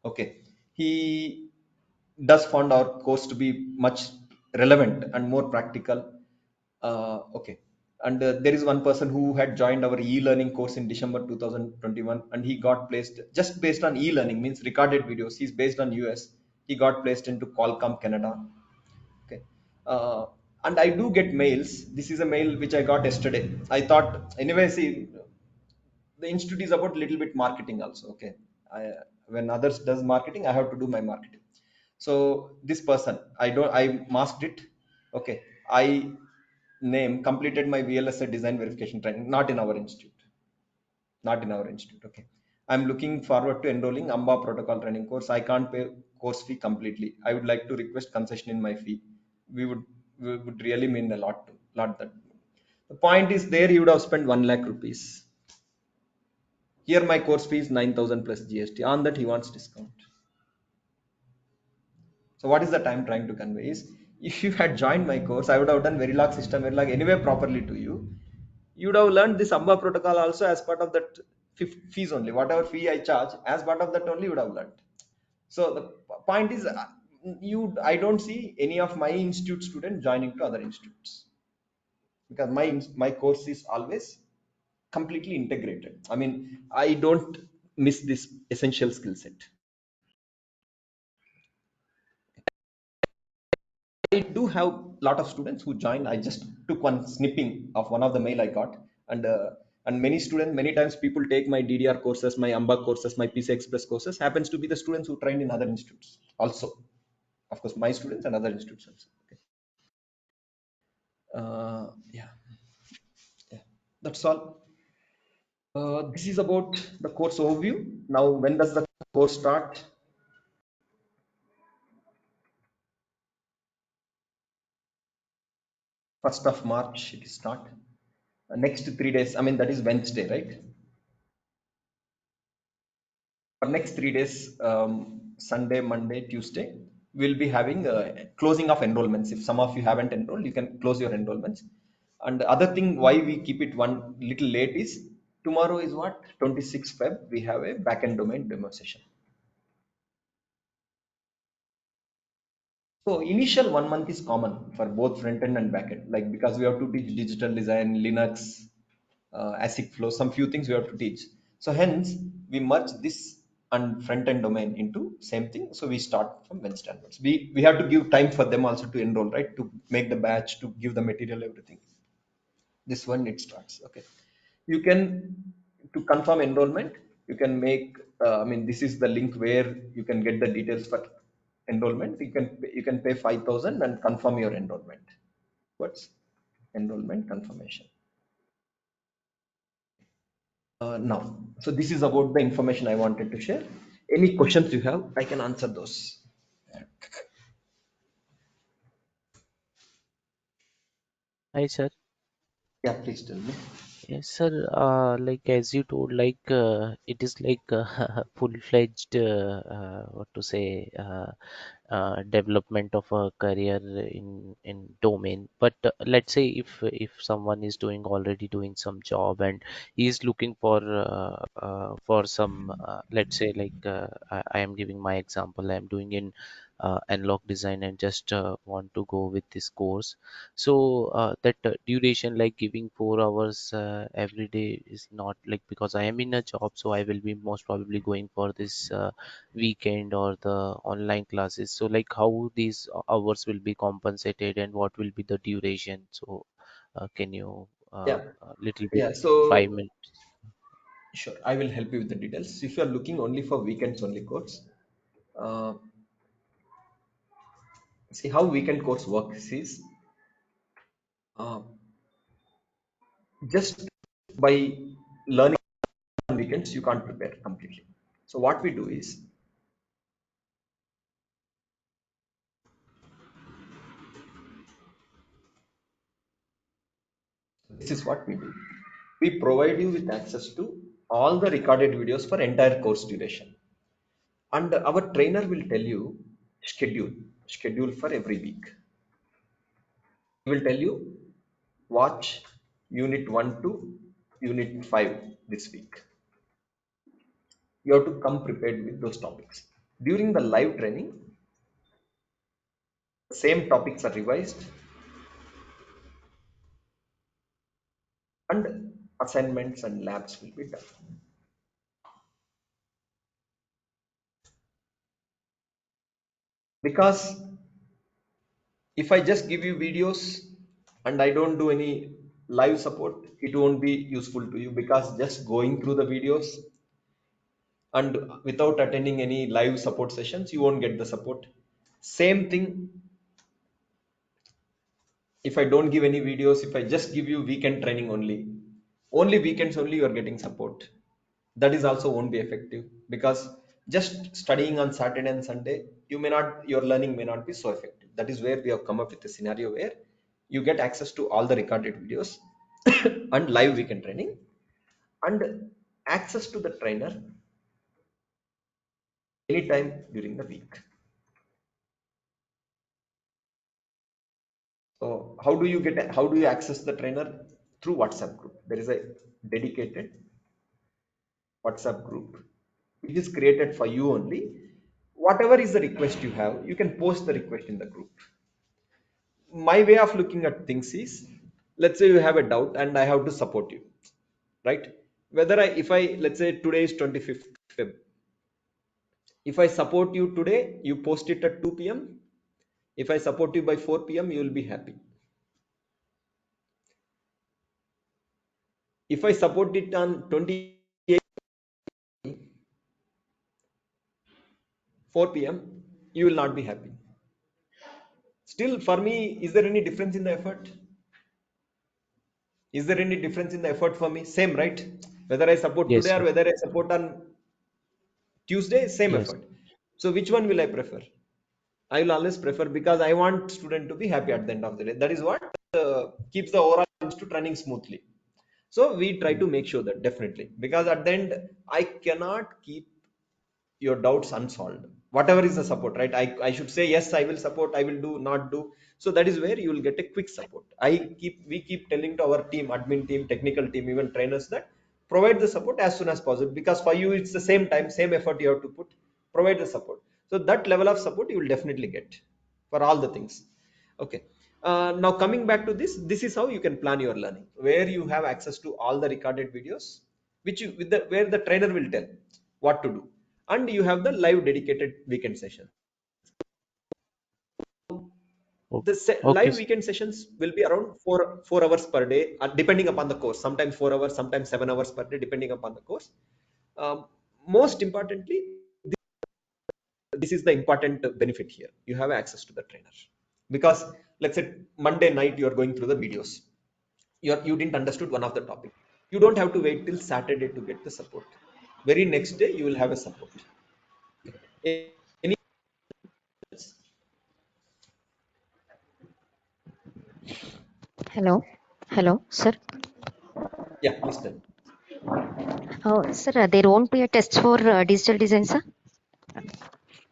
Speaker 2: Okay, he does found our course to be much relevant and more practical. Okay, and there is one person who had joined our e-learning course in December 2021, and he got placed just based on e-learning, means recorded videos. He's based on US. He got placed into Qualcomm Canada. Okay, and I do get mails. This is a mail which I got yesterday. I thought, anyway, see, the institute is about little bit marketing also. Okay, when others does marketing, I have to do my marketing. So this person, I masked it. Okay, I completed my VLSI design verification training, not in our institute, not in our institute. Okay, I'm looking forward to enrolling AMBA protocol training course. I can't pay course fee completely. I would like to request concession in my fee. We would really mean a lot to lot that. The point is, there you would have spent 1 lakh rupees. Here my course fee is 9,000 plus GST. On that he wants discount. So what is that I'm trying to convey is, if you had joined my course, I would have done Verilog system Verilog anyway properly to you. You would have learned this AMBA protocol also as part of that fees only. Whatever fee I charge, as part of that only you would have learned. So the point is, I don't see any of my institute students joining to other institutes, because my course is always completely integrated. I mean, I don't miss this essential skill set. I do have a lot of students who joined. I just took one snipping of one of the mail I got, and many students, many times people take my DDR courses, my AMBA courses, my PC Express courses. Happens to be the students who trained in other institutes also. Of course, my students and other institutes also. Okay. Yeah, yeah, that's all. This is about the course overview. Now, when does the course start? 1st of March it is start. Next 3 days, I mean that is Wednesday, right? For next 3 days, Sunday, Monday, Tuesday, we'll be having closing of enrollments. If some of you haven't enrolled, you can close your enrollments. And the other thing why we keep it one little late is tomorrow is what? 26 Feb, we have a backend domain demo session. So initial 1 month is common for both front end and back end, like because we have to teach digital design, Linux, ASIC flow, some few things we have to teach. So hence we merge this and front end domain into same thing. So we start from Wednesday onwards. We have to give time for them also to enroll, right? To make the batch, to give the material, everything. This one it starts. Okay. You can to confirm enrollment. You can make. I mean, this is the link where you can get the details for enrollment. You can pay 5,000 and confirm your enrollment. What's enrollment confirmation? Now, so this is about the information I wanted to share. Any questions you have, I can answer those.
Speaker 7: Hi, sir.
Speaker 2: Yeah, please tell me.
Speaker 7: Yes, sir. Like as you told, like it is like full-fledged, what to say, development of a career in domain. But let's say if someone is already doing some job and he is looking for some, let's say like I am giving my example. I am doing in analog design and just want to go with this course. So that duration, like giving 4 hours every day, is not like, because I am in a job, so I will be most probably going for this weekend or the online classes. So like how these hours will be compensated and what will be the duration? So can you
Speaker 2: Yeah,
Speaker 7: little bit
Speaker 2: yeah.
Speaker 7: 5 minutes?
Speaker 2: Sure, I will help you with the details. If you are looking only for weekends only course, uh, see how weekend course works is uh, just by learning on weekends you can't prepare completely. So what we do is this is what we do. We provide you with access to all the recorded videos for entire course duration, and our trainer will tell you schedule schedule for every week. He will tell you watch unit 1 to unit 5 this week. You have to come prepared with those topics. During the live training, the same topics are revised and assignments and labs will be done. Because if I just give you videos and I don't do any live support, it won't be useful to you, because just going through the videos and without attending any live support sessions, you won't get the support. Same thing if I don't give any videos, if I just give you weekend training only weekends only you are getting support. That is also won't be effective, because just studying on Saturday and Sunday, your learning may not be so effective. That is where we have come up with a scenario where you get access to all the recorded videos and live weekend training and access to the trainer anytime during the week. So how do you access the trainer? Through WhatsApp group. There is a dedicated WhatsApp group. It is created for you only. Whatever is the request you have, you can post the request in the group. My way of looking at things is, let's say you have a doubt and I have to support you, right? If I, let's say today is 25th Feb. If I support you today, you post it at 2 p.m. If I support you by 4 p.m., you will be happy. If I support it on 28 4 p.m., you will not be happy. Still, for me, is there any difference in the effort? Is there any difference in the effort for me? Same, right? Whether I support
Speaker 7: Yes,
Speaker 2: today or
Speaker 7: sir.
Speaker 2: whether I support on Tuesday, same
Speaker 7: Yes.
Speaker 2: effort. So which one will I prefer? I will always prefer because I want student to be happy at the end of the day. That is what keeps the overall institute running smoothly. So we try to make sure that definitely because at the end I cannot keep your doubts unsolved. Whatever is the support, right? I should say yes, I will support, I will do, not do. So that is where you will get a quick support. We keep telling to our team, admin team, technical team, even trainers that provide the support as soon as possible because for you it's the same time, same effort you have to put, provide the support. So that level of support you will definitely get for all the things. Okay. Now coming back to this is how you can plan your learning, where you have access to all the recorded videos, which you where the trainer will tell what to do, and you have the live dedicated weekend session.
Speaker 7: O-
Speaker 2: The
Speaker 7: Okay,
Speaker 2: live weekend sessions will be around 4 hours per day, depending upon the course. Sometimes 4 hours, sometimes 7 hours per day, depending upon the course. Um, Most importantly, this is the important benefit here. You have access to the trainer because let's say Monday night you are going through the videos. You didn't understood one of the topic. You don't have to wait till Saturday to get the support. Very next day you will have a support. Any
Speaker 8: Hello. Hello, sir.
Speaker 2: yeah, please tell.
Speaker 8: Oh, sir, there won't be a test for digital design, sir?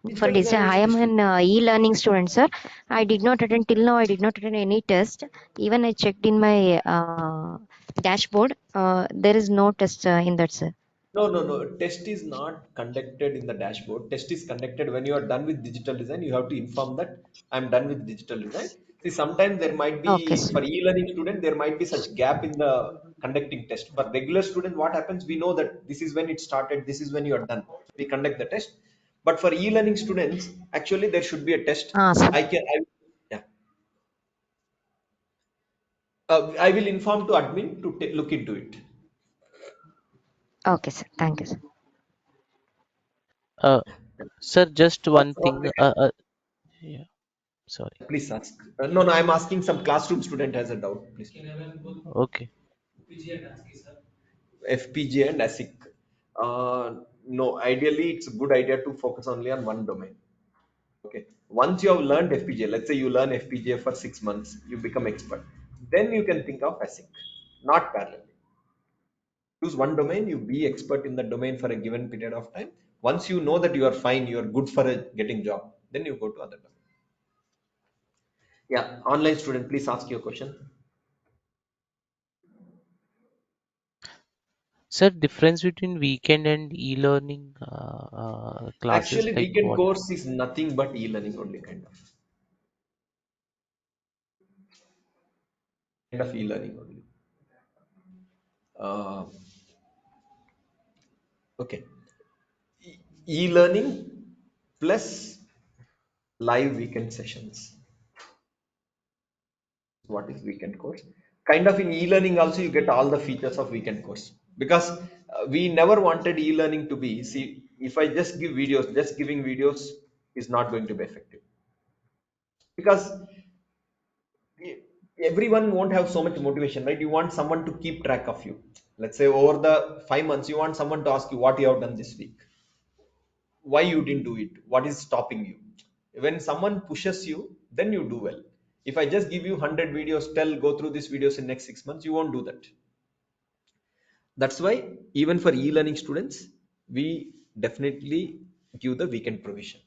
Speaker 8: For
Speaker 2: Digital design
Speaker 8: digital, I
Speaker 2: also
Speaker 8: am
Speaker 2: this will
Speaker 8: an e-learning student, sir. I did not attend till now. I did not attend any test. Even I checked in my dashboard. There is no test in that, sir.
Speaker 2: no. Test is not conducted in the dashboard. Test is conducted when you are done with digital design. You have to inform that I'm done with digital design. See, sometimes there might
Speaker 8: Okay,
Speaker 2: be
Speaker 8: sir.
Speaker 2: for e-learning student there might be such gap in the conducting test. For regular student, what happens? We know that this is when it started. This is when you are done. We conduct the test. But for e-learning students, actually there should be a test.
Speaker 8: Sir.
Speaker 2: Yeah. I will inform to admin to look into it.
Speaker 8: Okay, sir. Thank you, sir.
Speaker 7: Uh, sir, just one
Speaker 2: From
Speaker 7: thing.
Speaker 2: the
Speaker 7: Yeah, sorry.
Speaker 2: please ask. No, I'm asking some classroom student has a doubt. Please.
Speaker 4: Can level both
Speaker 7: Okay.
Speaker 4: FPGA and ASCII, sir.
Speaker 2: FPGA and ASIC. No, ideally it's a good idea to focus only on one domain. Okay. Once you have learned FPGA, let's say you learn FPGA for 6 months, you become expert. Then you can think of ASIC, not parallelly. Choose one domain, you be expert in the domain for a given period of time. Once you know that you are fine, you are good for a getting job, then you go to other domain. Yeah, online student, please ask your question.
Speaker 7: Sir, difference between weekend and e-learning classes,
Speaker 2: Actually,
Speaker 7: like
Speaker 2: weekend
Speaker 7: what?
Speaker 2: course is nothing but e-learning only kind of e-learning only. Uh, okay, e-learning plus live weekend sessions. What is weekend course? Kind of in e-learning also you get all the features of weekend course because we never wanted e-learning to be. See, if I just give videos, just giving videos is not going to be effective because everyone won't have so much motivation, right? You want someone to keep track of you. Let's say over the 5 months you want someone to ask you what you have done this week, why you didn't do it, what is stopping you. When someone pushes you, then you do well. If I just give you 100 videos, tell go through these videos in next 6 months, you won't do that. That's why even for e-learning students we definitely give the weekend provision.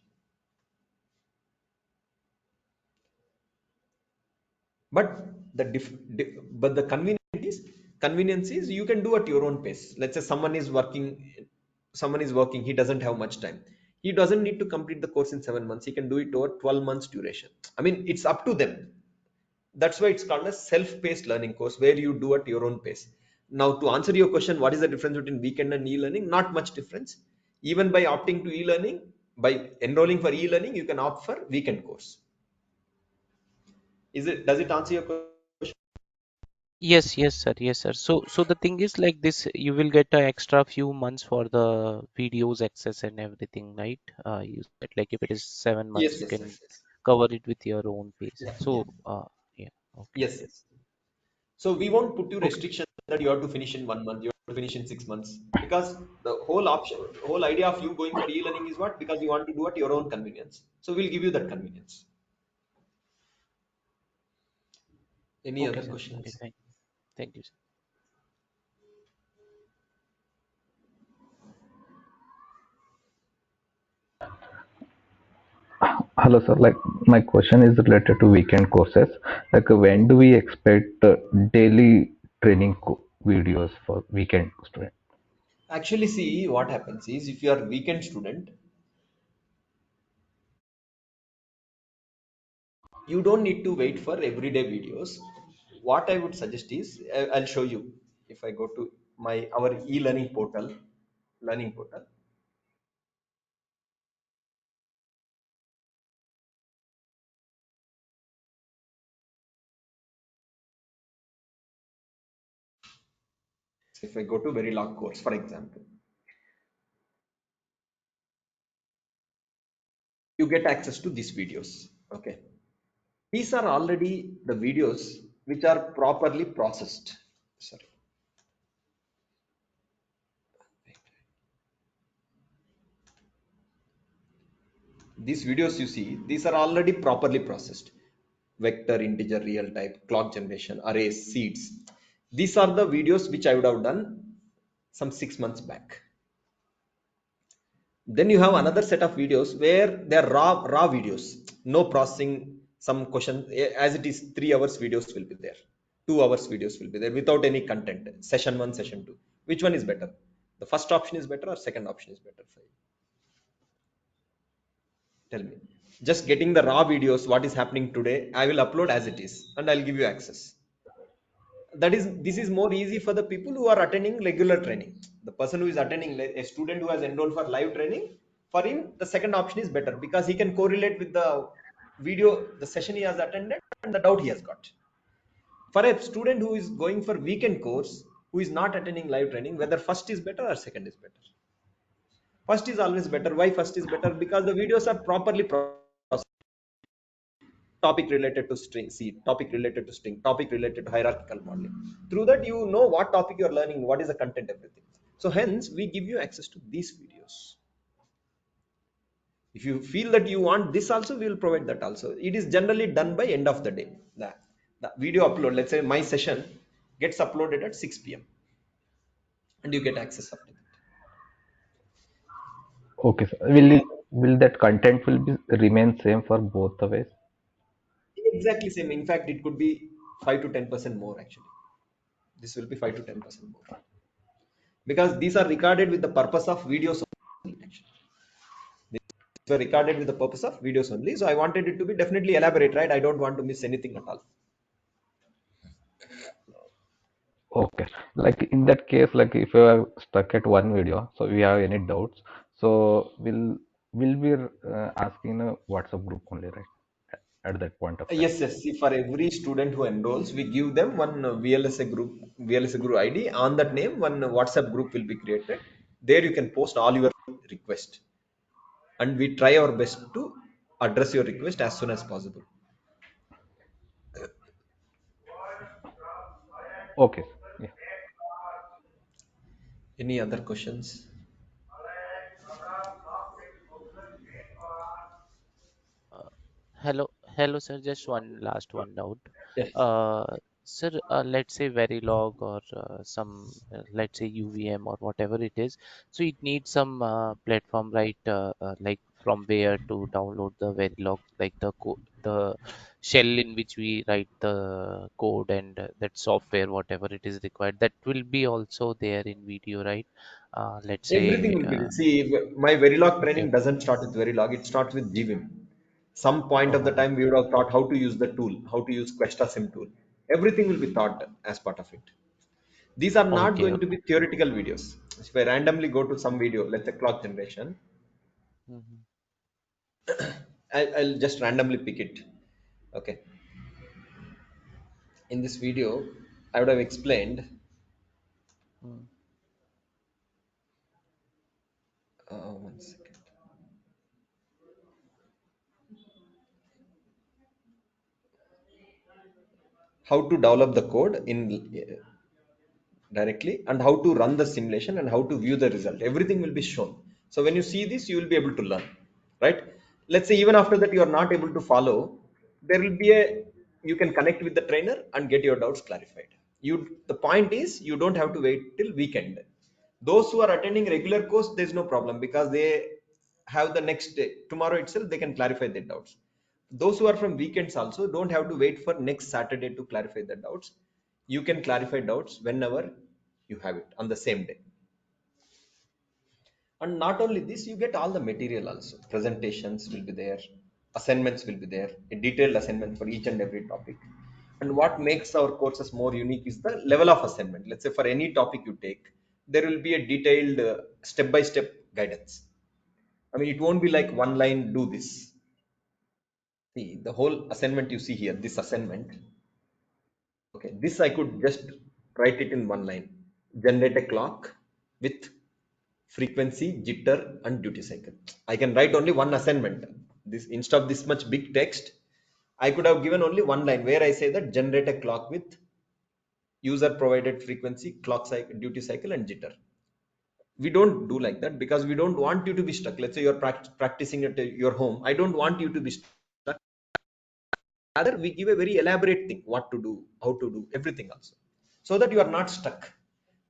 Speaker 2: But but the convenience is you can do at your own pace. Let's say someone is working, he doesn't have much time, he doesn't need to complete the course in 7 months, he can do it over 12 months duration. I mean, it's up to them. That's why it's called a self-paced learning course where you do at your own pace. Now to answer your question, what is the difference between weekend and e-learning? Not much difference. Even by opting to e-learning, by enrolling for e-learning, you can opt for weekend course. Does it answer your question?
Speaker 7: Yes, yes, sir. Yes, sir. So the thing is like this, you will get an extra few months for the videos access and everything, right? You said like if it is 7 months,
Speaker 2: Yes,
Speaker 7: you
Speaker 2: yes,
Speaker 7: can
Speaker 2: yes, yes.
Speaker 7: cover it with your own pace.
Speaker 2: Yeah, yeah.
Speaker 7: So, yeah, okay.
Speaker 2: Yes, yes. So we won't put you
Speaker 7: Okay.
Speaker 2: restriction that you have to finish in 1 month, you have to finish in 6 months, because the whole idea of you going for e-learning is what? Because you want to do at your own convenience. So we'll give you that convenience. Any
Speaker 7: Okay,
Speaker 2: other
Speaker 7: sir. Okay,
Speaker 2: questions?
Speaker 7: thank you, sir.
Speaker 9: Hello, sir. Like my question is related to weekend courses. Like when do we expect daily training videos for weekend students?
Speaker 2: Actually, see what happens is if you are a weekend student, you don't need to wait for everyday videos. What I would suggest is I'll show you. If I go to our e-learning portal, learning portal. So if I go to Verilog course, for example, you get access to these videos. Okay, these are already the videos which are properly processed. Sorry, these videos you see, these are already properly processed. Vector, integer, real type, clock generation, arrays, seeds. These are the videos which I would have done some 6 months back. Then you have another set of videos where they are raw videos, no processing. Some question, as it is, 3 hours videos will be there, 2 hours videos will be there without any content. Session 1, session 2, which one is better? The first option is better or second option is better for you? Tell me. Just getting the raw videos, what is happening today, I will upload as it is and I'll give you access. This is more easy for the people who are attending regular training. The person who is attending, like a student who has enrolled for live training, for him the second option is better because he can correlate with the video, the session he has attended and the doubt he has got. For a student who is going for weekend course, who is not attending live training, whether first is better or second is better? First is always better. Why first is better? Because the videos are properly processed. Topic related to string C, topic related to string, topic related to hierarchical modeling. Through that, you know what topic you're learning, what is the content, everything. So hence, we give you access to these videos. If you feel that you want this also, we will provide that also. It is generally done by end of the day. The video upload, let's say my session gets uploaded at 6 p.m. and you get access after that.
Speaker 9: Okay, sir. Will that content will be remain same for both the ways?
Speaker 2: Exactly same. In fact, it could be 5 to 10% more actually. This will be 5 to 10% more because these are recorded with the purpose of videos only, actually. These were recorded with the purpose of videos only. So I wanted it to be definitely elaborate, right? I don't want to miss anything at all.
Speaker 9: Okay. Like in that case, like if you are stuck at one video, so we have any doubts, so will be asking in a WhatsApp group only, right? At that point of time.
Speaker 2: Yes, yes. See, for every student who enrolls, we give them one VLSI group ID. On that name, one WhatsApp group will be created. There you can post all your requests, and we try our best to address your request as soon as possible.
Speaker 9: Okay, sir. Yeah.
Speaker 2: Any other questions?
Speaker 7: Uh, hello, sir. Just one last one doubt.
Speaker 2: Yes.
Speaker 7: Uh, Sir, let's say Verilog or let's say UVM or whatever it is. So it needs some platform, right? Like from where to download the Verilog, like the shell in which we write the code and that software, whatever it is required. That will be also there in video, right? Let's
Speaker 2: Everything
Speaker 7: say,
Speaker 2: will be. See, my Verilog
Speaker 7: okay.
Speaker 2: training doesn't start with Verilog. It starts with GVim. Some point of the
Speaker 7: Oh,
Speaker 2: time, we would have taught how to use the tool, how to use Questa Sim tool. Everything will be taught as part of it. These are not
Speaker 7: okay,
Speaker 2: going to
Speaker 7: okay.
Speaker 2: be theoretical videos. If I randomly go to some video, let's say clock generation,
Speaker 7: Mhm.
Speaker 2: I'll just randomly pick it. Okay. In this video, I would have explained.
Speaker 7: Mm.
Speaker 2: 1 second. How to develop the code in directly, and how to run the simulation, and how to view the result. Everything will be shown. So when you see this, you will be able to learn, right? Let's say even after that you are not able to follow, there will be a, you can connect with the trainer and get your doubts clarified. You, the point is, you don't have to wait till weekend. Those who are attending regular course, there's no problem, because they have the next day, tomorrow itself they can clarify their doubts. Those who are from weekends also don't have to wait for next Saturday to clarify the doubts. You can clarify doubts whenever you have it on the same day. And not only this, you get all the material also. Presentations will be there, assignments will be there, a detailed assignment for each and every topic. And what makes our courses more unique is the level of assignment. Let's say for any topic you take, there will be a detailed step by step guidance. I mean, it won't be like one line, do this. See, the whole assignment you see here, this assignment, okay, this I could just write it in one line. Generate a clock with frequency, jitter, and duty cycle. I can write only one assignment. This, instead of this much big text, I could have given only one line where I say that generate a clock with user provided frequency, clock cycle, duty cycle, and jitter. We don't do like that, because we don't want you to be stuck. Let's say you're practicing at your home. I don't want you to be stuck. Rather, we give a very elaborate thing, what to do, how to do, everything also, so that you are not stuck.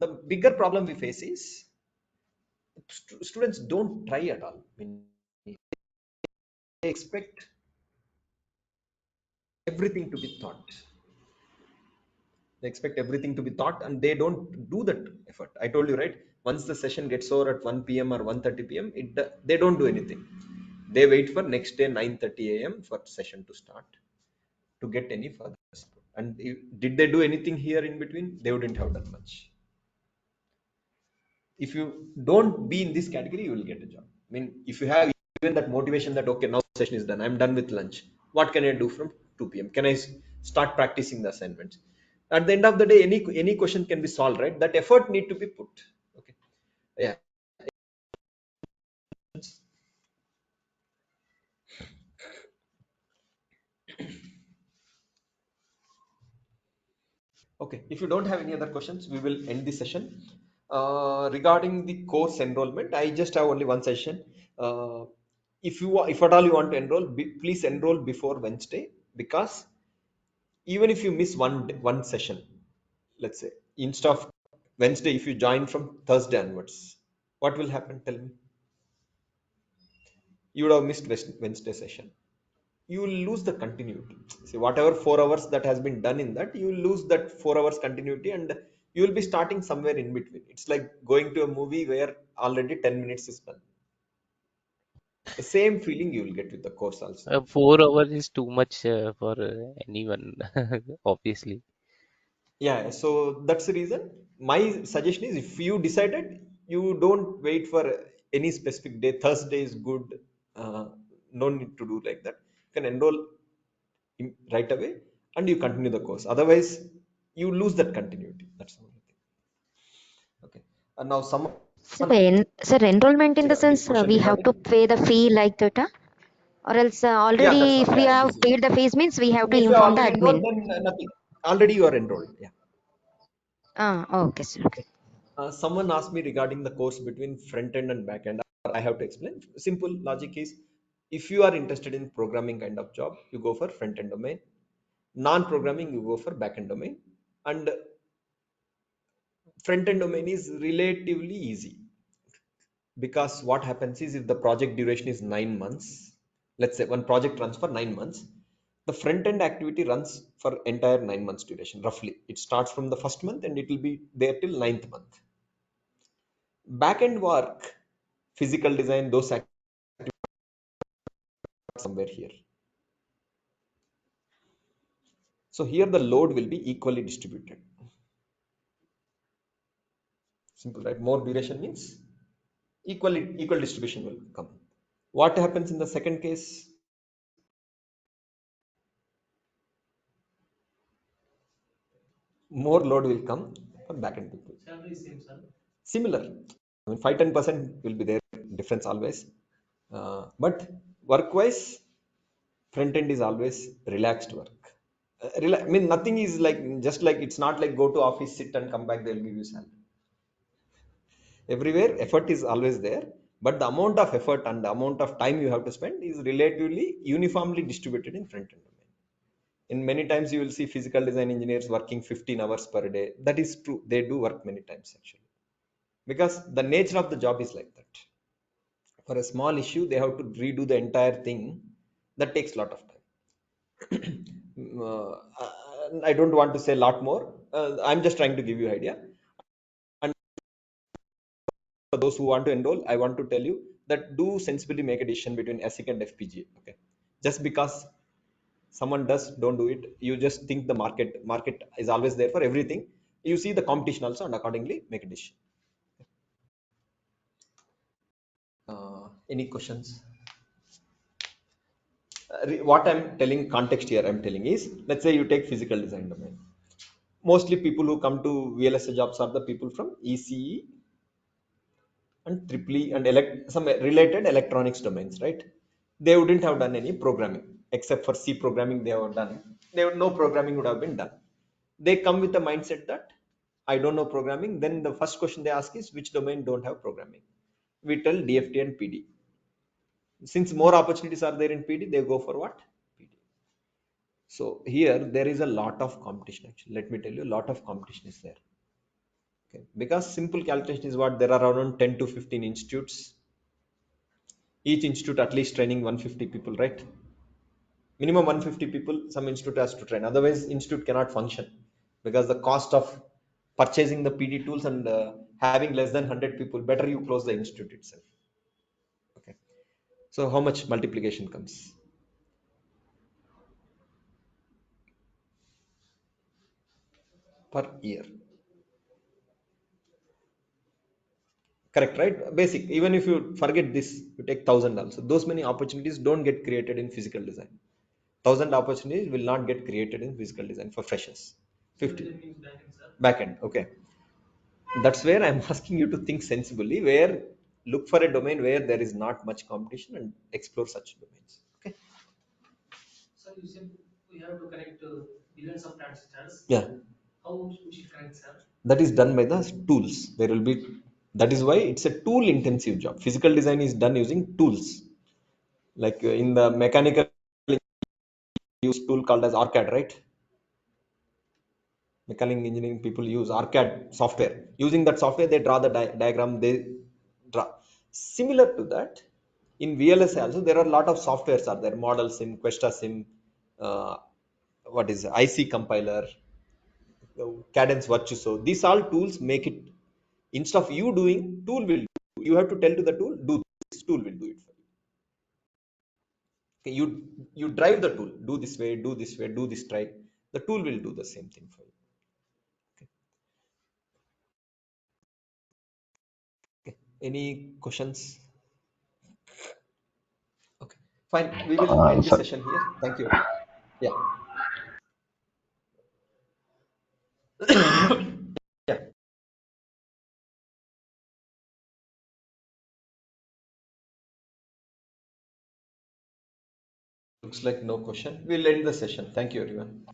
Speaker 2: The bigger problem we face is students don't try at all. I mean, they expect everything to be taught. They expect everything to be taught, and they don't do that effort. I told you, right? Once the session gets over at 1 p.m. or 1:30 p.m., they don't do anything. They wait for next day 9:30 a.m. for session to start to get any further support. And did they do anything here in between? They wouldn't have done much. If you don't be in this category, you will get a job. I mean, if you have even that motivation that, okay, now session is done, I'm done with lunch, what can I do from 2 p.m.? Can I start practicing the assignments? At the end of the day, any question can be solved, right? That effort need to be put. Okay, yeah. Okay, if you don't have any other questions, we will end the session. Regarding the course enrollment, I just have only one session. If at all you want to enroll, please enroll before Wednesday, because even if you miss one session, let's say instead of Wednesday, if you join from Thursday onwards, what will happen? Tell me. You would have missed Wednesday session. You will lose the continuity. See, whatever 4 hours that has been done in that, you will lose that 4 hours continuity, and you will be starting somewhere in between. It's like going to a movie where already 10 minutes is done. The same feeling you will get with the course also.
Speaker 7: 4 hours is too much for anyone, obviously.
Speaker 2: Yeah, so that's the reason. My suggestion is, if you decided, you don't wait for any specific day. Thursday is good. Uh, no need to do like that. You can enroll right away and you continue the course. Otherwise, you lose that continuity. That's the only thing. Okay. And now someone,
Speaker 8: Sir, enrollment in the
Speaker 2: the
Speaker 8: sense
Speaker 2: question
Speaker 8: we have to
Speaker 2: regarding,
Speaker 8: pay the fee like that, or else
Speaker 2: yeah, that's
Speaker 8: already
Speaker 2: what.
Speaker 8: if we
Speaker 2: Yeah,
Speaker 8: have
Speaker 2: this is.
Speaker 8: paid the fees means we have to
Speaker 2: If you are
Speaker 8: inform the
Speaker 2: already enrolled,
Speaker 8: admin.
Speaker 2: then nothing. Already you are enrolled. Yeah.
Speaker 8: Ah, okay, sir. Okay.
Speaker 2: Someone asked me regarding the course between front end and back end. I have to explain. Simple logic is, if you are interested in programming kind of job, you go for front end domain. Non-programming, you go for back end domain. And front end domain is relatively easy, because what happens is, if the project duration is 9 months, let's say one project runs for 9 months, the front end activity runs for entire 9 months duration. Roughly, it starts from the first month and it will be there till ninth month. Back end work, physical design, those activities somewhere here. So here the load will be equally distributed. Simple, right? More duration means equal distribution will come. What happens in the second case? more load will come for backend people.
Speaker 4: Salary is same, sir.
Speaker 2: Similar. I mean, 5-10% will be there difference always. But work-wise, front end is always relaxed work. I mean, nothing is like just like it's not like go to office, sit and come back. They'll give you salary. Everywhere, effort is always there, but the amount of effort and the amount of time you have to spend is relatively uniformly distributed in front end domain. In many times, you will see physical design engineers working 15 hours per day. That is true. They do work many times actually, because the nature of the job is like that. For a small issue, they have to redo the entire thing. That takes a lot of time. I don't want to say a lot more. I'm just trying to give you an idea. And for those who want to enroll, I want to tell you that do sensibly make a decision between ASIC and FPGA. Okay, just because someone does, don't do it. You just think the market is always there for everything. You see the competition also, and accordingly make a decision. Any questions? What I'm telling context here, I'm telling is, let's say you take physical design domain. Mostly people who come to VLSI jobs are the people from ECE and triple E and some related electronics domains, right? They wouldn't have done any programming except for C programming. They have done. No programming would have been done. They come with the mindset that I don't know programming. Then the first question they ask is which domain don't have programming. We tell DFT and PD. Since more opportunities are there in PD, they go for what? PD. So here there is a lot of competition actually. Let me tell you, a lot of competition is there. Okay. Because simple calculation is what there are around 10 to 15 institutes. Each institute at least training 150 people, right? Minimum 150 people, some institute has to train. Otherwise, institute cannot function because the cost of purchasing the PD tools and having less than 100 people, better you close the institute itself. Okay. So how much multiplication comes? Per year. Correct, right? Basic. Even if you forget this, you take 1,000 also. Those many opportunities don't get created in physical design. 1,000 opportunities will not get created in physical design for freshers. 50. Backend. Okay. That's where I'm asking you to think sensibly. Where look for a domain where there is not much competition and explore such domains. Okay.
Speaker 4: So you said we have to connect billions of transistors.
Speaker 2: Yeah.
Speaker 4: How we should connect, sir?
Speaker 2: That is done by the tools. There will be. That is why it's a tool intensive job. Physical design is done using tools. Like in the mechanical use tool called as arcade, right? Mechanical engineering people use arcade software. Using that software, they draw the diagram. They draw. Similar to that, in VLSI also there are a lot of softwares are there. Model Sim, Questa Sim, uh, what is it? IC compiler, Cadence Virtuoso. These all tools make it. Instead of you doing, tool will do. You have to tell to the tool, do this. Tool will do it for you. Okay, you drive the tool. Do this way. Do this way. Do this try. The tool will do the same thing for you. Okay. Any questions? Okay, fine. We will end this
Speaker 9: So
Speaker 2: session here. Thank you. Yeah. Yeah. Looks like no question. We'll end the session. Thank you, everyone.